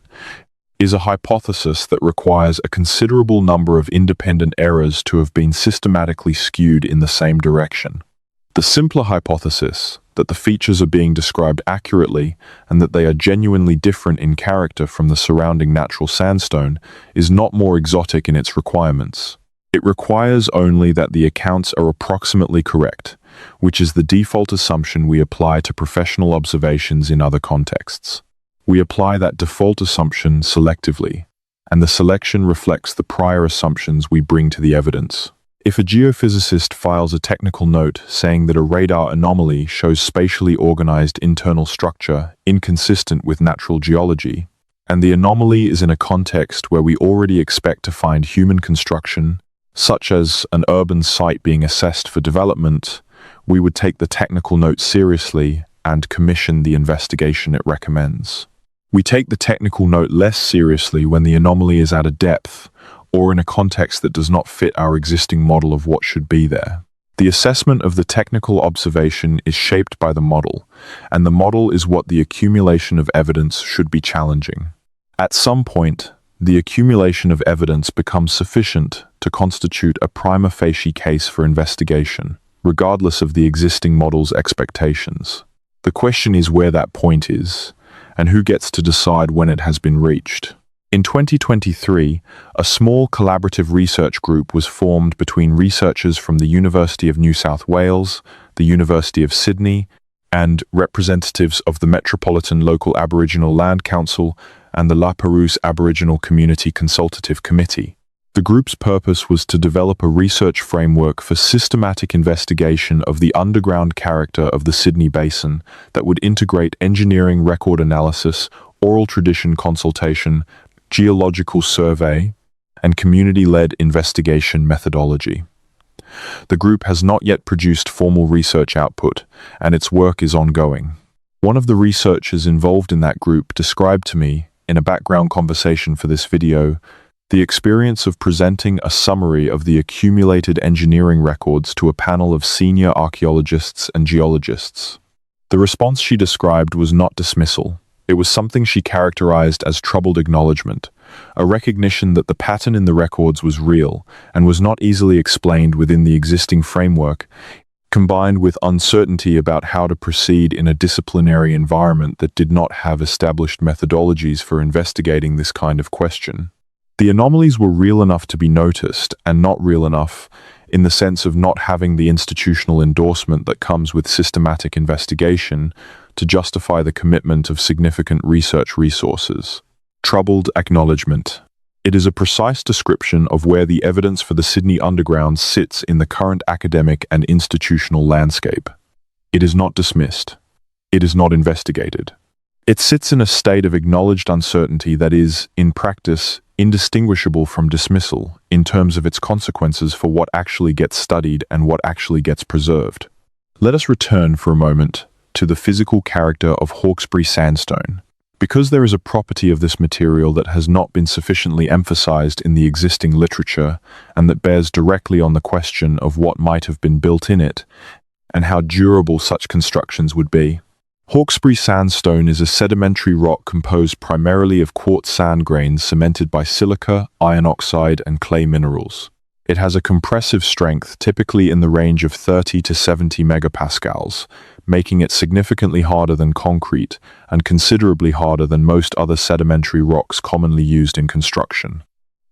is a hypothesis that requires a considerable number of independent errors to have been systematically skewed in the same direction. The simpler hypothesis, that the features are being described accurately and that they are genuinely different in character from the surrounding natural sandstone, is not more exotic in its requirements. It requires only that the accounts are approximately correct, which is the default assumption we apply to professional observations in other contexts. We apply that default assumption selectively, and the selection reflects the prior assumptions we bring to the evidence. If a geophysicist files a technical note saying that a radar anomaly shows spatially organized internal structure inconsistent with natural geology, and the anomaly is in a context where we already expect to find human construction, such as an urban site being assessed for development, we would take the technical note seriously and commission the investigation it recommends. We take the technical note less seriously when the anomaly is at a depth or in a context that does not fit our existing model of what should be there. The assessment of the technical observation is shaped by the model, and the model is what the accumulation of evidence should be challenging. At some point, the accumulation of evidence becomes sufficient to constitute a prima facie case for investigation, regardless of the existing model's expectations. The question is where that point is, and who gets to decide when it has been reached. In 2023, a small collaborative research group was formed between researchers from the University of New South Wales, the University of Sydney, and representatives of the Metropolitan Local Aboriginal Land Council and the La Perouse Aboriginal Community Consultative Committee. The group's purpose was to develop a research framework for systematic investigation of the underground character of the Sydney Basin that would integrate engineering record analysis, oral tradition consultation, geological survey, and community-led investigation methodology. The group has not yet produced formal research output, and its work is ongoing. One of the researchers involved in that group described to me, in a background conversation for this video, the experience of presenting a summary of the accumulated engineering records to a panel of senior archaeologists and geologists. The response she described was not dismissal. It was something she characterized as troubled acknowledgement, a recognition that the pattern in the records was real and was not easily explained within the existing framework, combined with uncertainty about how to proceed in a disciplinary environment that did not have established methodologies for investigating this kind of question. The anomalies were real enough to be noticed and not real enough in the sense of not having the institutional endorsement that comes with systematic investigation to justify the commitment of significant research resources. Troubled acknowledgement. It is a precise description of where the evidence for the Sydney Underground sits in the current academic and institutional landscape. It is not dismissed. It is not investigated. It sits in a state of acknowledged uncertainty that is, in practice, indistinguishable from dismissal in terms of its consequences for what actually gets studied and what actually gets preserved. Let us return for a moment to the physical character of Hawkesbury sandstone. Because there is a property of this material that has not been sufficiently emphasized in the existing literature and that bears directly on the question of what might have been built in it and how durable such constructions would be. Hawkesbury sandstone is a sedimentary rock composed primarily of quartz sand grains cemented by silica, iron oxide, and clay minerals. It has a compressive strength typically in the range of 30 to 70 megapascals, making it significantly harder than concrete and considerably harder than most other sedimentary rocks commonly used in construction.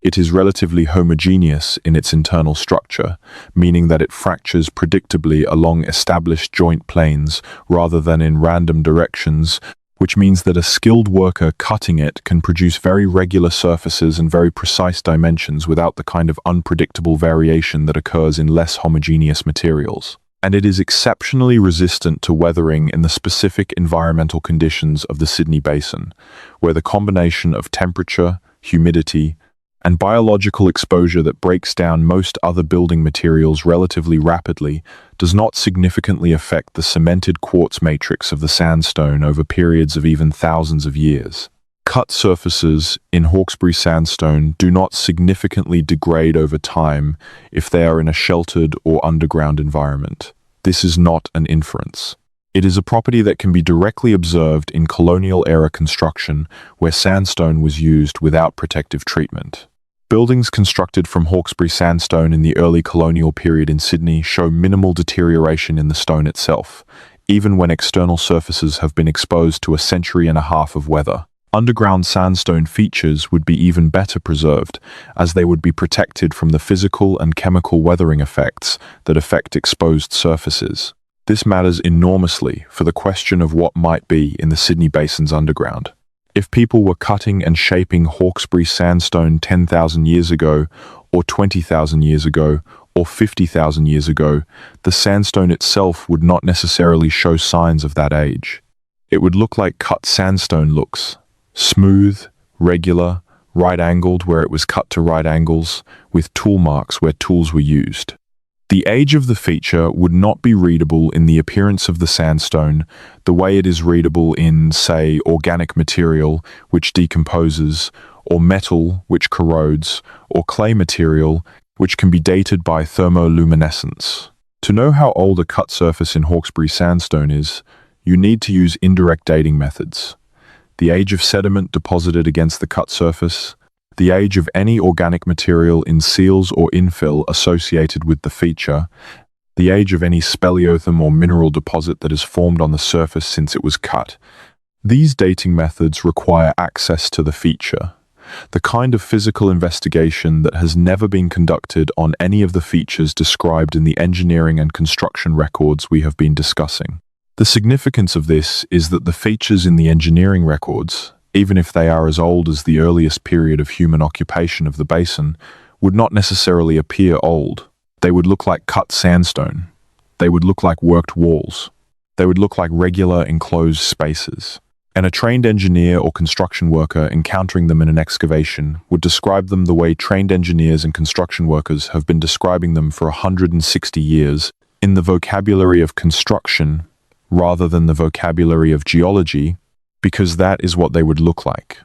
It is relatively homogeneous in its internal structure, meaning that it fractures predictably along established joint planes rather than in random directions, which means that a skilled worker cutting it can produce very regular surfaces and very precise dimensions without the kind of unpredictable variation that occurs in less homogeneous materials. And it is exceptionally resistant to weathering in the specific environmental conditions of the Sydney Basin, where the combination of temperature, humidity, and biological exposure that breaks down most other building materials relatively rapidly does not significantly affect the cemented quartz matrix of the sandstone over periods of even thousands of years. Cut surfaces in Hawkesbury sandstone do not significantly degrade over time if they are in a sheltered or underground environment. This is not an inference. It is a property that can be directly observed in colonial-era construction where sandstone was used without protective treatment. Buildings constructed from Hawkesbury sandstone in the early colonial period in Sydney show minimal deterioration in the stone itself, even when external surfaces have been exposed to a century and a half of weather. Underground sandstone features would be even better preserved, as they would be protected from the physical and chemical weathering effects that affect exposed surfaces. This matters enormously for the question of what might be in the Sydney Basin's underground. If people were cutting and shaping Hawkesbury sandstone 10,000 years ago, or 20,000 years ago, or 50,000 years ago, the sandstone itself would not necessarily show signs of that age. It would look like cut sandstone looks: smooth, regular, right-angled where it was cut to right angles, with tool marks where tools were used. The age of the feature would not be readable in the appearance of the sandstone the way it is readable in, say, organic material, which decomposes, or metal, which corrodes, or clay material, which can be dated by thermoluminescence. To know how old a cut surface in Hawkesbury sandstone is, you need to use indirect dating methods. The age of sediment deposited against the cut surface, the age of any organic material in seals or infill associated with the feature, the age of any speleothem or mineral deposit that has formed on the surface since it was cut. These dating methods require access to the feature, the kind of physical investigation that has never been conducted on any of the features described in the engineering and construction records we have been discussing. The significance of this is that the features in the engineering records, even if they are as old as the earliest period of human occupation of the basin, would not necessarily appear old. They would look like cut sandstone. They would look like worked walls. They would look like regular enclosed spaces. And a trained engineer or construction worker encountering them in an excavation would describe them the way trained engineers and construction workers have been describing them for 160 years, in the vocabulary of construction rather than the vocabulary of geology, because that is what they would look like.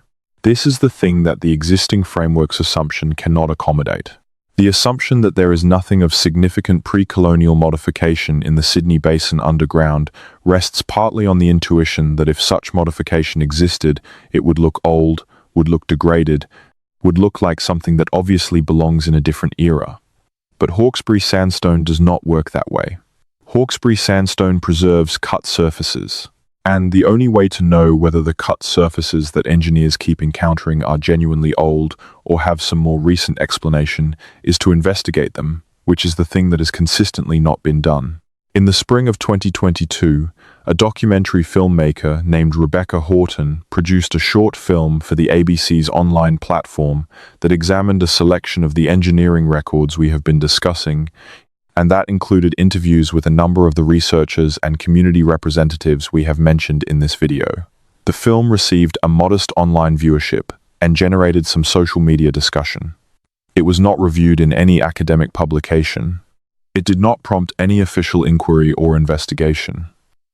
This is the thing that the existing framework's assumption cannot accommodate. The assumption that there is nothing of significant pre-colonial modification in the Sydney Basin underground rests partly on the intuition that if such modification existed, it would look old, would look degraded, would look like something that obviously belongs in a different era. But Hawkesbury sandstone does not work that way. Hawkesbury sandstone preserves cut surfaces. And the only way to know whether the cut surfaces that engineers keep encountering are genuinely old or have some more recent explanation is to investigate them, which is the thing that has consistently not been done. In the spring of 2022, a documentary filmmaker named Rebecca Horton produced a short film for the ABC's online platform that examined a selection of the engineering records we have been discussing, and that included interviews with a number of the researchers and community representatives we have mentioned in this video. The film received a modest online viewership and generated some social media discussion. It was not reviewed in any academic publication. It did not prompt any official inquiry or investigation.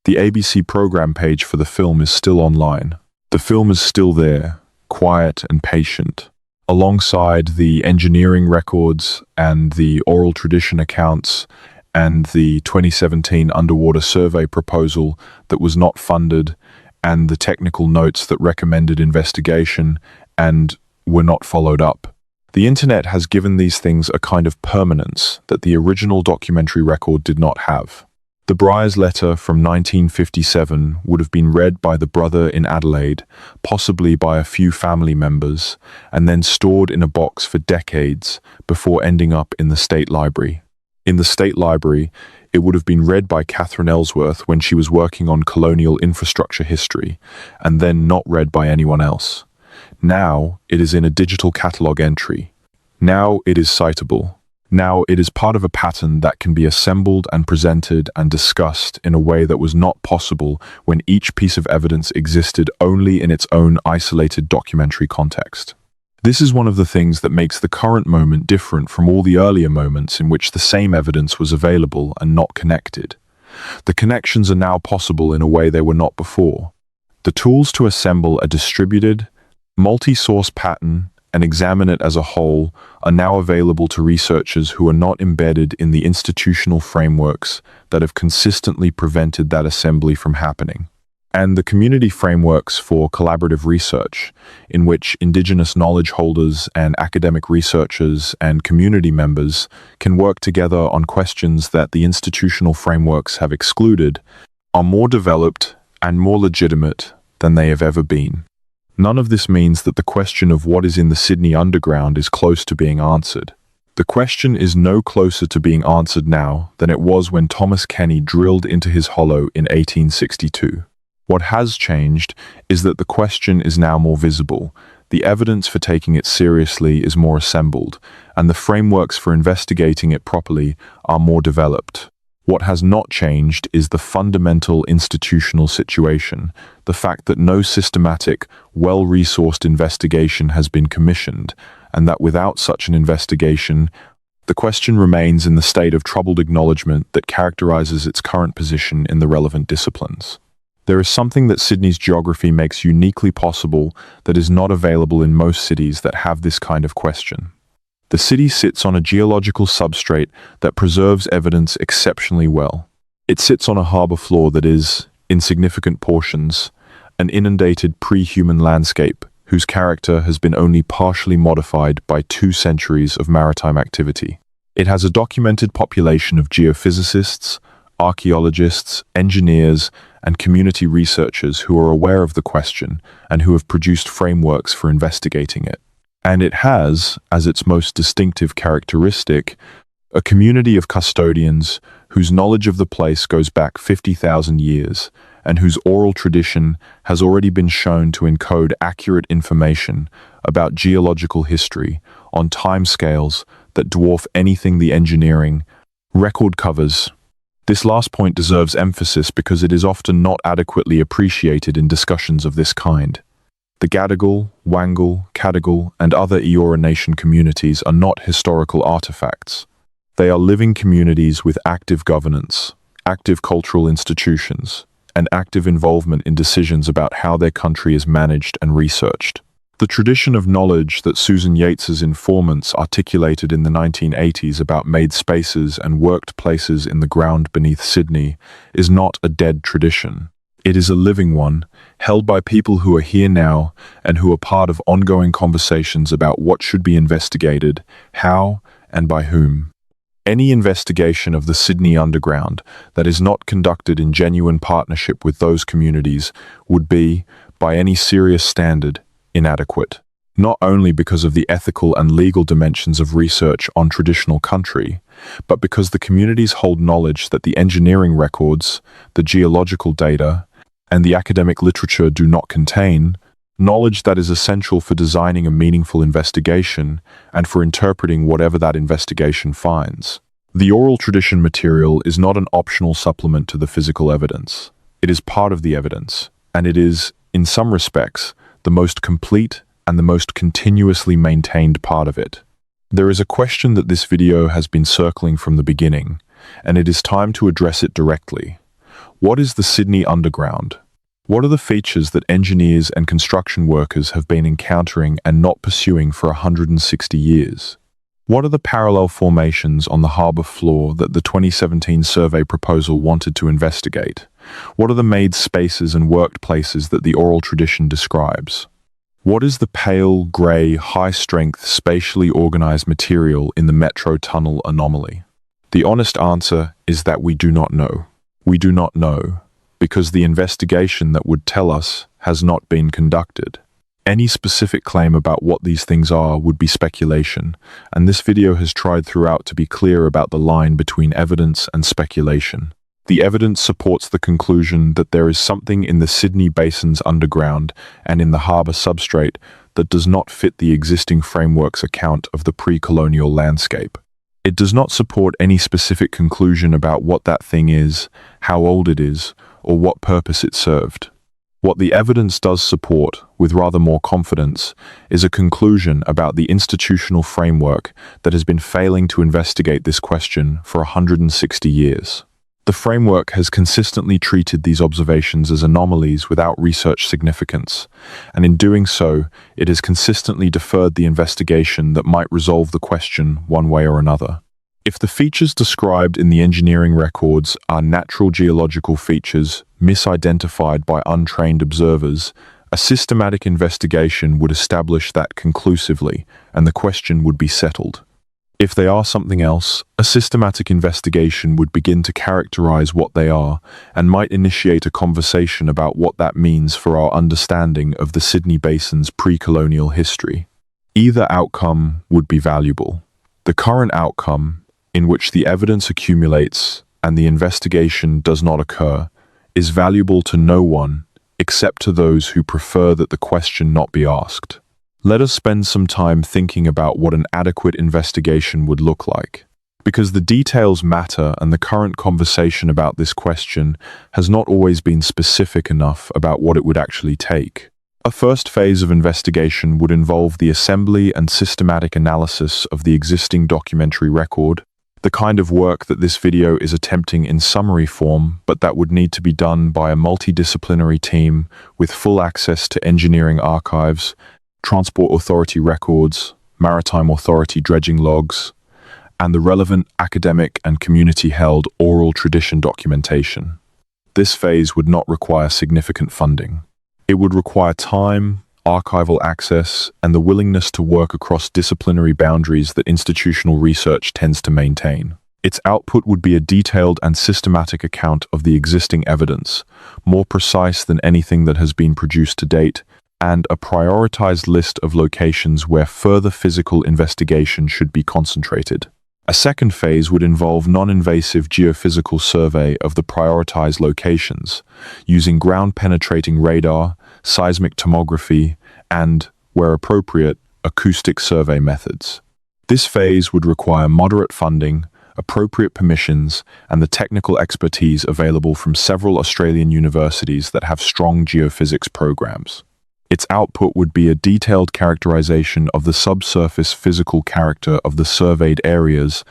The ABC program page for the film is still online. The film is still there, quiet and patient, alongside the engineering records and the oral tradition accounts and the 2017 underwater survey proposal that was not funded and the technical notes that recommended investigation and were not followed up. The internet has given these things a kind of permanence that the original documentary record did not have. The Briars letter from 1957 would have been read by the brother in Adelaide, possibly by a few family members, and then stored in a box for decades before ending up in the State Library. In the State Library, it would have been read by Catherine Ellsworth when she was working on colonial infrastructure history, and then not read by anyone else. Now it is in a digital catalogue entry. Now it is citable. Now it is part of a pattern that can be assembled and presented and discussed in a way that was not possible when each piece of evidence existed only in its own isolated documentary context. This is one of the things that makes the current moment different from all the earlier moments in which the same evidence was available and not connected. The connections are now possible in a way they were not before. The tools to assemble a distributed, multi-source pattern and examine it as a whole are now available to researchers who are not embedded in the institutional frameworks that have consistently prevented that assembly from happening. And the community frameworks for collaborative research, in which Indigenous knowledge holders and academic researchers and community members can work together on questions that the institutional frameworks have excluded, are more developed and more legitimate than they have ever been. None of this means that the question of what is in the Sydney Underground is close to being answered. The question is no closer to being answered now than it was when Thomas Kenny drilled into his hollow in 1862. What has changed is that the question is now more visible, the evidence for taking it seriously is more assembled, and the frameworks for investigating it properly are more developed. What has not changed is the fundamental institutional situation, the fact that no systematic, well-resourced investigation has been commissioned, and that without such an investigation, the question remains in the state of troubled acknowledgement that characterizes its current position in the relevant disciplines. There is something that Sydney's geography makes uniquely possible that is not available in most cities that have this kind of question. The city sits on a geological substrate that preserves evidence exceptionally well. It sits on a harbour floor that is, in significant portions, an inundated pre-human landscape whose character has been only partially modified by 2 centuries of maritime activity. It has a documented population of geophysicists, archaeologists, engineers, and community researchers who are aware of the question and who have produced frameworks for investigating it. And it has, as its most distinctive characteristic, a community of custodians whose knowledge of the place goes back 50,000 years and whose oral tradition has already been shown to encode accurate information about geological history on timescales that dwarf anything the engineering record covers. This last point deserves emphasis because it is often not adequately appreciated in discussions of this kind. The Gadigal, Wangal, Cadigal, and other Eora Nation communities are not historical artifacts. They are living communities with active governance, active cultural institutions, and active involvement in decisions about how their country is managed and researched. The tradition of knowledge that Susan Yates's informants articulated in the 1980s about made spaces and worked places in the ground beneath Sydney is not a dead tradition. It is a living one, held by people who are here now and who are part of ongoing conversations about what should be investigated, how, and by whom. Any investigation of the Sydney Underground that is not conducted in genuine partnership with those communities would be, by any serious standard, inadequate. Not only because of the ethical and legal dimensions of research on traditional country, but because the communities hold knowledge that the engineering records, the geological data, and the academic literature do not contain, knowledge that is essential for designing a meaningful investigation and for interpreting whatever that investigation finds. The oral tradition material is not an optional supplement to the physical evidence. It is part of the evidence, and it is, in some respects, the most complete and the most continuously maintained part of it. There is a question that this video has been circling from the beginning, and it is time to address it directly. What is the Sydney Underground? What are the features that engineers and construction workers have been encountering and not pursuing for 160 years? What are the parallel formations on the harbour floor that the 2017 survey proposal wanted to investigate? What are the made spaces and worked places that the oral tradition describes? What is the pale, grey, high-strength, spatially organised material in the metro tunnel anomaly? The honest answer is that we do not know. We do not know, because the investigation that would tell us has not been conducted. Any specific claim about what these things are would be speculation, and this video has tried throughout to be clear about the line between evidence and speculation. The evidence supports the conclusion that there is something in the Sydney Basin's underground and in the harbour substrate that does not fit the existing framework's account of the pre-colonial landscape. It does not support any specific conclusion about what that thing is, how old it is, or what purpose it served. What the evidence does support, with rather more confidence, is a conclusion about the institutional framework that has been failing to investigate this question for 160 years. The framework has consistently treated these observations as anomalies without research significance, and in doing so, it has consistently deferred the investigation that might resolve the question one way or another. If the features described in the engineering records are natural geological features misidentified by untrained observers, a systematic investigation would establish that conclusively, and the question would be settled. If they are something else, a systematic investigation would begin to characterize what they are and might initiate a conversation about what that means for our understanding of the Sydney Basin's pre-colonial history. Either outcome would be valuable. The current outcome, in which the evidence accumulates and the investigation does not occur, is valuable to no one except to those who prefer that the question not be asked. Let us spend some time thinking about what an adequate investigation would look like. Because the details matter and the current conversation about this question has not always been specific enough about what it would actually take. A first phase of investigation would involve the assembly and systematic analysis of the existing documentary record, the kind of work that this video is attempting in summary form, but that would need to be done by a multidisciplinary team with full access to engineering archives, Transport Authority records, Maritime Authority dredging logs, and the relevant academic and community-held oral tradition documentation. This phase would not require significant funding. It would require time, archival access, and the willingness to work across disciplinary boundaries that institutional research tends to maintain. Its output would be a detailed and systematic account of the existing evidence, more precise than anything that has been produced to date, and a prioritized list of locations where further physical investigation should be concentrated. A second phase would involve non-invasive geophysical survey of the prioritized locations, using ground-penetrating radar, seismic tomography, and, where appropriate, acoustic survey methods. This phase would require moderate funding, appropriate permissions, and the technical expertise available from several Australian universities that have strong geophysics programs. Its output would be a detailed characterization of the subsurface physical character of the surveyed areas,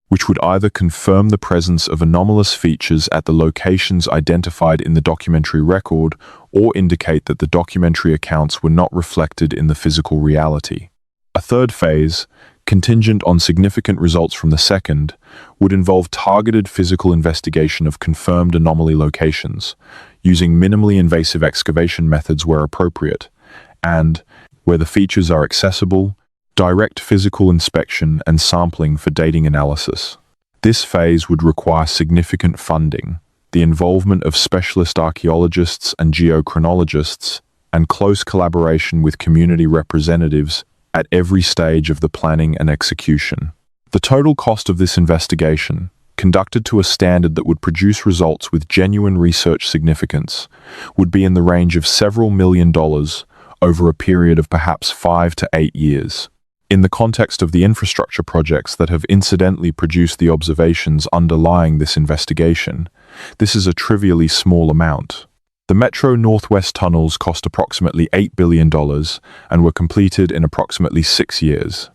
which would either confirm the presence of anomalous features at the locations identified in the documentary record or indicate that the documentary accounts were not reflected in the physical reality. A third phase, contingent on significant results from the second, would involve targeted physical investigation of confirmed anomaly locations, using minimally invasive excavation methods where appropriate, and, where the features are accessible, direct physical inspection and sampling for dating analysis. This phase would require significant funding, the involvement of specialist archaeologists and geochronologists, and close collaboration with community representatives at every stage of the planning and execution. The total cost of this investigation, conducted to a standard that would produce results with genuine research significance, would be in the range of several $1 million over a period of perhaps 5 to 8 years. In the context of the infrastructure projects that have incidentally produced the observations underlying this investigation, this is a trivially small amount. The Metro Northwest tunnels cost approximately $8 billion and were completed in approximately 6 years.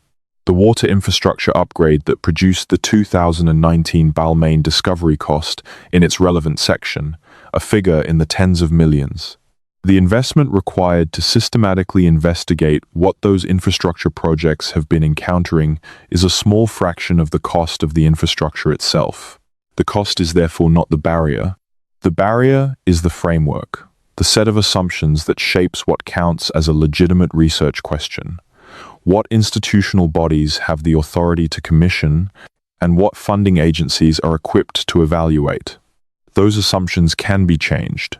The water infrastructure upgrade that produced the 2019 Balmain discovery cost in its relevant section, a figure in the tens of millions. The investment required to systematically investigate what those infrastructure projects have been encountering is a small fraction of the cost of the infrastructure itself. The cost is therefore not the barrier. The barrier is the framework, the set of assumptions that shapes what counts as a legitimate research question. What institutional bodies have the authority to commission, and what funding agencies are equipped to evaluate. Those assumptions can be changed,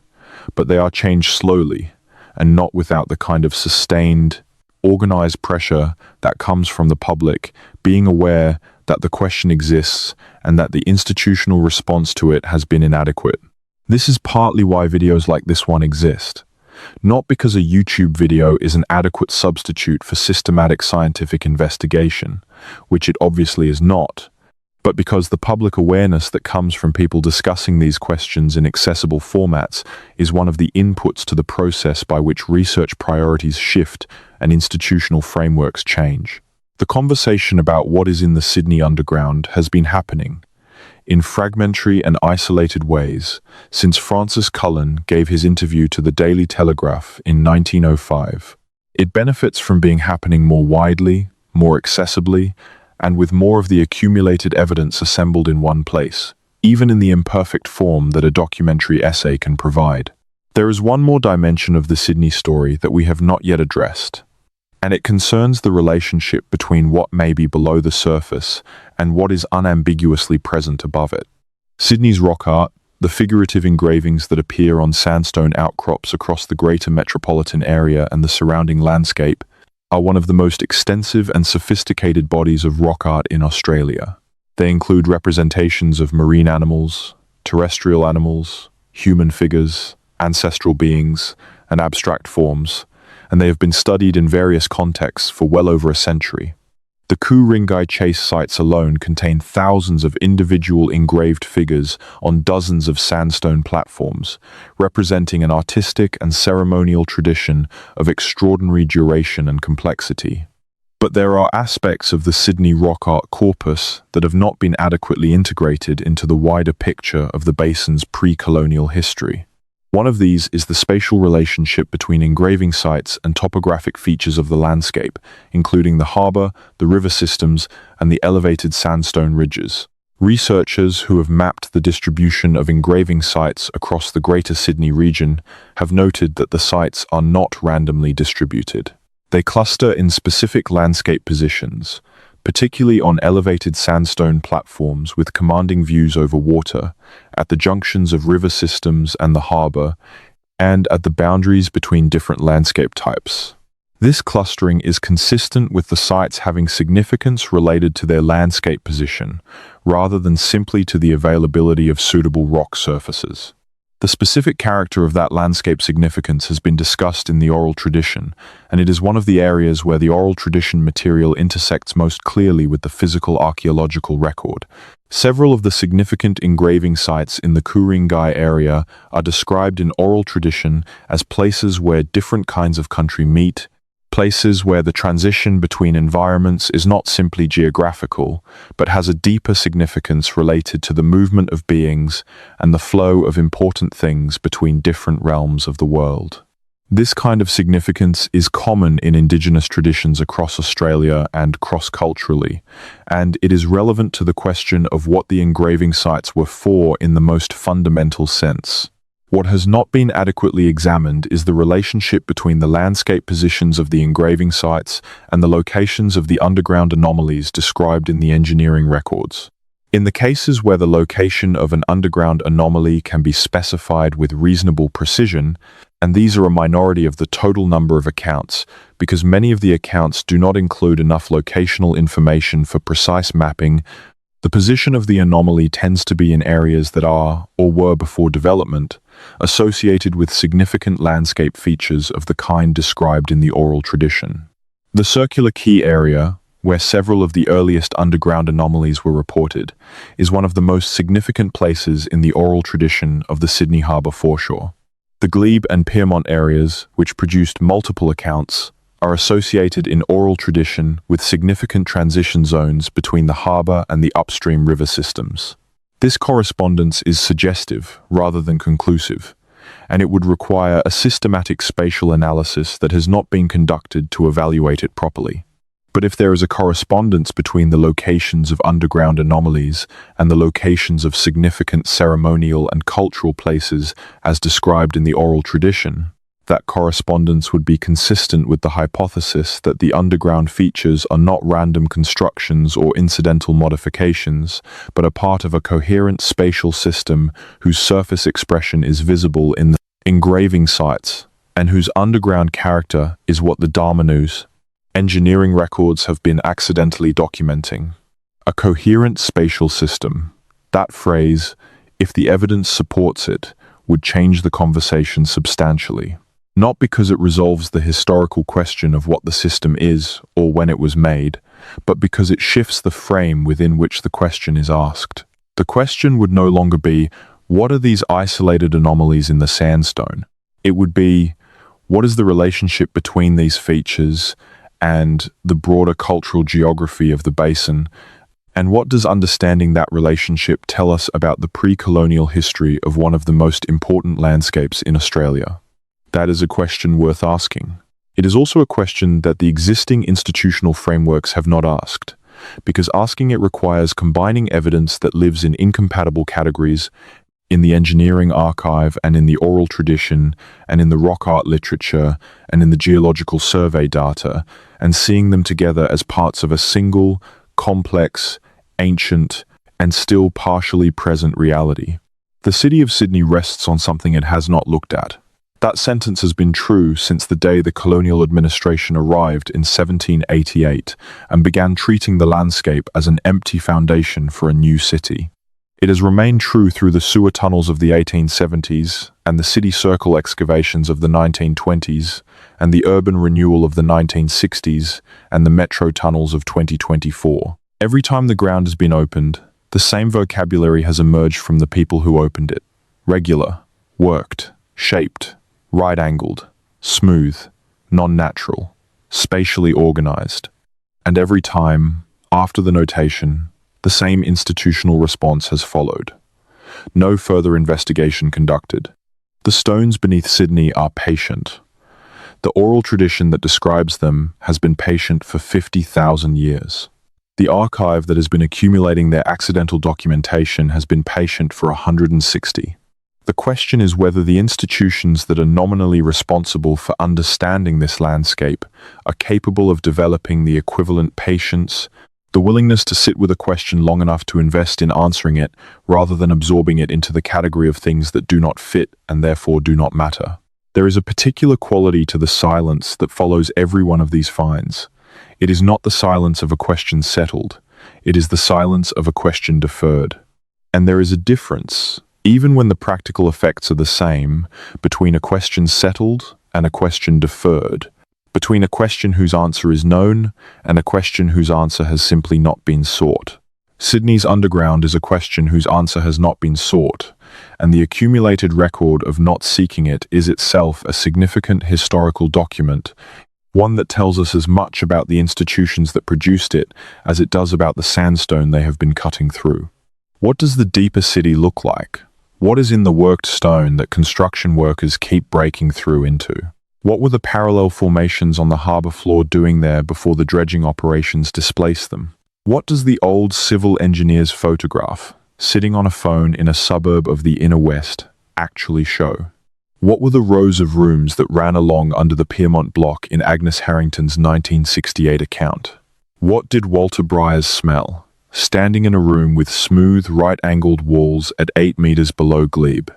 but they are changed slowly and not without the kind of sustained, organized pressure that comes from the public being aware that the question exists and that the institutional response to it has been inadequate. This is partly why videos like this one exist. Not because a YouTube video is an adequate substitute for systematic scientific investigation, which it obviously is not, but because the public awareness that comes from people discussing these questions in accessible formats is one of the inputs to the process by which research priorities shift and institutional frameworks change. The conversation about what is in the Sydney Underground has been happening in fragmentary and isolated ways since Francis Cullen gave his interview to the Daily Telegraph in 1905. It benefits from being happening more widely, more accessibly, and with more of the accumulated evidence assembled in one place, even in the imperfect form that a documentary essay can provide. There is one more dimension of the Sydney story that we have not yet addressed, and it concerns the relationship between what may be below the surface and what is unambiguously present above it. Sydney's rock art, the figurative engravings that appear on sandstone outcrops across the greater metropolitan area and the surrounding landscape, are one of the most extensive and sophisticated bodies of rock art in Australia. They include representations of marine animals, terrestrial animals, human figures, ancestral beings, and abstract forms, and they have been studied in various contexts for well over a century. The Ku-ring-gai chase sites alone contain thousands of individual engraved figures on dozens of sandstone platforms, representing an artistic and ceremonial tradition of extraordinary duration and complexity. But there are aspects of the Sydney rock art corpus that have not been adequately integrated into the wider picture of the basin's pre-colonial history. One of these is the spatial relationship between engraving sites and topographic features of the landscape, including the harbour, the river systems, and the elevated sandstone ridges. Researchers who have mapped the distribution of engraving sites across the Greater Sydney region have noted that the sites are not randomly distributed. They cluster in specific landscape positions, particularly on elevated sandstone platforms with commanding views over water, at the junctions of river systems and the harbour, and at the boundaries between different landscape types. This clustering is consistent with the sites having significance related to their landscape position, rather than simply to the availability of suitable rock surfaces. The specific character of that landscape significance has been discussed in the oral tradition, and it is one of the areas where the oral tradition material intersects most clearly with the physical archaeological record. Several of the significant engraving sites in the Ku-ring-gai area are described in oral tradition as places where different kinds of country meet, places where the transition between environments is not simply geographical, but has a deeper significance related to the movement of beings and the flow of important things between different realms of the world. This kind of significance is common in Indigenous traditions across Australia and cross-culturally, and it is relevant to the question of what the engraving sites were for in the most fundamental sense. What has not been adequately examined is the relationship between the landscape positions of the engraving sites and the locations of the underground anomalies described in the engineering records. In the cases where the location of an underground anomaly can be specified with reasonable precision, and these are a minority of the total number of accounts, because many of the accounts do not include enough locational information for precise mapping, the position of the anomaly tends to be in areas that are, or were before development, associated with significant landscape features of the kind described in the oral tradition. The Circular Quay area, where several of the earliest underground anomalies were reported, is one of the most significant places in the oral tradition of the Sydney Harbour foreshore. The Glebe and Pyrmont areas, which produced multiple accounts, are associated in oral tradition with significant transition zones between the harbour and the upstream river systems. This correspondence is suggestive rather than conclusive. and it would require a systematic spatial analysis that has not been conducted to evaluate it properly. But if there is a correspondence between the locations of underground anomalies and the locations of significant ceremonial and cultural places as described in the oral tradition, that correspondence would be consistent with the hypothesis that the underground features are not random constructions or incidental modifications, but are part of a coherent spatial system whose surface expression is visible in the engraving sites, and whose underground character is what the Dharmanus engineering records have been accidentally documenting. A coherent spatial system. That phrase, if the evidence supports it, would change the conversation substantially. Not because it resolves the historical question of what the system is or when it was made, but because it shifts the frame within which the question is asked. The question would no longer be, what are these isolated anomalies in the sandstone? It would be, what is the relationship between these features and the broader cultural geography of the basin, and what does understanding that relationship tell us about the pre-colonial history of one of the most important landscapes in Australia? That is a question worth asking. It is also a question that the existing institutional frameworks have not asked, because asking it requires combining evidence that lives in incompatible categories in the engineering archive and in the oral tradition and in the rock art literature and in the geological survey data, and seeing them together as parts of a single, complex, ancient, and still partially present reality. The city of Sydney rests on something it has not looked at. That sentence has been true since the day the colonial administration arrived in 1788 and began treating the landscape as an empty foundation for a new city. It has remained true through the sewer tunnels of the 1870s and the city circle excavations of the 1920s and the urban renewal of the 1960s and the metro tunnels of 2024. Every time the ground has been opened, the same vocabulary has emerged from the people who opened it. Regular, worked, shaped, right-angled, smooth, non-natural, spatially organized. And every time, after the notation, the same institutional response has followed. No further investigation conducted. The stones beneath Sydney are patient. The oral tradition that describes them has been patient for 50,000 years. The archive that has been accumulating their accidental documentation has been patient for 160. The question is whether the institutions that are nominally responsible for understanding this landscape are capable of developing the equivalent patience, the willingness to sit with a question long enough to invest in answering it rather than absorbing it into the category of things that do not fit and therefore do not matter. There is a particular quality to the silence that follows every one of these finds. It is not the silence of a question settled. It is the silence of a question deferred. And there is a difference, even when the practical effects are the same, between a question settled and a question deferred, between a question whose answer is known and a question whose answer has simply not been sought. Sydney's underground is a question whose answer has not been sought, and the accumulated record of not seeking it is itself a significant historical document, one that tells us as much about the institutions that produced it as it does about the sandstone they have been cutting through. What does the deeper city look like? What is in the worked stone that construction workers keep breaking through into? What were the parallel formations on the harbour floor doing there before the dredging operations displaced them? What does the old civil engineer's photograph, sitting on a phone in a suburb of the inner west, actually show? What were the rows of rooms that ran along under the Piermont block in Agnes Harrington's 1968 account? What did Walter Byers smell, standing in a room with smooth, right-angled walls at 8 meters below glebe?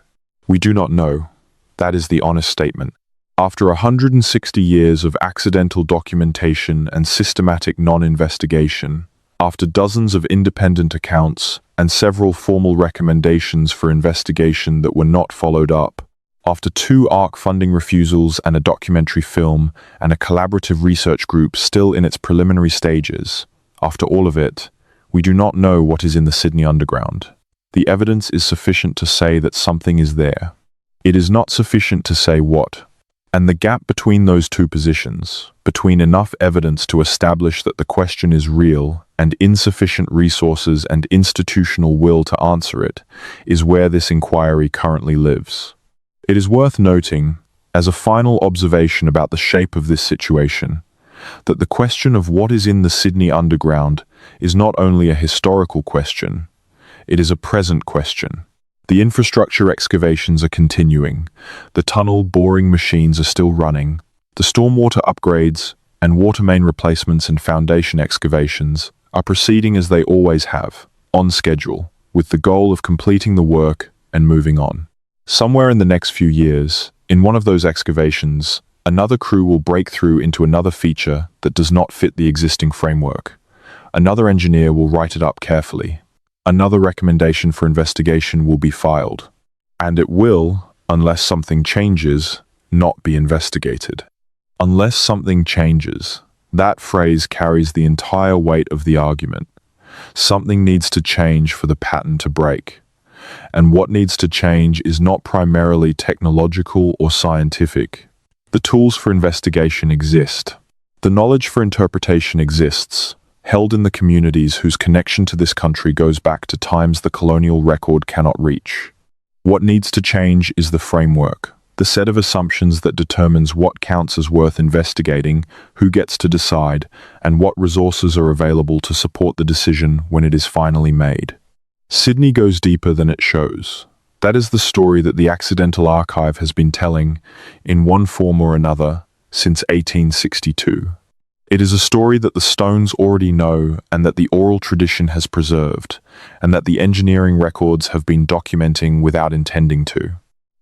We do not know. That is the honest statement. After 160 years of accidental documentation and systematic non-investigation, after dozens of independent accounts and several formal recommendations for investigation that were not followed up, after 2 ARC funding refusals and a documentary film and a collaborative research group still in its preliminary stages, after all of it, we do not know what is in the Sydney Underground. The evidence is sufficient to say that something is there. It is not sufficient to say what. And the gap between those two positions, between enough evidence to establish that the question is real and insufficient resources and institutional will to answer it, is where this inquiry currently lives. It is worth noting, as a final observation about the shape of this situation, that the question of what is in the Sydney Underground is not only a historical question, it is a present question. The infrastructure excavations are continuing, the tunnel boring machines are still running, the stormwater upgrades and water main replacements and foundation excavations are proceeding as they always have, on schedule, with the goal of completing the work and moving on. Somewhere in the next few years, in one of those excavations, another crew will break through into another feature that does not fit the existing framework. Another engineer will write it up carefully. Another recommendation for investigation will be filed. And it will, unless something changes, not be investigated. Unless something changes, that phrase carries the entire weight of the argument. Something needs to change for the pattern to break. And what needs to change is not primarily technological or scientific. The tools for investigation exist. The knowledge for interpretation exists, held in the communities whose connection to this country goes back to times the colonial record cannot reach. What needs to change is the framework, the set of assumptions that determines what counts as worth investigating, who gets to decide, and what resources are available to support the decision when it is finally made. Sydney goes deeper than it shows. That is the story that the Accidental Archive has been telling, in one form or another, since 1862. It is a story that the stones already know and that the oral tradition has preserved, and that the engineering records have been documenting without intending to.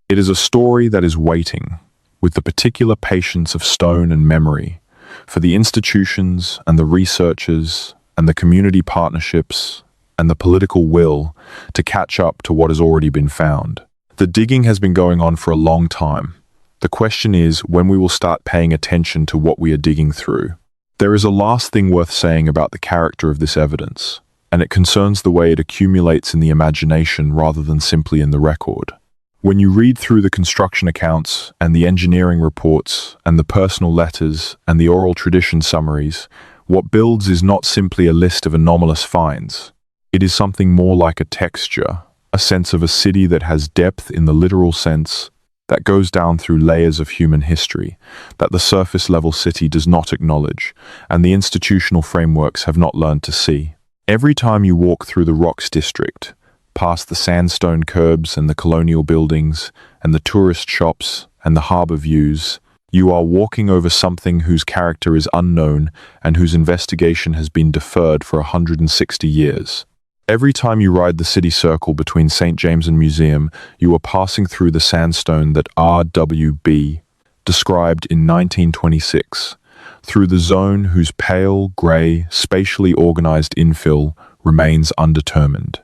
It is a story that is waiting, with the particular patience of stone and memory, for the institutions and the researchers and the community partnerships and the political will to catch up to what has already been found. The digging has been going on for a long time. The question is when we will start paying attention to what we are digging through. There is a last thing worth saying about the character of this evidence, and it concerns the way it accumulates in the imagination rather than simply in the record. When you read through the construction accounts and the engineering reports and the personal letters and the oral tradition summaries, what builds is not simply a list of anomalous finds. It is something more like a texture, a sense of a city that has depth in the literal sense, that goes down through layers of human history, that the surface-level city does not acknowledge, and the institutional frameworks have not learned to see. Every time you walk through the Rocks District, past the sandstone curbs and the colonial buildings, and the tourist shops and the harbour views, you are walking over something whose character is unknown and whose investigation has been deferred for 160 years. Every time you ride the city circle between St. James and Museum, you are passing through the sandstone that R.W.B. described in 1926, through the zone whose pale, grey, spatially organized infill remains undetermined.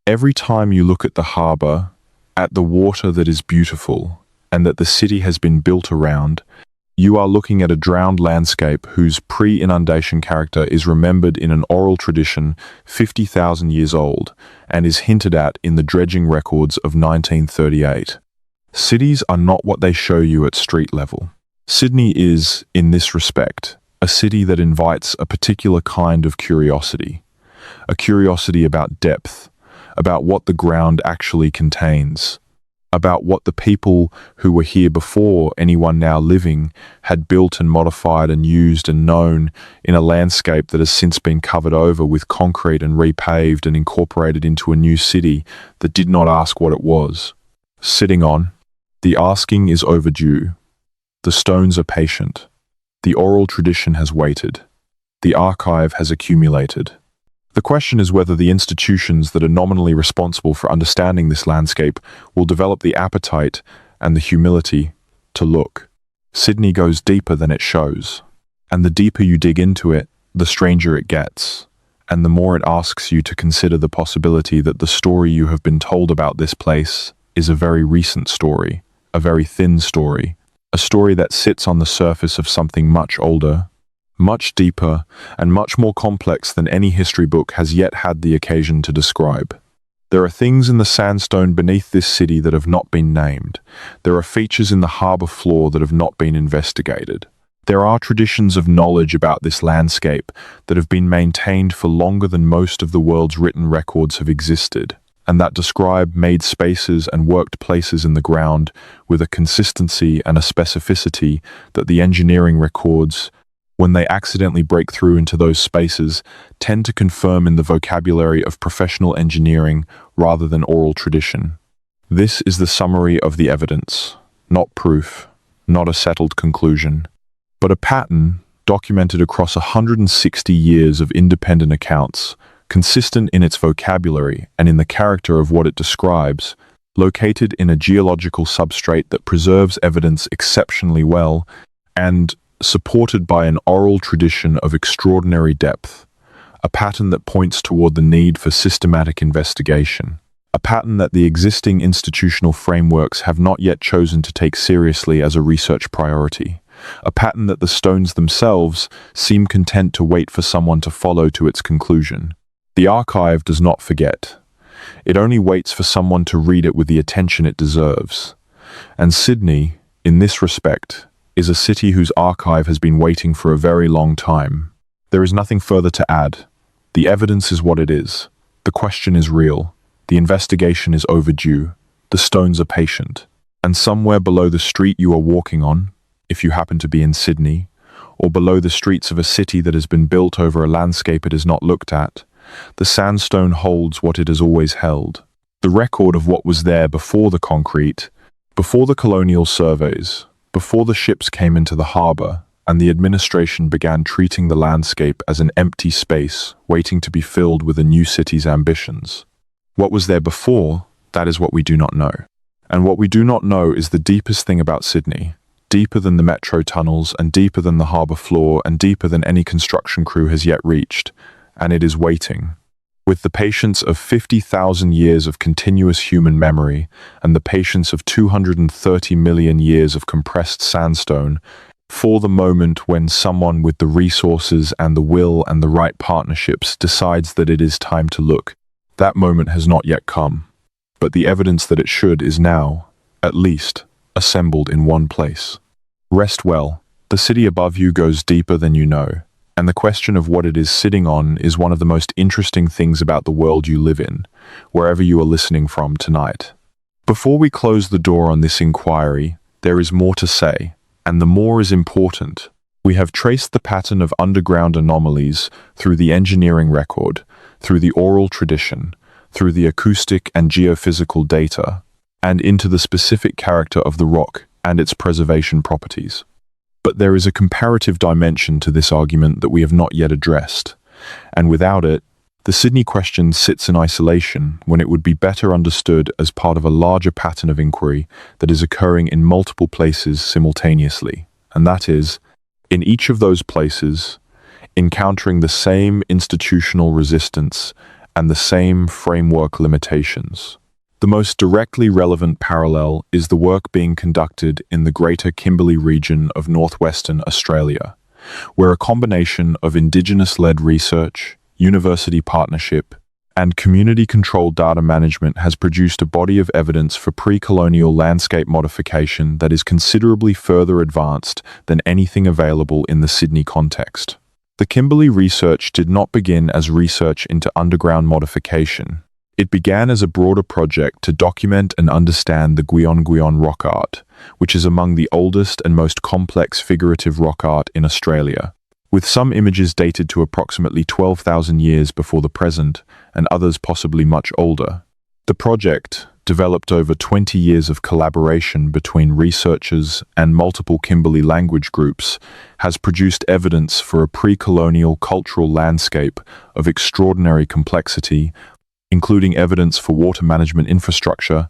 Every time you look at the harbour, at the water that is beautiful, and that the city has been built around, you are looking at a drowned landscape whose pre-inundation character is remembered in an oral tradition 50,000 years old and is hinted at in the dredging records of 1938. Cities are not what they show you at street level. Sydney is, in this respect, a city that invites a particular kind of curiosity, a curiosity about depth, about what the ground actually contains, about what the people who were here before anyone now living had built and modified and used and known in a landscape that has since been covered over with concrete and repaved and incorporated into a new city that did not ask what it was. Sitting on, the asking is overdue. The stones are patient. The oral tradition has waited. The archive has accumulated. The question is whether the institutions that are nominally responsible for understanding this landscape will develop the appetite and the humility to look. Sydney goes deeper than it shows, and the deeper you dig into it, the stranger it gets, and the more it asks you to consider the possibility that the story you have been told about this place is a very recent story, a very thin story, a story that sits on the surface of something much older, much deeper, and much more complex than any history book has yet had the occasion to describe. There are things in the sandstone beneath this city that have not been named. There are features in the harbour floor that have not been investigated. There are traditions of knowledge about this landscape that have been maintained for longer than most of the world's written records have existed. and that describe made spaces and worked places in the ground with a consistency and a specificity that the engineering records, when they accidentally break through into those spaces, tend to confirm in the vocabulary of professional engineering rather than oral tradition. This is the summary of the evidence, not proof, not a settled conclusion, but a pattern documented across 160 years of independent accounts, consistent in its vocabulary and in the character of what it describes, located in a geological substrate that preserves evidence exceptionally well, and supported by an oral tradition of extraordinary depth, a pattern that points toward the need for systematic investigation, a pattern that the existing institutional frameworks have not yet chosen to take seriously as a research priority, a pattern that the stones themselves seem content to wait for someone to follow to its conclusion. The archive does not forget. It only waits for someone to read it with the attention it deserves. And Sydney, in this respect, is a city whose archive has been waiting for a very long time. There is nothing further to add. The evidence is what it is. The question is real. The investigation is overdue. The stones are patient. And somewhere below the street you are walking on, if you happen to be in Sydney, or below the streets of a city that has been built over a landscape it has not looked at, the sandstone holds what it has always held. The record of what was there before the concrete, before the colonial surveys, before the ships came into the harbour, and the administration began treating the landscape as an empty space waiting to be filled with a new city's ambitions. What was there before, that is what we do not know. And what we do not know is the deepest thing about Sydney, deeper than the metro tunnels and deeper than the harbour floor and deeper than any construction crew has yet reached, and it is waiting. With the patience of 50,000 years of continuous human memory and the patience of 230 million years of compressed sandstone, for the moment when someone with the resources and the will and the right partnerships decides that it is time to look. That moment has not yet come, but the evidence that it should is now, at least, assembled in one place. Rest well. The city above you goes deeper than you know, and the question of what it is sitting on is one of the most interesting things about the world you live in, wherever you are listening from tonight. Before we close the door on this inquiry, there is more to say, and the more is important. We have traced the pattern of underground anomalies through the engineering record, through the oral tradition, through the acoustic and geophysical data, and into the specific character of the rock and its preservation properties. But there is a comparative dimension to this argument that we have not yet addressed, and without it, the Sydney question sits in isolation when it would be better understood as part of a larger pattern of inquiry that is occurring in multiple places simultaneously, and that is, in each of those places, encountering the same institutional resistance and the same framework limitations. The most directly relevant parallel is the work being conducted in the Greater Kimberley region of northwestern Australia, where a combination of Indigenous-led research, university partnership, and community-controlled data management has produced a body of evidence for pre-colonial landscape modification that is considerably further advanced than anything available in the Sydney context. The Kimberley research did not begin as research into underground modification. It began as a broader project to document and understand the Guion rock art, which is among the oldest and most complex figurative rock art in Australia, with some images dated to approximately 12,000 years before the present, and others possibly much older. The project, developed over 20 years of collaboration between researchers and multiple Kimberley language groups, has produced evidence for a pre-colonial cultural landscape of extraordinary complexity, including evidence for water management infrastructure,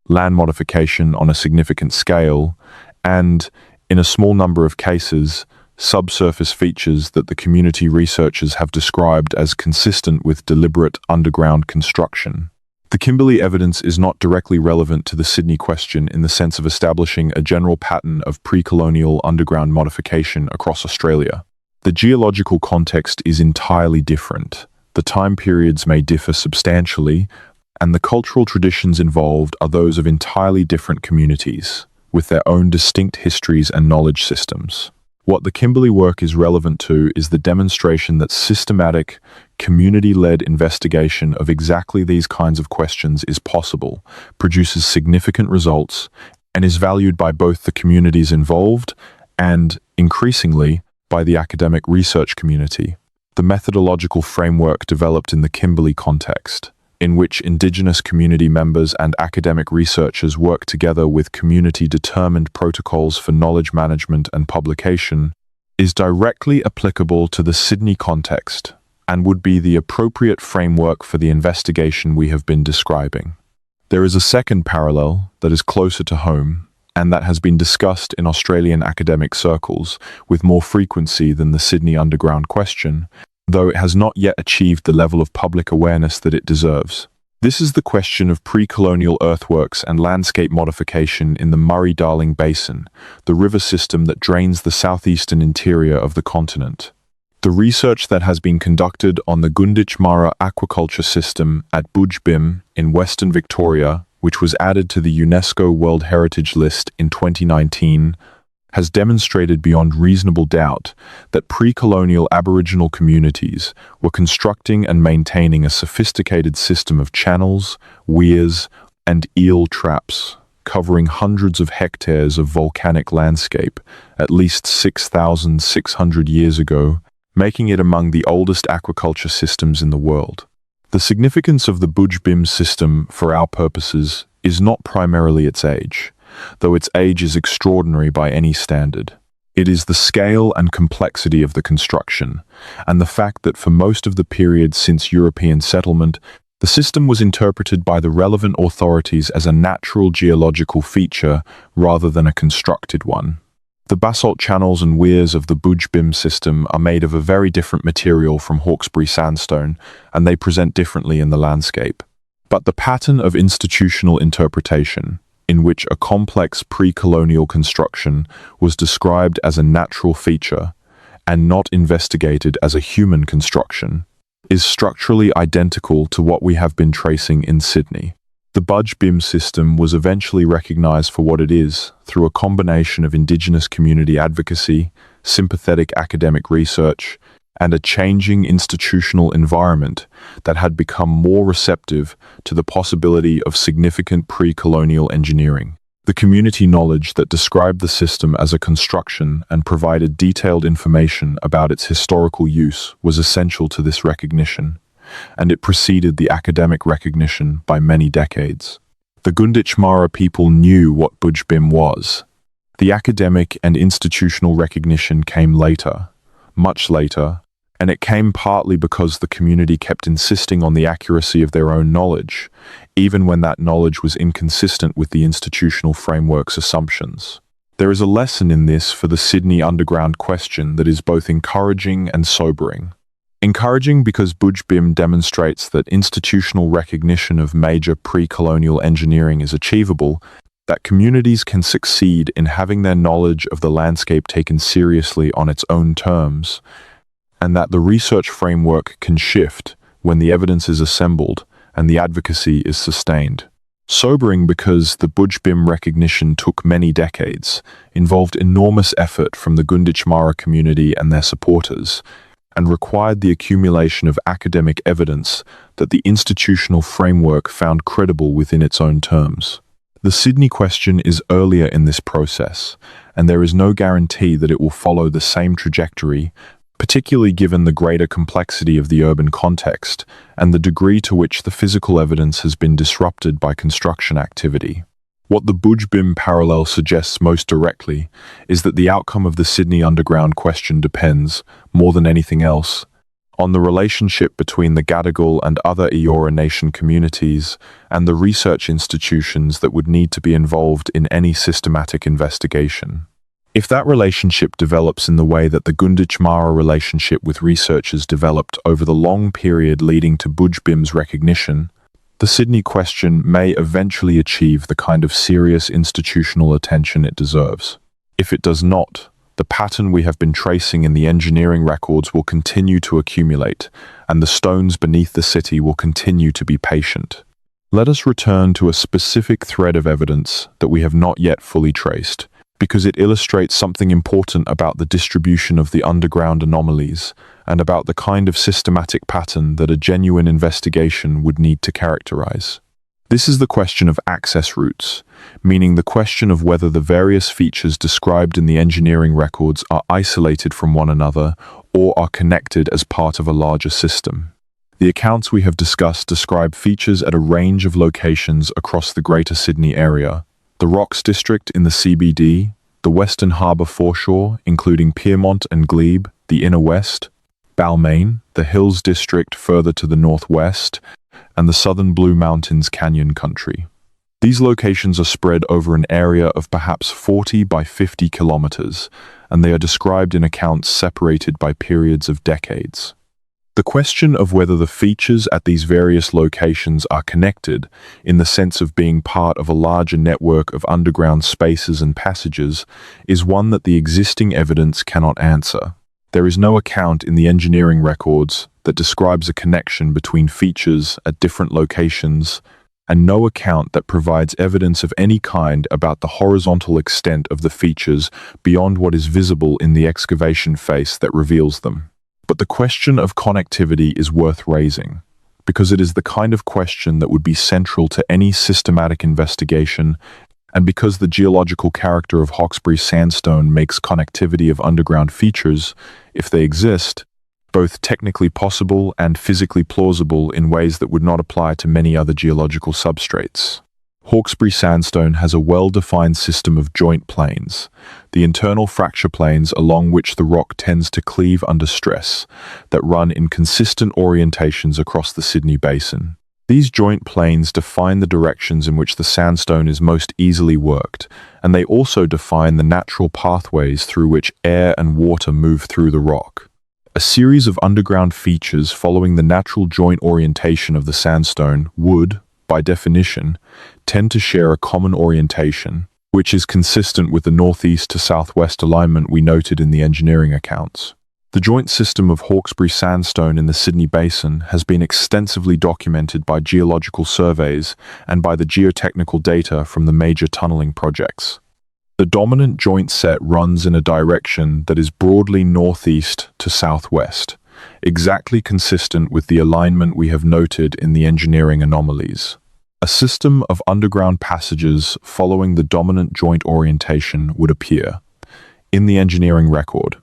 land modification on a significant scale, and, in a small number of cases, subsurface features that the community researchers have described as consistent with deliberate underground construction. The Kimberley evidence is not directly relevant to the Sydney question in the sense of establishing a general pattern of pre-colonial underground modification across Australia. The geological context is entirely different. The time periods may differ substantially, and the cultural traditions involved are those of entirely different communities, with their own distinct histories and knowledge systems. What the Kimberley work is relevant to is the demonstration that systematic, community-led investigation of exactly these kinds of questions is possible, produces significant results, and is valued by both the communities involved and, increasingly, by the academic research community. The methodological framework developed in the Kimberley context, in which Indigenous community members and academic researchers work together with community-determined protocols for knowledge management and publication, is directly applicable to the Sydney context and would be the appropriate framework for the investigation we have been describing. There is a second parallel that is closer to home and that has been discussed in Australian academic circles with more frequency than the Sydney Underground question, though it has not yet achieved the level of public awareness that it deserves. This is the question of pre-colonial earthworks and landscape modification in the Murray-Darling Basin, the river system that drains the southeastern interior of the continent. The research that has been conducted on the Gunditj Mara aquaculture system at Budj Bim in Western Victoria, which was added to the UNESCO World Heritage List in 2019, has demonstrated beyond reasonable doubt that pre-colonial Aboriginal communities were constructing and maintaining a sophisticated system of channels, weirs, and eel traps, covering hundreds of hectares of volcanic landscape at least 6,600 years ago, making it among the oldest aquaculture systems in the world. The significance of the Budj Bim system for our purposes is not primarily its age, though its age is extraordinary by any standard. It is the scale and complexity of the construction, and the fact that for most of the period since European settlement, the system was interpreted by the relevant authorities as a natural geological feature rather than a constructed one. The basalt channels and weirs of the Budj Bim system are made of a very different material from Hawkesbury sandstone, and they present differently in the landscape. But the pattern of institutional interpretation, in which a complex pre-colonial construction was described as a natural feature and not investigated as a human construction, is structurally identical to what we have been tracing in Sydney. The Budj Bim system was eventually recognized for what it is through a combination of Indigenous community advocacy, sympathetic academic research, and a changing institutional environment that had become more receptive to the possibility of significant pre-colonial engineering. The community knowledge that described the system as a construction and provided detailed information about its historical use was essential to this recognition, and it preceded the academic recognition by many decades. The Gunditj Mara people knew what Budj Bim was. The academic and institutional recognition came later, much later, and it came partly because the community kept insisting on the accuracy of their own knowledge, even when that knowledge was inconsistent with the institutional framework's assumptions. There is a lesson in this for the Sydney Underground question that is both encouraging and sobering. Encouraging because Budj Bim demonstrates that institutional recognition of major pre-colonial engineering is achievable, that communities can succeed in having their knowledge of the landscape taken seriously on its own terms, and that the research framework can shift when the evidence is assembled and the advocacy is sustained. Sobering because the Budj Bim recognition took many decades, involved enormous effort from the Gunditj Mara community and their supporters, and required the accumulation of academic evidence that the institutional framework found credible within its own terms. The Sydney question is earlier in this process, and there is no guarantee that it will follow the same trajectory, particularly given the greater complexity of the urban context and the degree to which the physical evidence has been disrupted by construction activity. What the Budj Bim parallel suggests most directly is that the outcome of the Sydney Underground question depends, more than anything else, on the relationship between the Gadigal and other Eora Nation communities and the research institutions that would need to be involved in any systematic investigation. If that relationship develops in the way that the Gunditj Mara relationship with researchers developed over the long period leading to Budj Bim's recognition, the Sydney question may eventually achieve the kind of serious institutional attention it deserves. If it does not, the pattern we have been tracing in the engineering records will continue to accumulate, and the stones beneath the city will continue to be patient. Let us return to a specific thread of evidence that we have not yet fully traced, because it illustrates something important about the distribution of the underground anomalies and about the kind of systematic pattern that a genuine investigation would need to characterize. This is the question of access routes, meaning the question of whether the various features described in the engineering records are isolated from one another or are connected as part of a larger system. The accounts we have discussed describe features at a range of locations across the Greater Sydney area: the Rocks District in the CBD, the Western Harbour foreshore, including Pyrmont and Glebe, the Inner West, Balmain, the Hills District further to the northwest, and the Southern Blue Mountains Canyon Country. These locations are spread over an area of perhaps 40 by 50 kilometers, and they are described in accounts separated by periods of decades. The question of whether the features at these various locations are connected, in the sense of being part of a larger network of underground spaces and passages, is one that the existing evidence cannot answer. There is no account in the engineering records that describes a connection between features at different locations, and no account that provides evidence of any kind about the horizontal extent of the features beyond what is visible in the excavation face that reveals them. But the question of connectivity is worth raising, because it is the kind of question that would be central to any systematic investigation, and because the geological character of Hawkesbury sandstone makes connectivity of underground features, if they exist, both technically possible and physically plausible in ways that would not apply to many other geological substrates. Hawkesbury sandstone has a well-defined system of joint planes, the internal fracture planes along which the rock tends to cleave under stress, that run in consistent orientations across the Sydney Basin. These joint planes define the directions in which the sandstone is most easily worked, and they also define the natural pathways through which air and water move through the rock. A series of underground features following the natural joint orientation of the sandstone would, by definition, tend to share a common orientation, which is consistent with the northeast to southwest alignment we noted in the engineering accounts. The joint system of Hawkesbury sandstone in the Sydney Basin has been extensively documented by geological surveys and by the geotechnical data from the major tunneling projects. The dominant joint set runs in a direction that is broadly northeast to southwest, exactly consistent with the alignment we have noted in the engineering anomalies. A system of underground passages following the dominant joint orientation would appear, in the engineering record,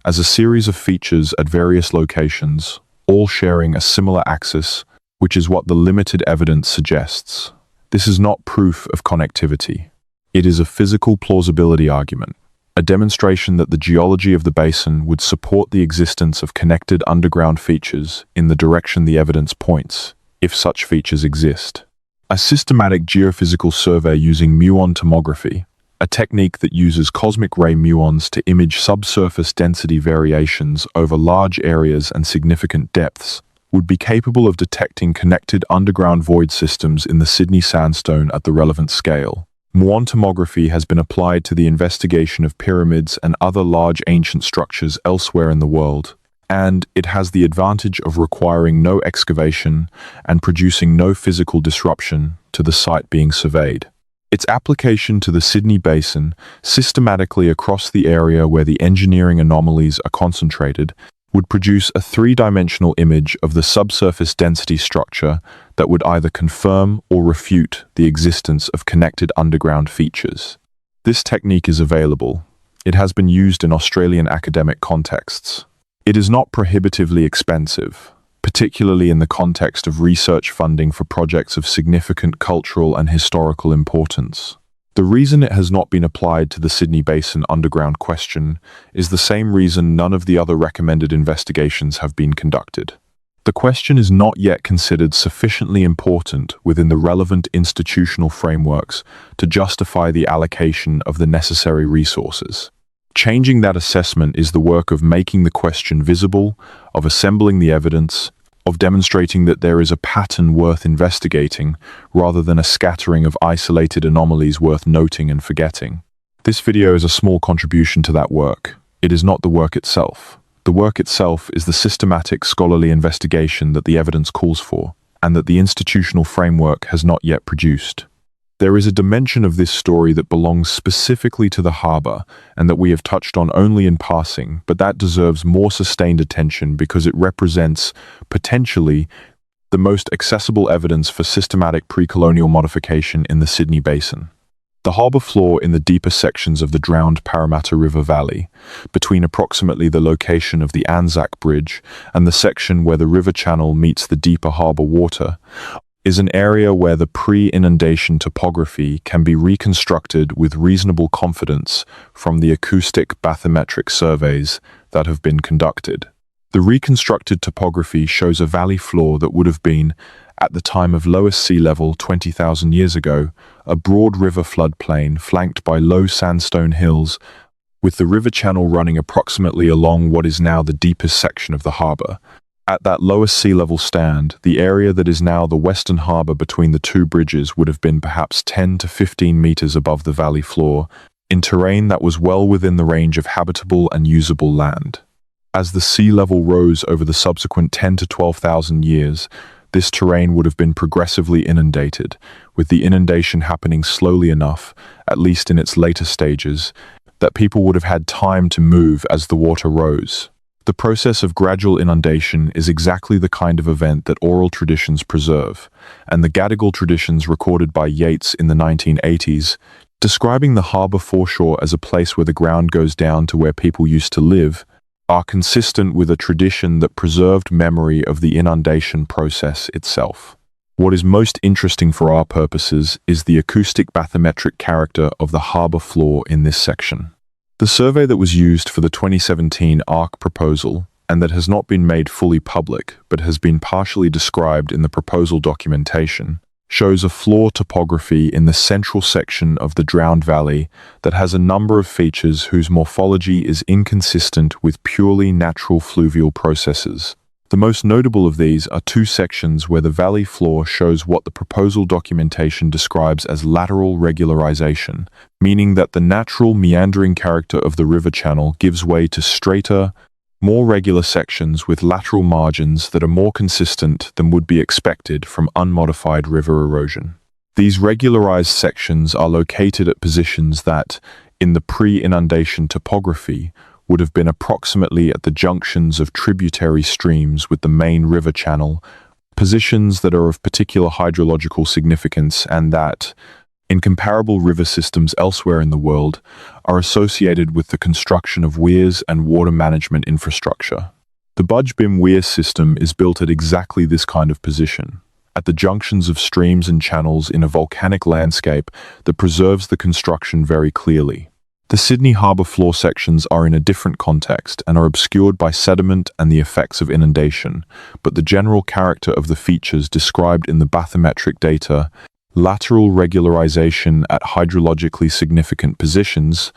as a series of features at various locations, all sharing a similar axis, which is what the limited evidence suggests. This is not proof of connectivity. It is a physical plausibility argument, a demonstration that the geology of the basin would support the existence of connected underground features in the direction the evidence points, if such features exist. A systematic geophysical survey using muon tomography, a technique that uses cosmic ray muons to image subsurface density variations over large areas and significant depths, would be capable of detecting connected underground void systems in the Sydney sandstone at the relevant scale. Muon tomography has been applied to the investigation of pyramids and other large ancient structures elsewhere in the world, and it has the advantage of requiring no excavation and producing no physical disruption to the site being surveyed. Its application to the Sydney Basin, systematically across the area where the engineering anomalies are concentrated, would produce a three-dimensional image of the subsurface density structure that would either confirm or refute the existence of connected underground features. This technique is available. It has been used in Australian academic contexts. It is not prohibitively expensive, particularly in the context of research funding for projects of significant cultural and historical importance. The reason it has not been applied to the Sydney Basin underground question is the same reason none of the other recommended investigations have been conducted. The question is not yet considered sufficiently important within the relevant institutional frameworks to justify the allocation of the necessary resources. Changing that assessment is the work of making the question visible, of assembling the evidence, of demonstrating that there is a pattern worth investigating, rather than a scattering of isolated anomalies worth noting and forgetting. This video is a small contribution to that work. It is not the work itself. The work itself is the systematic scholarly investigation that the evidence calls for, and that the institutional framework has not yet produced. There is a dimension of this story that belongs specifically to the harbour and that we have touched on only in passing, but that deserves more sustained attention because it represents, potentially, the most accessible evidence for systematic pre-colonial modification in the Sydney Basin. The harbour floor in the deeper sections of the drowned Parramatta River Valley, between approximately the location of the Anzac Bridge and the section where the river channel meets the deeper harbour water, is an area where the pre-inundation topography can be reconstructed with reasonable confidence from the acoustic bathymetric surveys that have been conducted. The reconstructed topography shows a valley floor that would have been, at the time of lowest sea level 20,000 years ago, a broad river floodplain flanked by low sandstone hills, with the river channel running approximately along what is now the deepest section of the harbour. At that lowest sea level stand, the area that is now the western harbour between the two bridges would have been perhaps 10 to 15 metres above the valley floor, in terrain that was well within the range of habitable and usable land. As the sea level rose over the subsequent 10 to 12,000 years, this terrain would have been progressively inundated, with the inundation happening slowly enough, at least in its later stages, that people would have had time to move as the water rose. The process of gradual inundation is exactly the kind of event that oral traditions preserve, and the Gadigal traditions recorded by Yeats in the 1980s, describing the harbour foreshore as a place where the ground goes down to where people used to live, are consistent with a tradition that preserved memory of the inundation process itself. What is most interesting for our purposes is the acoustic bathymetric character of the harbour floor in this section. The survey that was used for the 2017 ARC proposal, and that has not been made fully public but has been partially described in the proposal documentation, shows a floor topography in the central section of the drowned valley that has a number of features whose morphology is inconsistent with purely natural fluvial processes. The most notable of these are two sections where the valley floor shows what the proposal documentation describes as lateral regularization, meaning that the natural meandering character of the river channel gives way to straighter, more regular sections with lateral margins that are more consistent than would be expected from unmodified river erosion. These regularized sections are located at positions that, in the pre-inundation topography, would have been approximately at the junctions of tributary streams with the main river channel, positions that are of particular hydrological significance and that, in comparable river systems elsewhere in the world, are associated with the construction of weirs and water management infrastructure. The Budge Bim weir system is built at exactly this kind of position, at the junctions of streams and channels in a volcanic landscape that preserves the construction very clearly. The Sydney harbour floor sections are in a different context and are obscured by sediment and the effects of inundation, but the general character of the features described in the bathymetric data, lateral regularization at hydrologically significant positions,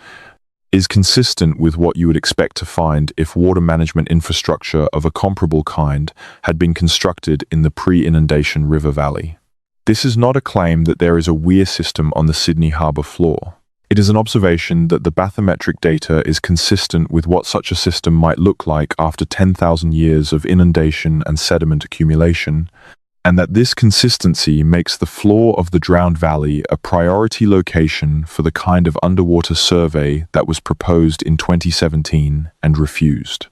is consistent with what you would expect to find if water management infrastructure of a comparable kind had been constructed in the pre-inundation river valley. This is not a claim that there is a weir system on the Sydney harbour floor. It is an observation that the bathymetric data is consistent with what such a system might look like after 10,000 years of inundation and sediment accumulation, and that this consistency makes the floor of the drowned valley a priority location for the kind of underwater survey that was proposed in 2017 and refused.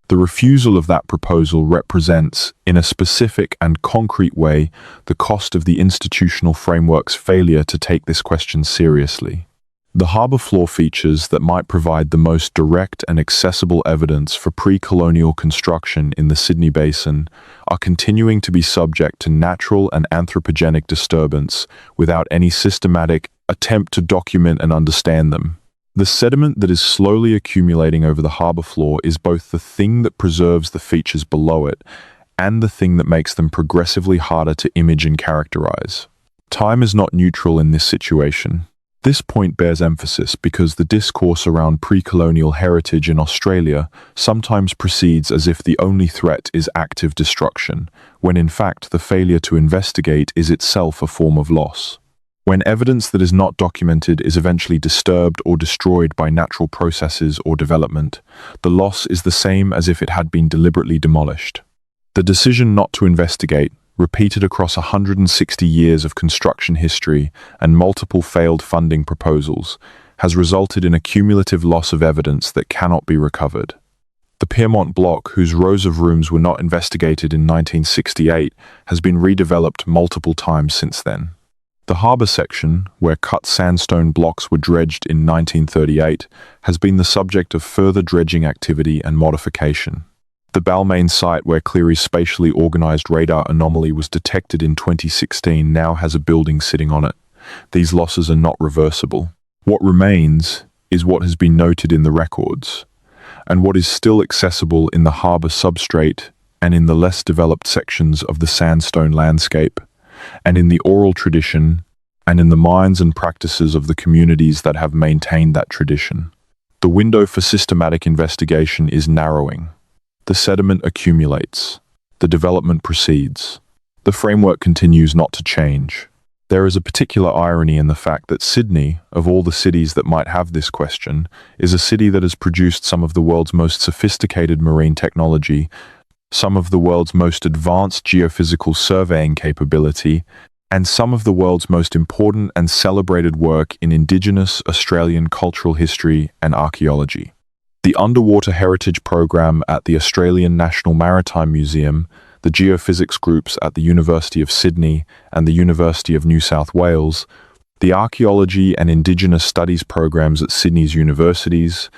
The refusal of that proposal represents, in a specific and concrete way, the cost of the institutional framework's failure to take this question seriously. The harbour floor features that might provide the most direct and accessible evidence for pre-colonial construction in the Sydney Basin are continuing to be subject to natural and anthropogenic disturbance without any systematic attempt to document and understand them. The sediment that is slowly accumulating over the harbour floor is both the thing that preserves the features below it and the thing that makes them progressively harder to image and characterize. Time is not neutral in this situation. This point bears emphasis because the discourse around pre-colonial heritage in Australia sometimes proceeds as if the only threat is active destruction, when in fact the failure to investigate is itself a form of loss. When evidence that is not documented is eventually disturbed or destroyed by natural processes or development, the loss is the same as if it had been deliberately demolished. The decision not to investigate, repeated across 160 years of construction history and multiple failed funding proposals, has resulted in a cumulative loss of evidence that cannot be recovered. The Piermont block, whose rows of rooms were not investigated in 1968, has been redeveloped multiple times since then. The harbour section, where cut sandstone blocks were dredged in 1938, has been the subject of further dredging activity and modification. The Balmain site, where Cleary's spatially organised radar anomaly was detected in 2016, now has a building sitting on it. These losses are not reversible. What remains is what has been noted in the records, and what is still accessible in the harbour substrate and in the less developed sections of the sandstone landscape, and in the oral tradition, and in the minds and practices of the communities that have maintained that tradition. The window for systematic investigation is narrowing. The sediment accumulates. The development proceeds. The framework continues not to change. There is a particular irony in the fact that Sydney, of all the cities that might have this question, is a city that has produced some of the world's most sophisticated marine technology, some of the world's most advanced geophysical surveying capability, and some of the world's most important and celebrated work in Indigenous Australian cultural history and archaeology. The Underwater Heritage Program at the Australian National Maritime Museum, the geophysics groups at the University of Sydney and the University of New South Wales, the archaeology and Indigenous studies programs at Sydney's universities,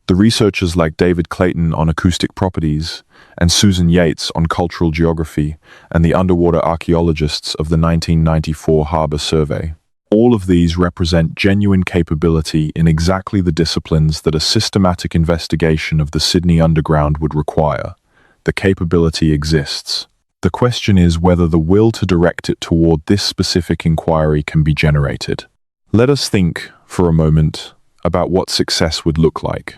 the researchers like David Clayton on acoustic properties, and Susan Yates on cultural geography, and the underwater archaeologists of the 1994 Harbour Survey. All of these represent genuine capability in exactly the disciplines that a systematic investigation of the Sydney Underground would require. The capability exists. The question is whether the will to direct it toward this specific inquiry can be generated. Let us think, for a moment, about what success would look like.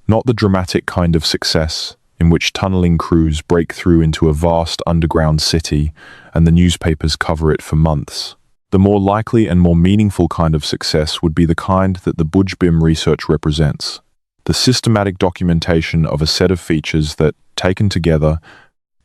Not the dramatic kind of success in which tunneling crews break through into a vast underground city and the newspapers cover it for months. The more likely and more meaningful kind of success would be the kind that the Budge-Bim research represents. The systematic documentation of a set of features that, taken together,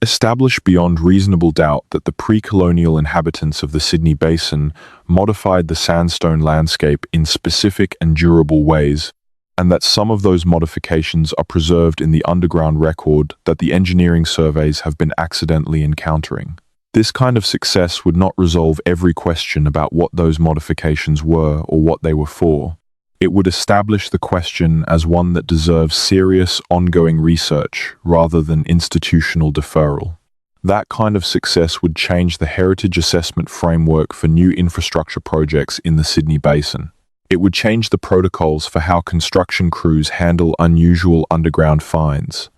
establish beyond reasonable doubt that the pre-colonial inhabitants of the Sydney Basin modified the sandstone landscape in specific and durable ways, and that some of those modifications are preserved in the underground record that the engineering surveys have been accidentally encountering. This kind of success would not resolve every question about what those modifications were or what they were for. It would establish the question as one that deserves serious, ongoing research rather than institutional deferral. That kind of success would change the heritage assessment framework for new infrastructure projects in the Sydney Basin. It would change the protocols for how construction crews handle unusual underground finds.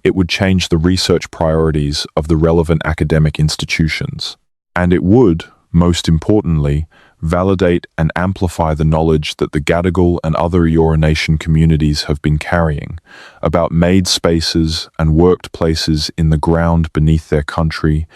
It would change the research priorities of the relevant academic institutions. And it would, most importantly, validate and amplify the knowledge that the Gadigal and other Eora Nation communities have been carrying about made spaces and worked places in the ground beneath their country,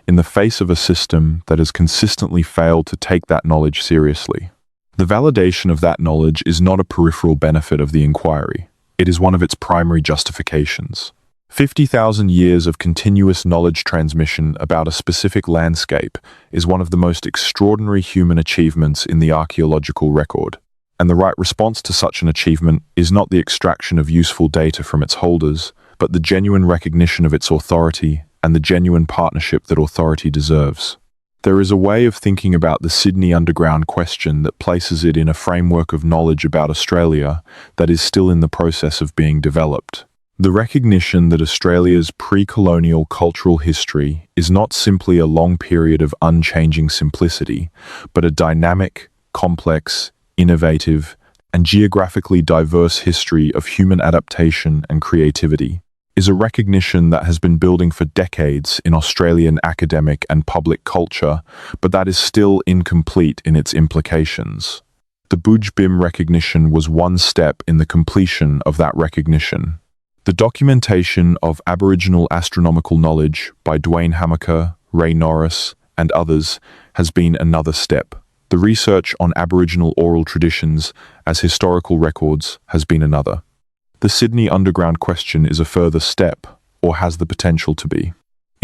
in the face of a system that has consistently failed to take that knowledge seriously. The validation of that knowledge is not a peripheral benefit of the inquiry. It is one of its primary justifications. 50,000 years of continuous knowledge transmission about a specific landscape is one of the most extraordinary human achievements in the archaeological record, and the right response to such an achievement is not the extraction of useful data from its holders, but the genuine recognition of its authority and the genuine partnership that authority deserves. There is a way of thinking about the Sydney Underground question that places it in a framework of knowledge about Australia that is still in the process of being developed. The recognition that Australia's pre-colonial cultural history is not simply a long period of unchanging simplicity, but a dynamic, complex, innovative, and geographically diverse history of human adaptation and creativity, is a recognition that has been building for decades in Australian academic and public culture, but that is still incomplete in its implications. The Budge-Bim recognition was one step in the completion of that recognition. The documentation of Aboriginal astronomical knowledge by Dwayne Hamaker, Ray Norris, and others has been another step. The research on Aboriginal oral traditions as historical records has been another. The Sydney Underground question is a further step, or has the potential to be.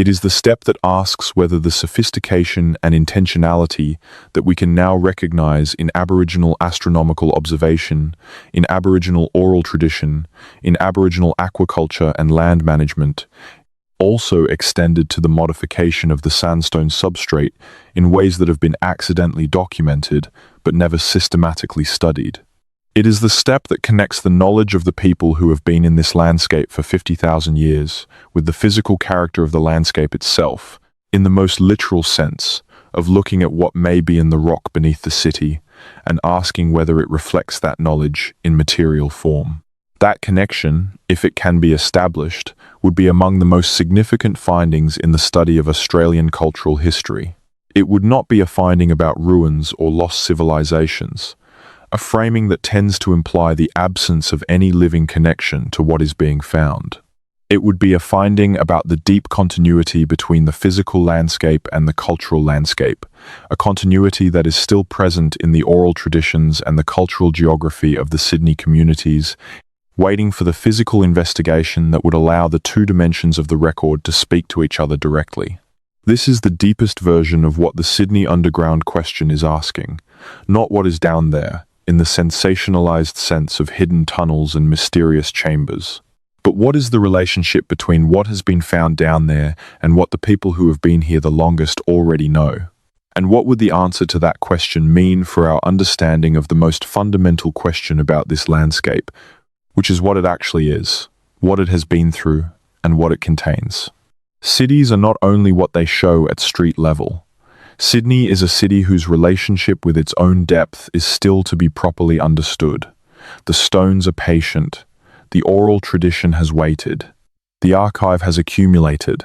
It is the step that asks whether the sophistication and intentionality that we can now recognize in Aboriginal astronomical observation, in Aboriginal oral tradition, in Aboriginal aquaculture and land management, also extended to the modification of the sandstone substrate in ways that have been accidentally documented but never systematically studied. It is the step that connects the knowledge of the people who have been in this landscape for 50,000 years with the physical character of the landscape itself, in the most literal sense of looking at what may be in the rock beneath the city and asking whether it reflects that knowledge in material form. That connection, if it can be established, would be among the most significant findings in the study of Australian cultural history. It would not be a finding about ruins or lost civilizations, a framing that tends to imply the absence of any living connection to what is being found. It would be a finding about the deep continuity between the physical landscape and the cultural landscape, a continuity that is still present in the oral traditions and the cultural geography of the Sydney communities, waiting for the physical investigation that would allow the two dimensions of the record to speak to each other directly. This is the deepest version of what the Sydney Underground question is asking, not what is down there, in the sensationalized sense of hidden tunnels and mysterious chambers. But what is the relationship between what has been found down there and what the people who have been here the longest already know? And what would the answer to that question mean for our understanding of the most fundamental question about this landscape, which is what it actually is, what it has been through, and what it contains? Cities are not only what they show at street level. Sydney is a city whose relationship with its own depth is still to be properly understood. The stones are patient. The oral tradition has waited. The archive has accumulated.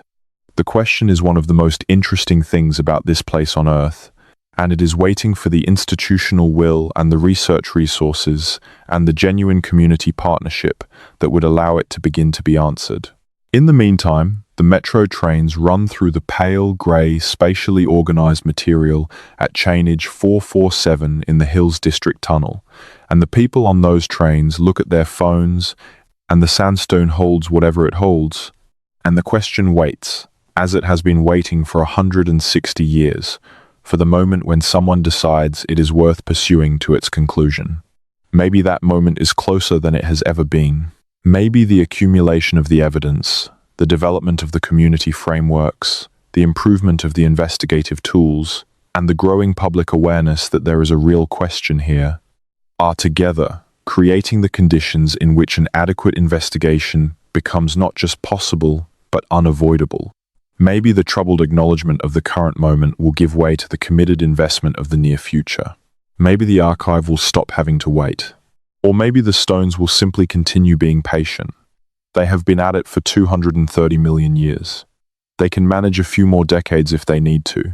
The question is one of the most interesting things about this place on Earth, and it is waiting for the institutional will and the research resources and the genuine community partnership that would allow it to begin to be answered. In the meantime, the metro trains run through the pale, grey, spatially organised material at chainage 447 in the Hills District Tunnel, and the people on those trains look at their phones, and the sandstone holds whatever it holds, and the question waits, as it has been waiting for 160 years, for the moment when someone decides it is worth pursuing to its conclusion. Maybe that moment is closer than it has ever been. Maybe the accumulation of the evidence, the development of the community frameworks, the improvement of the investigative tools, and the growing public awareness that there is a real question here, are together creating the conditions in which an adequate investigation becomes not just possible, but unavoidable. Maybe the troubled acknowledgement of the current moment will give way to the committed investment of the near future. Maybe the archive will stop having to wait. Or maybe the stones will simply continue being patient. They have been at it for 230 million years. They can manage a few more decades if they need to.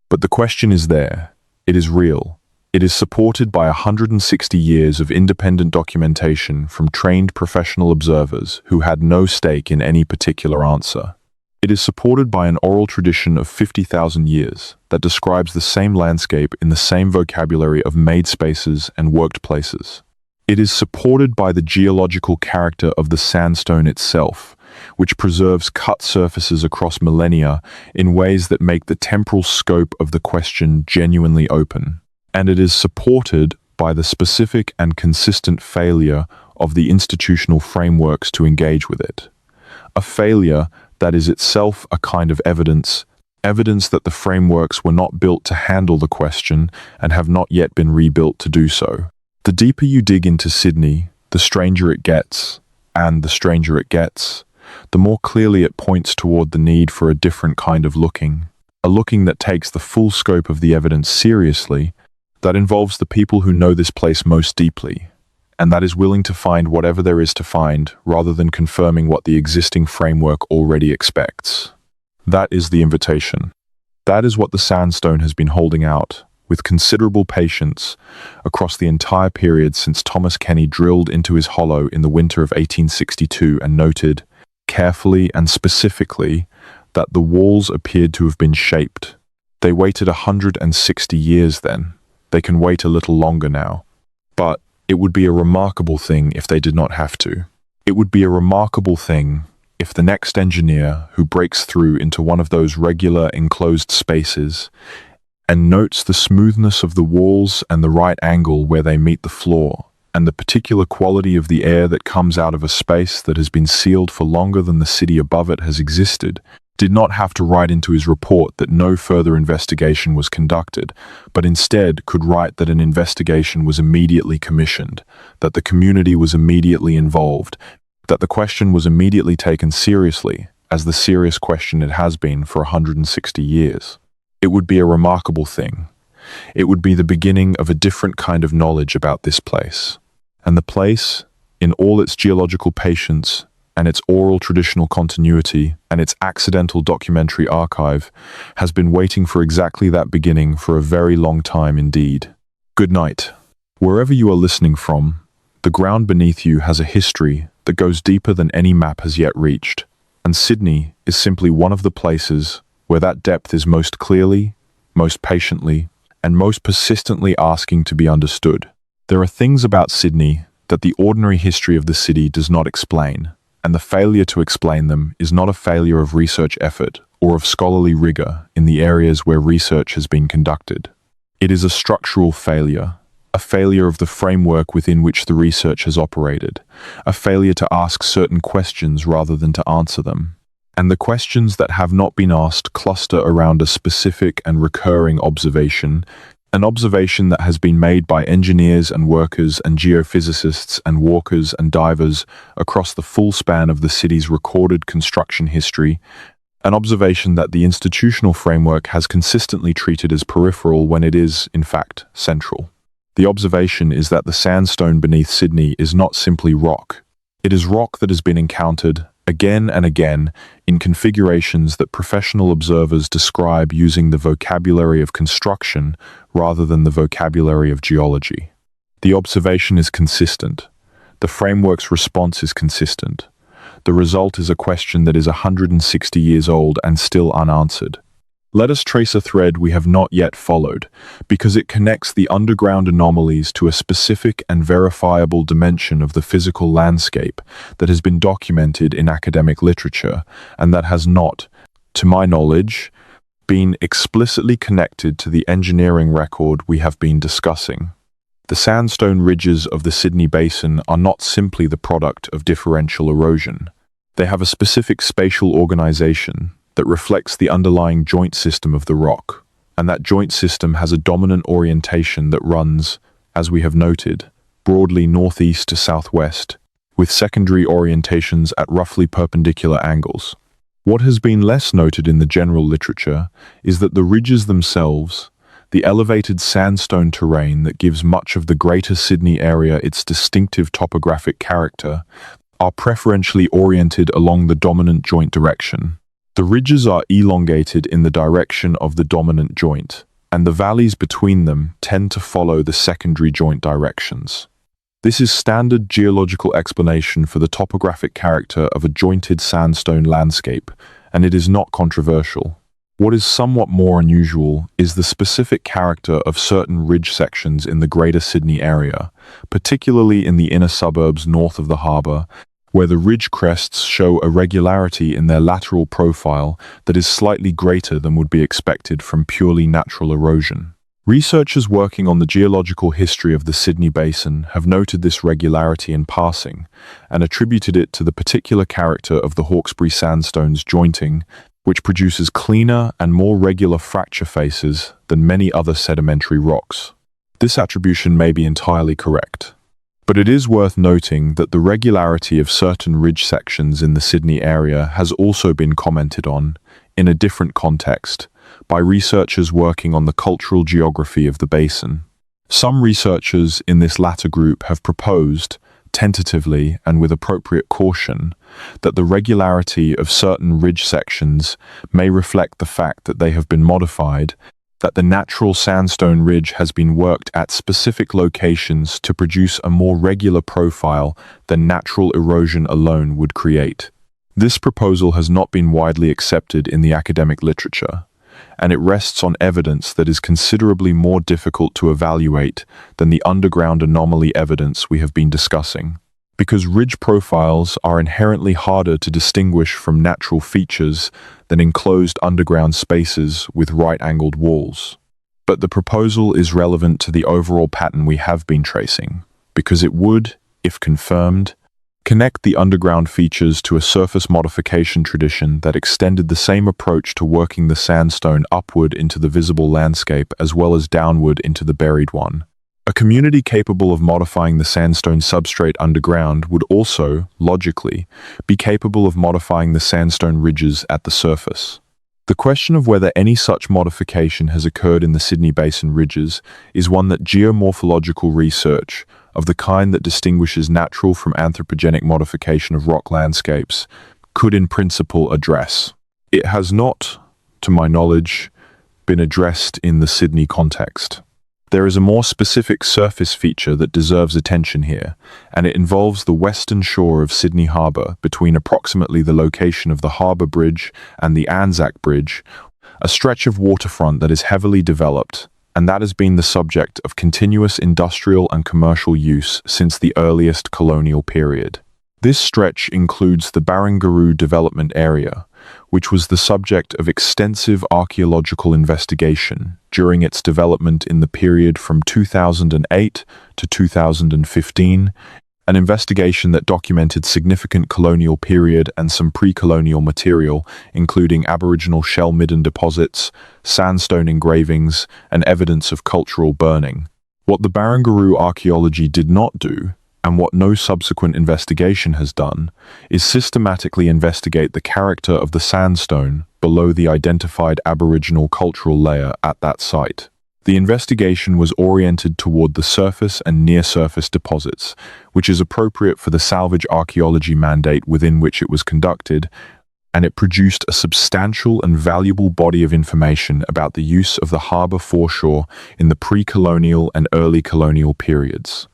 But the question is there. It is real. It is supported by 160 years of independent documentation from trained professional observers who had no stake in any particular answer. It is supported by an oral tradition of 50,000 years that describes the same landscape in the same vocabulary of made spaces and worked places. It is supported by the geological character of the sandstone itself, which preserves cut surfaces across millennia in ways that make the temporal scope of the question genuinely open. And it is supported by the specific and consistent failure of the institutional frameworks to engage with it. A failure that is itself a kind of evidence that the frameworks were not built to handle the question and have not yet been rebuilt to do so. The deeper you dig into Sydney, the stranger it gets, and the stranger it gets, the more clearly it points toward the need for a different kind of looking, a looking that takes the full scope of the evidence seriously, that involves the people who know this place most deeply, and that is willing to find whatever there is to find rather than confirming what the existing framework already expects. That is the invitation. That is what the sandstone has been holding out, with considerable patience, across the entire period since Thomas Kenny drilled into his hollow in the winter of 1862 and noted, carefully and specifically, that the walls appeared to have been shaped. They waited 160 years then. They can wait a little longer now. But it would be a remarkable thing if they did not have to. It would be a remarkable thing if the next engineer who breaks through into one of those regular enclosed spaces and notes the smoothness of the walls and the right angle where they meet the floor, and the particular quality of the air that comes out of a space that has been sealed for longer than the city above it has existed, did not have to write into his report that no further investigation was conducted, but instead could write that an investigation was immediately commissioned, that the community was immediately involved, that the question was immediately taken seriously, as the serious question it has been for 160 years. It would be a remarkable thing. It would be the beginning of a different kind of knowledge about this place. And the place, in all its geological patience, and its oral traditional continuity, and its accidental documentary archive, has been waiting for exactly that beginning for a very long time indeed. Good night. Wherever you are listening from, the ground beneath you has a history that goes deeper than any map has yet reached, and Sydney is simply one of the places where that depth is most clearly, most patiently, and most persistently asking to be understood. There are things about Sydney that the ordinary history of the city does not explain, and the failure to explain them is not a failure of research effort or of scholarly rigor in the areas where research has been conducted. It is a structural failure, a failure of the framework within which the research has operated, a failure to ask certain questions rather than to answer them. And the questions that have not been asked cluster around a specific and recurring observation, an observation that has been made by engineers and workers and geophysicists and walkers and divers across the full span of the city's recorded construction history, an observation that the institutional framework has consistently treated as peripheral when it is, in fact, central. The observation is that the sandstone beneath Sydney is not simply rock. It is rock that has been encountered again and again in configurations that professional observers describe using the vocabulary of construction rather than the vocabulary of geology. The observation is consistent. The framework's response is consistent. The result is a question that is 160 years old and still unanswered. Let us trace a thread we have not yet followed, because it connects the underground anomalies to a specific and verifiable dimension of the physical landscape that has been documented in academic literature, and that has not, to my knowledge, been explicitly connected to the engineering record we have been discussing. The sandstone ridges of the Sydney Basin are not simply the product of differential erosion. They have a specific spatial organization that reflects the underlying joint system of the rock, and that joint system has a dominant orientation that runs, as we have noted, broadly northeast to southwest, with secondary orientations at roughly perpendicular angles. What has been less noted in the general literature is that the ridges themselves, the elevated sandstone terrain that gives much of the Greater Sydney area its distinctive topographic character, are preferentially oriented along the dominant joint direction. The ridges are elongated in the direction of the dominant joint, and the valleys between them tend to follow the secondary joint directions. This is standard geological explanation for the topographic character of a jointed sandstone landscape, and it is not controversial. What is somewhat more unusual is the specific character of certain ridge sections in the Greater Sydney area, particularly in the inner suburbs north of the harbour, where the ridge crests show a regularity in their lateral profile that is slightly greater than would be expected from purely natural erosion. Researchers working on the geological history of the Sydney Basin have noted this regularity in passing and attributed it to the particular character of the Hawkesbury sandstone's jointing, which produces cleaner and more regular fracture faces than many other sedimentary rocks. This attribution may be entirely correct. But it is worth noting that the regularity of certain ridge sections in the Sydney area has also been commented on, in a different context, by researchers working on the cultural geography of the basin. Some researchers in this latter group have proposed, tentatively and with appropriate caution, that the regularity of certain ridge sections may reflect the fact that they have been modified, that the natural sandstone ridge has been worked at specific locations to produce a more regular profile than natural erosion alone would create. This proposal has not been widely accepted in the academic literature, and it rests on evidence that is considerably more difficult to evaluate than the underground anomaly evidence we have been discussing. because ridge profiles are inherently harder to distinguish from natural features than enclosed underground spaces with right-angled walls. But the proposal is relevant to the overall pattern we have been tracing, because it would, if confirmed, connect the underground features to a surface modification tradition that extended the same approach to working the sandstone upward into the visible landscape as well as downward into the buried one. A community capable of modifying the sandstone substrate underground would also, logically, be capable of modifying the sandstone ridges at the surface. The question of whether any such modification has occurred in the Sydney Basin ridges is one that geomorphological research, of the kind that distinguishes natural from anthropogenic modification of rock landscapes, could in principle address. It has not, to my knowledge, been addressed in the Sydney context. There is a more specific surface feature that deserves attention here, and it involves the western shore of Sydney Harbour between approximately the location of the Harbour Bridge and the Anzac Bridge, a stretch of waterfront that is heavily developed, and that has been the subject of continuous industrial and commercial use since the earliest colonial period. This stretch includes the Barangaroo development area, which was the subject of extensive archaeological investigation during its development in the period from 2008 to 2015, an investigation that documented significant colonial period and some pre-colonial material, including Aboriginal shell midden deposits, sandstone engravings, and evidence of cultural burning. What the Barangaroo archaeology did not do, and what no subsequent investigation has done, is systematically investigate the character of the sandstone below the identified Aboriginal cultural layer at that site. The investigation was oriented toward the surface and near-surface deposits, which is appropriate for the salvage archaeology mandate within which it was conducted, and it produced a substantial and valuable body of information about the use of the harbour foreshore in the pre-colonial and early colonial periods.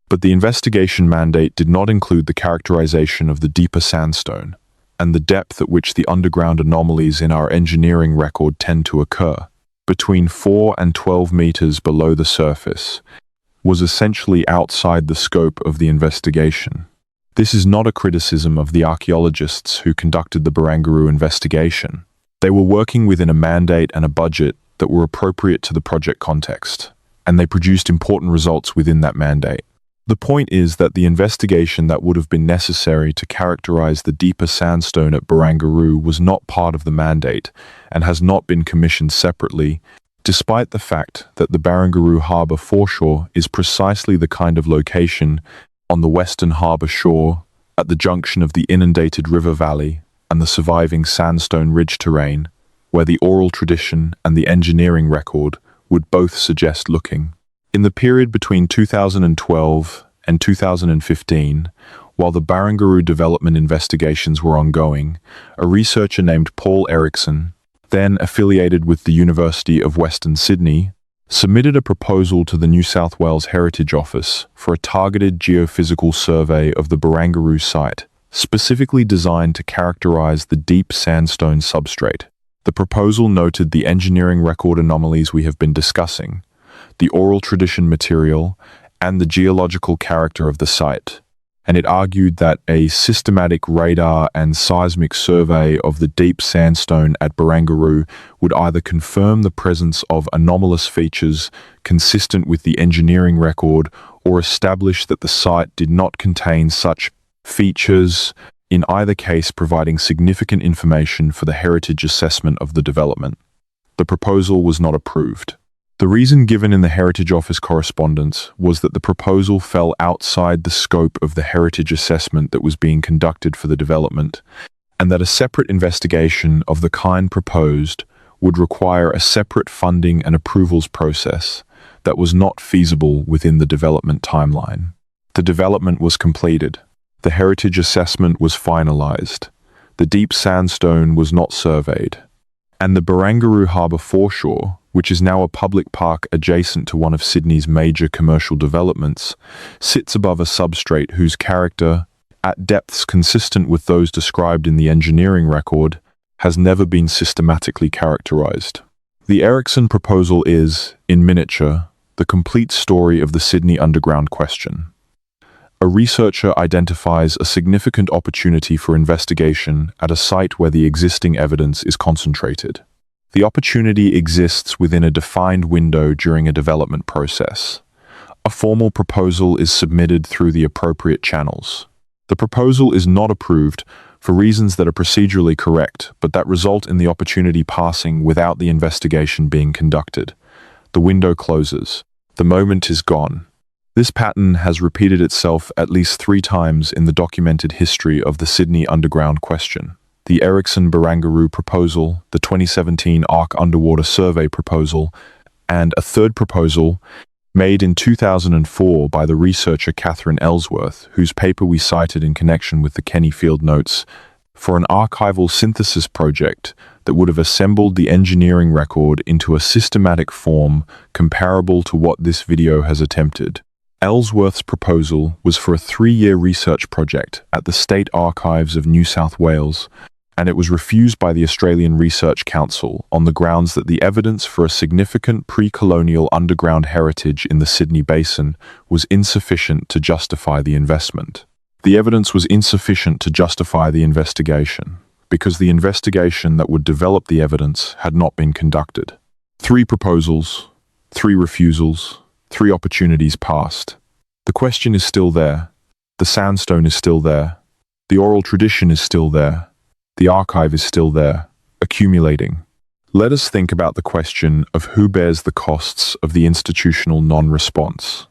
But the investigation mandate did not include the characterization of the deeper sandstone, and the depth at which the underground anomalies in our engineering record tend to occur, between 4 and 12 meters below the surface, was essentially outside the scope of the investigation. This is not a criticism of the archaeologists who conducted the Barangaroo investigation. They were working within a mandate and a budget that were appropriate to the project context, and they produced important results within that mandate. The point is that the investigation that would have been necessary to characterize the deeper sandstone at Barangaroo was not part of the mandate and has not been commissioned separately, despite the fact that the Barangaroo Harbour foreshore is precisely the kind of location on the western harbour shore, at the junction of the inundated river valley and the surviving sandstone ridge terrain, where the oral tradition and the engineering record would both suggest looking. In the period between 2012 and 2015, while the Barangaroo development investigations were ongoing, a researcher named Paul Erickson, then affiliated with the University of Western Sydney, submitted a proposal to the New South Wales Heritage Office for a targeted geophysical survey of the Barangaroo site, specifically designed to characterize the deep sandstone substrate. The proposal noted the engineering record anomalies we have been discussing, the oral tradition material, and the geological character of the site, and it argued that a systematic radar and seismic survey of the deep sandstone at Barangaroo would either confirm the presence of anomalous features consistent with the engineering record or establish that the site did not contain such features, in either case providing significant information for the heritage assessment of the development. The proposal was not approved. The reason given in the Heritage Office correspondence was that the proposal fell outside the scope of the heritage assessment that was being conducted for the development, and that a separate investigation of the kind proposed would require a separate funding and approvals process that was not feasible within the development timeline. The development was completed. The heritage assessment was finalized. The deep sandstone was not surveyed. And the Barangaroo Harbour foreshore, which is now a public park adjacent to one of Sydney's major commercial developments, sits above a substrate whose character, at depths consistent with those described in the engineering record, has never been systematically characterized. The Erickson proposal is, in miniature, the complete story of the Sydney Underground question. A researcher identifies a significant opportunity for investigation at a site where the existing evidence is concentrated. The opportunity exists within a defined window during a development process. A formal proposal is submitted through the appropriate channels. The proposal is not approved for reasons that are procedurally correct, but that result in the opportunity passing without the investigation being conducted. The window closes. The moment is gone. This pattern has repeated itself at least 3 times in the documented history of the Sydney Underground question. The Erickson-Barangaroo proposal, the 2017 Ark Underwater Survey proposal, and a third proposal made in 2004 by the researcher Catherine Ellsworth, whose paper we cited in connection with the Kenny Field Notes, for an archival synthesis project that would have assembled the engineering record into a systematic form comparable to what this video has attempted. Ellsworth's proposal was for a 3-year research project at the State Archives of New South Wales, and it was refused by the Australian Research Council on the grounds that the evidence for a significant pre-colonial underground heritage in the Sydney Basin was insufficient to justify the investment. The evidence was insufficient to justify the investigation, because the investigation that would develop the evidence had not been conducted. 3 proposals, 3 refusals, 3 opportunities passed. The question is still there. The sandstone is still there. The oral tradition is still there. The archive is still there, accumulating. Let us think about the question of who bears the costs of the institutional non-response.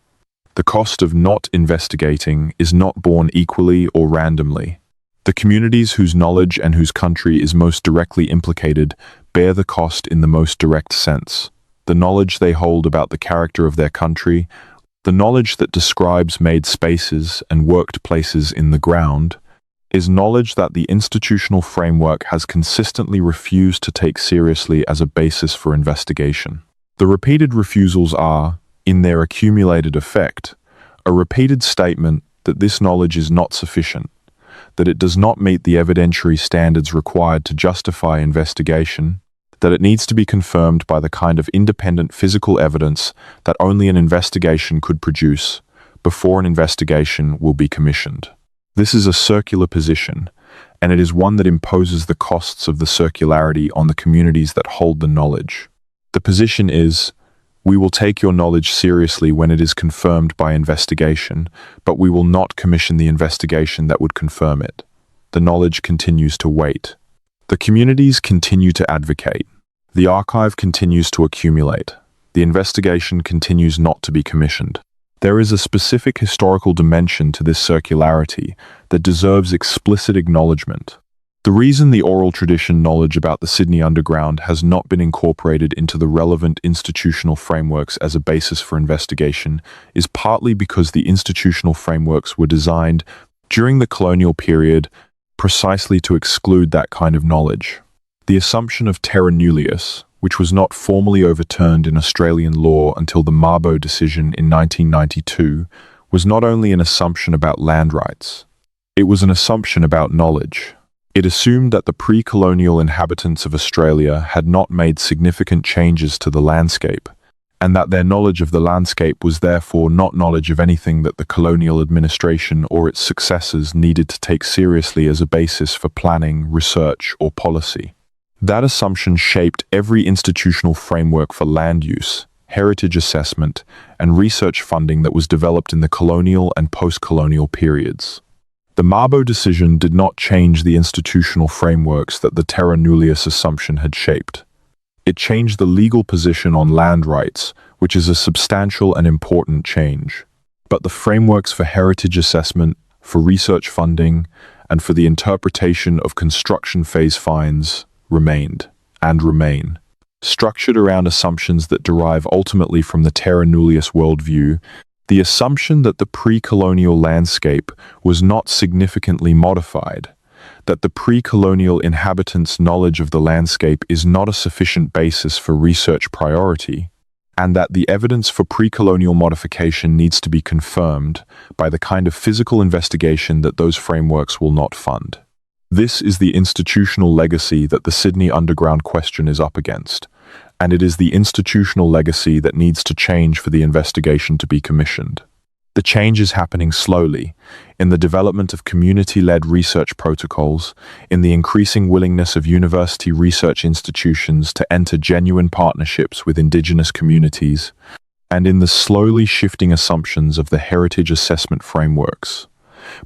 The cost of not investigating is not borne equally or randomly. The communities whose knowledge and whose country is most directly implicated bear the cost in the most direct sense. The knowledge they hold about the character of their country, the knowledge that describes made spaces and worked places in the ground, is knowledge that the institutional framework has consistently refused to take seriously as a basis for investigation. The repeated refusals are, in their accumulated effect, a repeated statement that this knowledge is not sufficient, that it does not meet the evidentiary standards required to justify investigation, that it needs to be confirmed by the kind of independent physical evidence that only an investigation could produce before an investigation will be commissioned. This is a circular position, and it is one that imposes the costs of the circularity on the communities that hold the knowledge. The position is, we will take your knowledge seriously when it is confirmed by investigation, but we will not commission the investigation that would confirm it. The knowledge continues to wait. The communities continue to advocate. The archive continues to accumulate. The investigation continues not to be commissioned. There is a specific historical dimension to this circularity that deserves explicit acknowledgement. The reason the oral tradition knowledge about the Sydney Underground has not been incorporated into the relevant institutional frameworks as a basis for investigation is partly because the institutional frameworks were designed during the colonial period precisely to exclude that kind of knowledge. The assumption of terra nullius, which was not formally overturned in Australian law until the Mabo decision in 1992, was not only an assumption about land rights. It was an assumption about knowledge. It assumed that the pre-colonial inhabitants of Australia had not made significant changes to the landscape, and that their knowledge of the landscape was therefore not knowledge of anything that the colonial administration or its successors needed to take seriously as a basis for planning, research, or policy. That assumption shaped every institutional framework for land use, heritage assessment, and research funding that was developed in the colonial and post-colonial periods. The Mabo decision did not change the institutional frameworks that the terra nullius assumption had shaped. It changed the legal position on land rights, which is a substantial and important change. But the frameworks for heritage assessment, for research funding, and for the interpretation of construction phase fines remained, and remain. Structured around assumptions that derive ultimately from the terra nullius worldview, the assumption that the pre-colonial landscape was not significantly modified, that the pre-colonial inhabitants' knowledge of the landscape is not a sufficient basis for research priority, and that the evidence for pre-colonial modification needs to be confirmed by the kind of physical investigation that those frameworks will not fund. This is the institutional legacy that the Sydney Underground question is up against, and it is the institutional legacy that needs to change for the investigation to be commissioned. The change is happening slowly, in the development of community-led research protocols, in the increasing willingness of university research institutions to enter genuine partnerships with indigenous communities, and in the slowly shifting assumptions of the heritage assessment frameworks.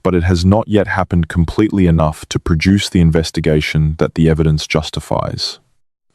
But it has not yet happened completely enough to produce the investigation that the evidence justifies.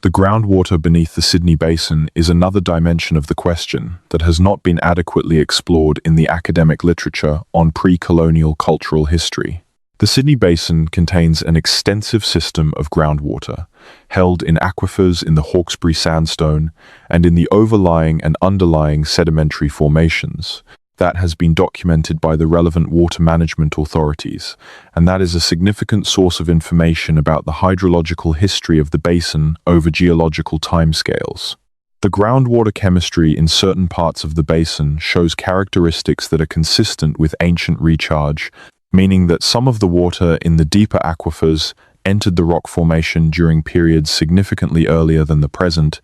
The groundwater beneath the Sydney Basin is another dimension of the question that has not been adequately explored in the academic literature on pre-colonial cultural history. The Sydney Basin contains an extensive system of groundwater, held in aquifers in the Hawkesbury Sandstone and in the overlying and underlying sedimentary formations, that has been documented by the relevant water management authorities, and that is a significant source of information about the hydrological history of the basin over geological timescales. The groundwater chemistry in certain parts of the basin shows characteristics that are consistent with ancient recharge, meaning that some of the water in the deeper aquifers entered the rock formation during periods significantly earlier than the present,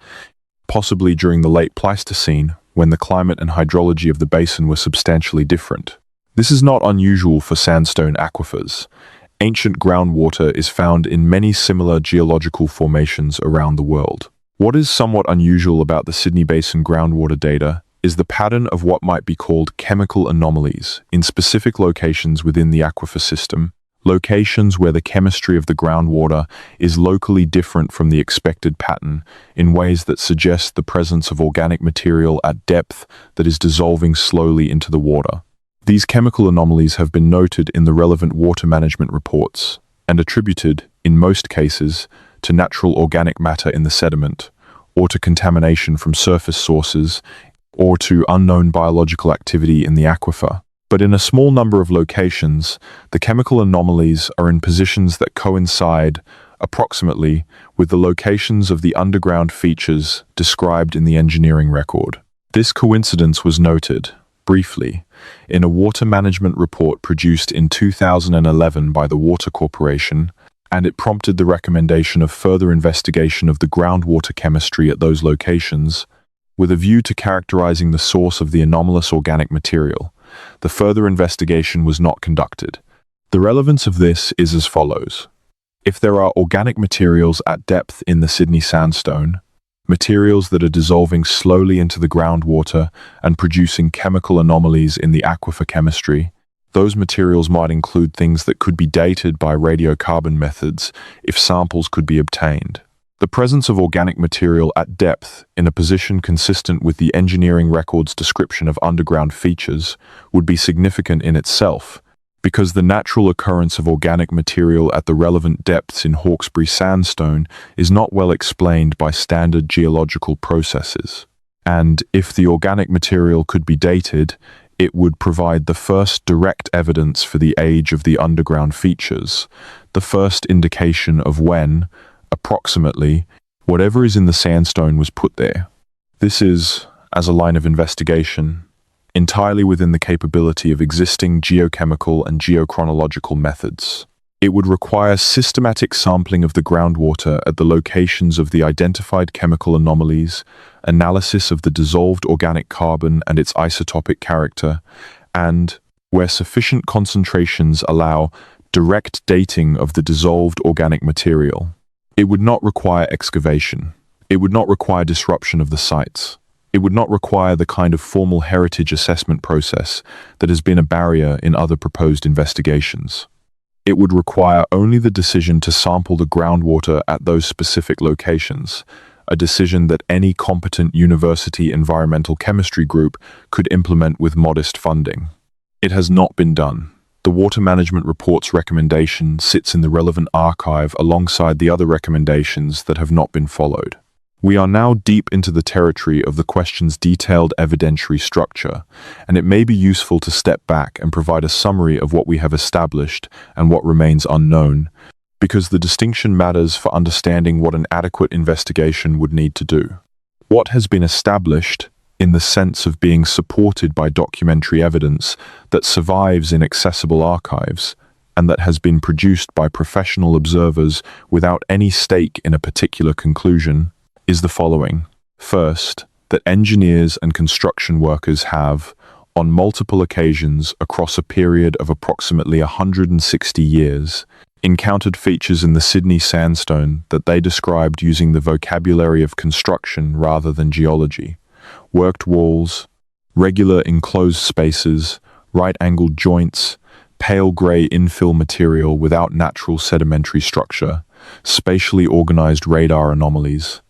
possibly during the late Pleistocene, when the climate and hydrology of the basin were substantially different. This is not unusual for sandstone aquifers. Ancient groundwater is found in many similar geological formations around the world. What is somewhat unusual about the Sydney Basin groundwater data is the pattern of what might be called chemical anomalies in specific locations within the aquifer system, locations where the chemistry of the groundwater is locally different from the expected pattern in ways that suggest the presence of organic material at depth that is dissolving slowly into the water. These chemical anomalies have been noted in the relevant water management reports and attributed, in most cases, to natural organic matter in the sediment, or to contamination from surface sources, or to unknown biological activity in the aquifer. But in a small number of locations, the chemical anomalies are in positions that coincide approximately with the locations of the underground features described in the engineering record. This coincidence was noted, briefly, in a water management report produced in 2011 by the Water Corporation, and it prompted the recommendation of further investigation of the groundwater chemistry at those locations, with a view to characterizing the source of the anomalous organic material. The further investigation was not conducted. The relevance of this is as follows. If there are organic materials at depth in the Sydney Sandstone, materials that are dissolving slowly into the groundwater and producing chemical anomalies in the aquifer chemistry, those materials might include things that could be dated by radiocarbon methods if samples could be obtained. The presence of organic material at depth in a position consistent with the engineering record's description of underground features would be significant in itself, because the natural occurrence of organic material at the relevant depths in Hawkesbury Sandstone is not well explained by standard geological processes. And if the organic material could be dated, it would provide the first direct evidence for the age of the underground features, the first indication of when, approximately, whatever is in the sandstone was put there. This is, as a line of investigation, entirely within the capability of existing geochemical and geochronological methods. It would require systematic sampling of the groundwater at the locations of the identified chemical anomalies, analysis of the dissolved organic carbon and its isotopic character, and, where sufficient concentrations allow, direct dating of the dissolved organic material. It would not require excavation. It would not require disruption of the sites. It would not require the kind of formal heritage assessment process that has been a barrier in other proposed investigations. It would require only the decision to sample the groundwater at those specific locations, a decision that any competent university environmental chemistry group could implement with modest funding. It has not been done. The Water Management Report's recommendation sits in the relevant archive alongside the other recommendations that have not been followed. We are now deep into the territory of the question's detailed evidentiary structure, and it may be useful to step back and provide a summary of what we have established and what remains unknown, because the distinction matters for understanding what an adequate investigation would need to do. What has been established, in the sense of being supported by documentary evidence that survives in accessible archives, and that has been produced by professional observers without any stake in a particular conclusion, is the following. First, that engineers and construction workers have, on multiple occasions across a period of approximately 160 years, encountered features in the Sydney sandstone that they described using the vocabulary of construction rather than geology. Worked walls, regular enclosed spaces, right-angled joints, pale grey infill material without natural sedimentary structure, spatially organized radar anomalies.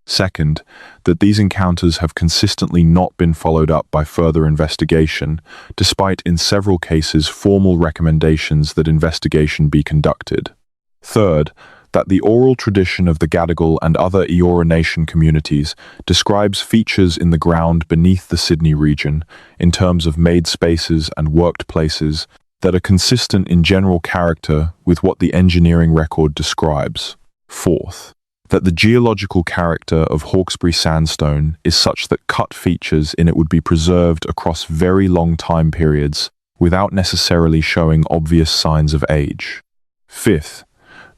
Second, that these encounters have consistently not been followed up by further investigation, despite in several cases formal recommendations that investigation be conducted. Third, that the oral tradition of the Gadigal and other Eora Nation communities describes features in the ground beneath the Sydney region in terms of made spaces and worked places that are consistent in general character with what the engineering record describes. Fourth, that the geological character of Hawkesbury sandstone is such that cut features in it would be preserved across very long time periods without necessarily showing obvious signs of age. Fifth,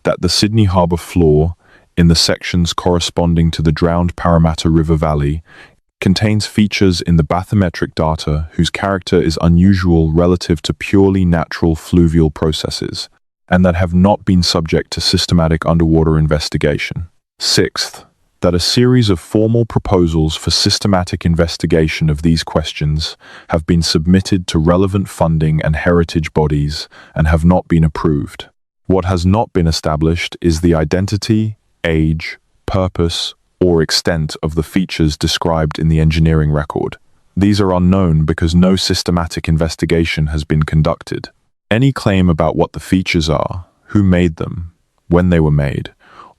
that the Sydney harbour floor, in the sections corresponding to the drowned Parramatta River Valley, contains features in the bathymetric data whose character is unusual relative to purely natural fluvial processes, and that have not been subject to systematic underwater investigation. Sixth, that a series of formal proposals for systematic investigation of these questions have been submitted to relevant funding and heritage bodies and have not been approved. What has not been established is the identity, age, purpose, or extent of the features described in the engineering record. These are unknown because no systematic investigation has been conducted. Any claim about what the features are, who made them, when they were made,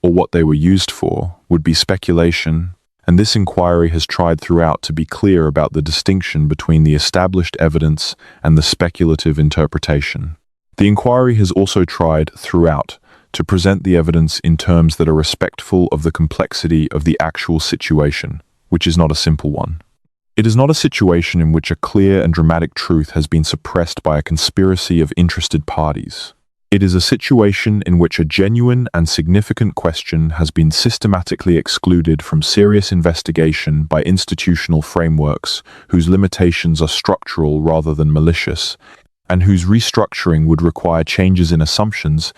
or what they were used for, would be speculation, and this inquiry has tried throughout to be clear about the distinction between the established evidence and the speculative interpretation. The inquiry has also tried throughout to present the evidence in terms that are respectful of the complexity of the actual situation, which is not a simple one. It is not a situation in which a clear and dramatic truth has been suppressed by a conspiracy of interested parties. It is a situation in which a genuine and significant question has been systematically excluded from serious investigation by institutional frameworks whose limitations are structural rather than malicious, and whose restructuring would require changes in assumptions,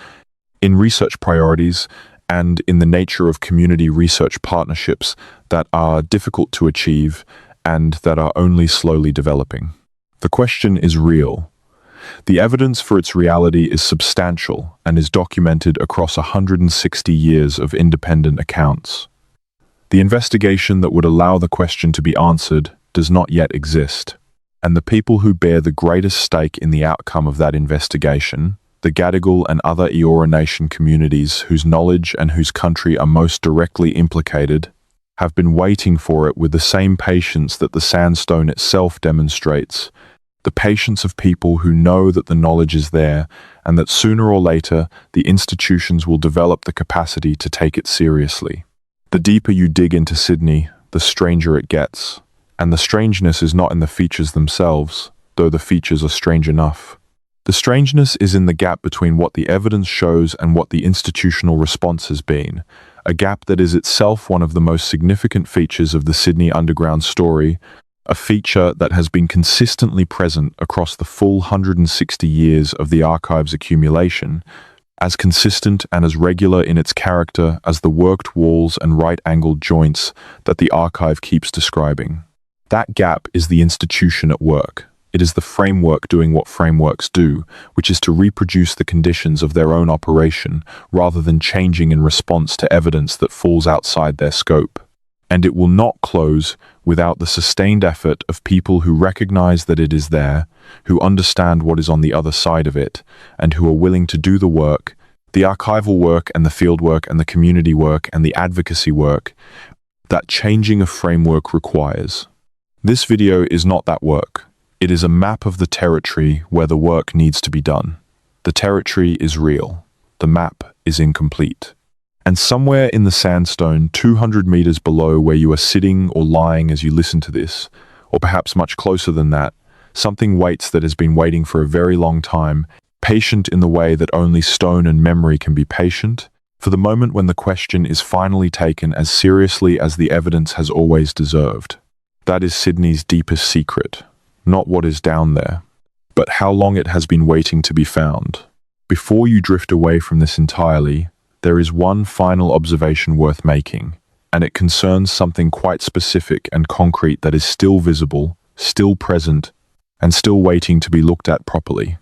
in research priorities, and in the nature of community research partnerships that are difficult to achieve and that are only slowly developing. The question is real. The evidence for its reality is substantial and is documented across 160 years of independent accounts. The investigation that would allow the question to be answered does not yet exist, and the people who bear the greatest stake in the outcome of that investigation, the Gadigal and other Eora Nation communities whose knowledge and whose country are most directly implicated, have been waiting for it with the same patience that the sandstone itself demonstrates, the patience of people who know that the knowledge is there and that sooner or later the institutions will develop the capacity to take it seriously. The deeper you dig into Sydney, the stranger it gets. And the strangeness is not in the features themselves, though the features are strange enough. The strangeness is in the gap between what the evidence shows and what the institutional response has been, a gap that is itself one of the most significant features of the Sydney Underground story, a feature that has been consistently present across the full 160 years of the archive's accumulation, as consistent and as regular in its character as the worked walls and right-angled joints that the archive keeps describing. That gap is the institution at work. It is the framework doing what frameworks do, which is to reproduce the conditions of their own operation rather than changing in response to evidence that falls outside their scope. And it will not close without the sustained effort of people who recognize that it is there, who understand what is on the other side of it, and who are willing to do the work, the archival work and the field work and the community work and the advocacy work, that changing a framework requires. This video is not that work. It is a map of the territory where the work needs to be done. The territory is real. The map is incomplete. And somewhere in the sandstone, 200 meters below where you are sitting or lying as you listen to this, or perhaps much closer than that, something waits that has been waiting for a very long time, patient in the way that only stone and memory can be patient, for the moment when the question is finally taken as seriously as the evidence has always deserved. That is Sydney's deepest secret. not what is down there, but how long it has been waiting to be found. Before you drift away from this entirely, there is one final observation worth making, and it concerns something quite specific and concrete that is still visible, still present, and still waiting to be looked at properly.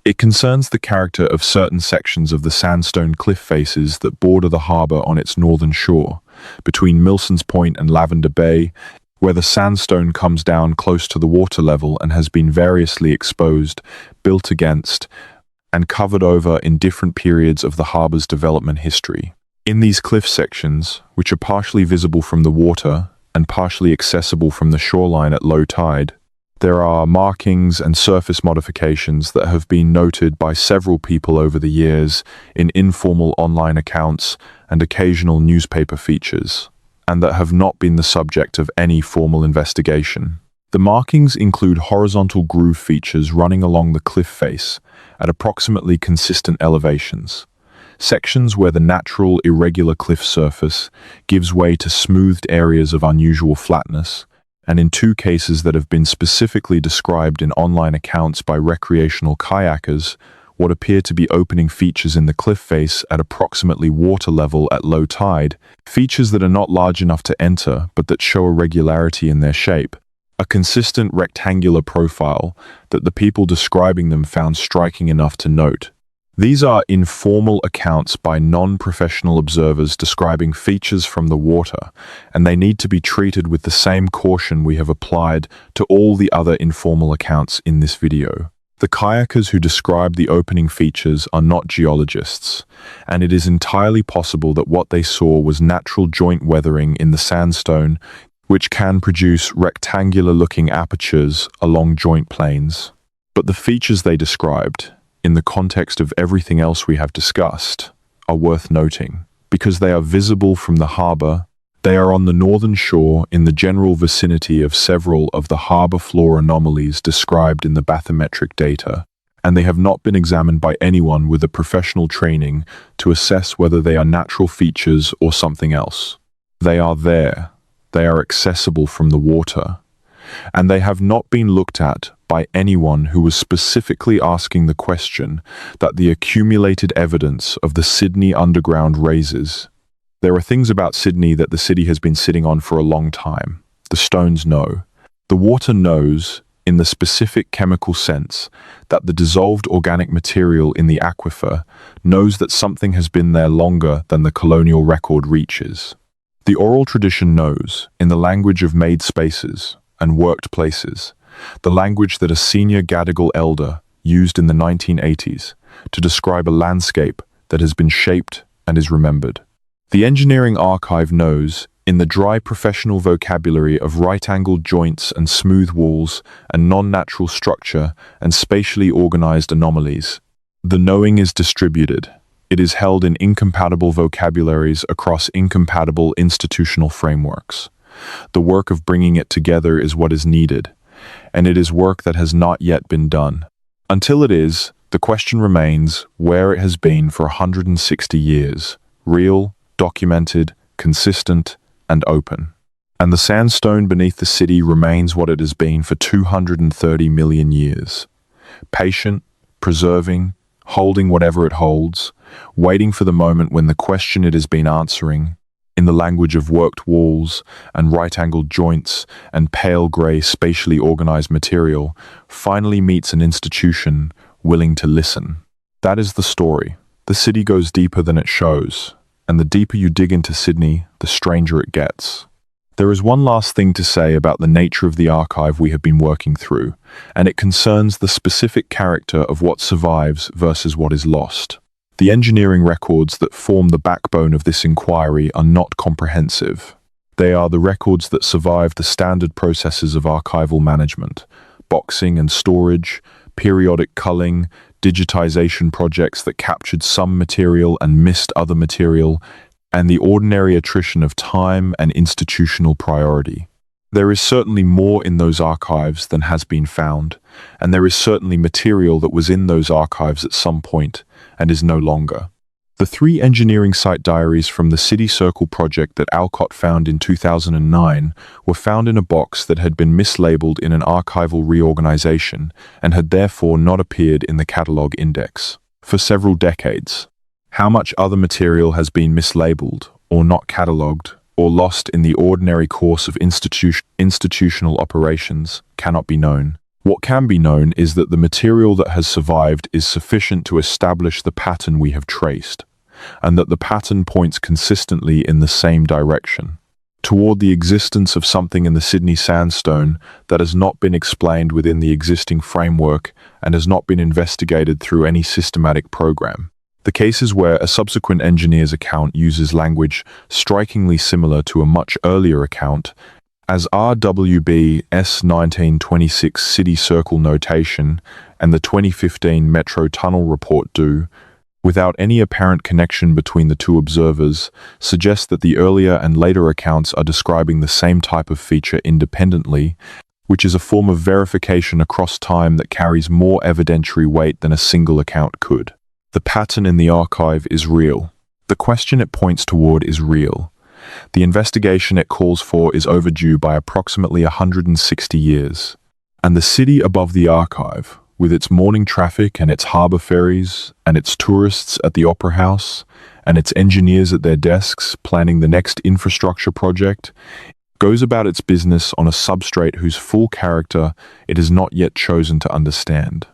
It concerns the character of certain sections of the sandstone cliff faces that border the harbour on its northern shore, between Milson's Point and Lavender Bay, where the sandstone comes down close to the water level and has been variously exposed, built against, and covered over in different periods of the harbour's development history. In these cliff sections, which are partially visible from the water and partially accessible from the shoreline at low tide, there are markings and surface modifications that have been noted by several people over the years in informal online accounts and occasional newspaper features, and that have not been the subject of any formal investigation. The markings include horizontal groove features running along the cliff face at approximately consistent elevations, sections where the natural irregular cliff surface gives way to smoothed areas of unusual flatness, and in two cases that have been specifically described in online accounts by recreational kayakers, what appear to be opening features in the cliff face at approximately water level at low tide, features that are not large enough to enter but that show a regularity in their shape, a consistent rectangular profile that the people describing them found striking enough to note. These are informal accounts by non-professional observers describing features from the water, and they need to be treated with the same caution we have applied to all the other informal accounts in this video. The kayakers who describe the opening features are not geologists, and it is entirely possible that what they saw was natural joint weathering in the sandstone, which can produce rectangular-looking apertures along joint planes. But the features they described, in the context of everything else we have discussed, are worth noting, because they are visible from the harbour. They are on the northern shore in the general vicinity of several of the harbour floor anomalies described in the bathymetric data, and they have not been examined by anyone with a professional training to assess whether they are natural features or something else. They are there, they are accessible from the water, and they have not been looked at by anyone who was specifically asking the question that the accumulated evidence of the Sydney Underground raises. There are things about Sydney that the city has been sitting on for a long time. The stones know. The water knows, in the specific chemical sense, that the dissolved organic material in the aquifer knows that something has been there longer than the colonial record reaches. The oral tradition knows, in the language of made spaces and worked places, the language that a senior Gadigal elder used in the 1980s to describe a landscape that has been shaped and is remembered. The engineering archive knows, in the dry professional vocabulary of right-angled joints and smooth walls and non-natural structure and spatially organized anomalies. The knowing is distributed. It is held in incompatible vocabularies across incompatible institutional frameworks. The work of bringing it together is what is needed, and it is work that has not yet been done. Until it is, the question remains where it has been for 160 years, real, documented, consistent, and open. And the sandstone beneath the city remains what it has been for 230 million years. Patient, preserving, holding whatever it holds, waiting for the moment when the question it has been answering, in the language of worked walls and right-angled joints and pale grey spatially organized material, finally meets an institution willing to listen. That is the story. The city goes deeper than it shows, and the deeper you dig into Sydney, the stranger it gets. There is one last thing to say about the nature of the archive we have been working through, and it concerns the specific character of what survives versus what is lost. The engineering records that form the backbone of this inquiry are not comprehensive. They are the records that survive the standard processes of archival management, boxing and storage, periodic culling, digitization projects that captured some material and missed other material, and the ordinary attrition of time and institutional priority. There is certainly more in those archives than has been found, and there is certainly material that was in those archives at some point and is no longer. The 3 engineering site diaries from the City Circle project that Alcott found in 2009 were found in a box that had been mislabeled in an archival reorganization and had therefore not appeared in the catalogue index for several decades. How much other material has been mislabeled, or not catalogued, or lost in the ordinary course of institutional operations cannot be known. What can be known is that the material that has survived is sufficient to establish the pattern we have traced, and that the pattern points consistently in the same direction, toward the existence of something in the Sydney sandstone that has not been explained within the existing framework and has not been investigated through any systematic program. The cases where a subsequent engineer's account uses language strikingly similar to a much earlier account, as RWB S1926 City Circle notation and the 2015 Metro Tunnel report do, without any apparent connection between the two observers, suggest that the earlier and later accounts are describing the same type of feature independently, which is a form of verification across time that carries more evidentiary weight than a single account could. The pattern in the archive is real. The question it points toward is real. The investigation it calls for is overdue by approximately 160 years. And the city above the archive, with its morning traffic and its harbour ferries, and its tourists at the Opera House, and its engineers at their desks planning the next infrastructure project, goes about its business on a substrate whose full character it has not yet chosen to understand.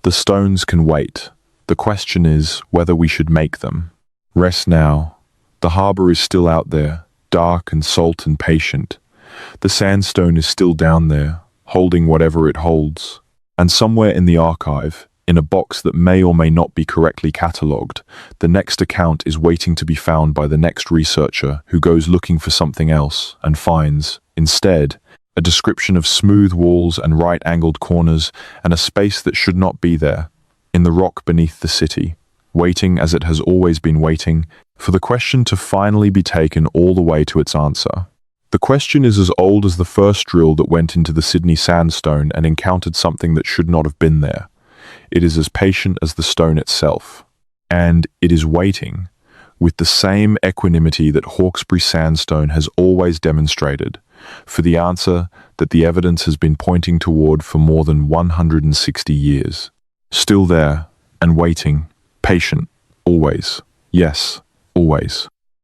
The stones can wait. The question is whether we should make them. Rest now. The harbour is still out there, dark and salt and patient. The sandstone is still down there, holding whatever it holds. And somewhere in the archive, in a box that may or may not be correctly catalogued, the next account is waiting to be found by the next researcher who goes looking for something else and finds, instead, a description of smooth walls and right-angled corners and a space that should not be there, in the rock beneath the city, waiting as it has always been waiting, for the question to finally be taken all the way to its answer. The question is as old as the first drill that went into the Sydney sandstone and encountered something that should not have been there. It is as patient as the stone itself. And it is waiting, with the same equanimity that Hawkesbury sandstone has always demonstrated, for the answer that the evidence has been pointing toward for more than 160 years. Still there, and waiting, patient, always. Yes, always.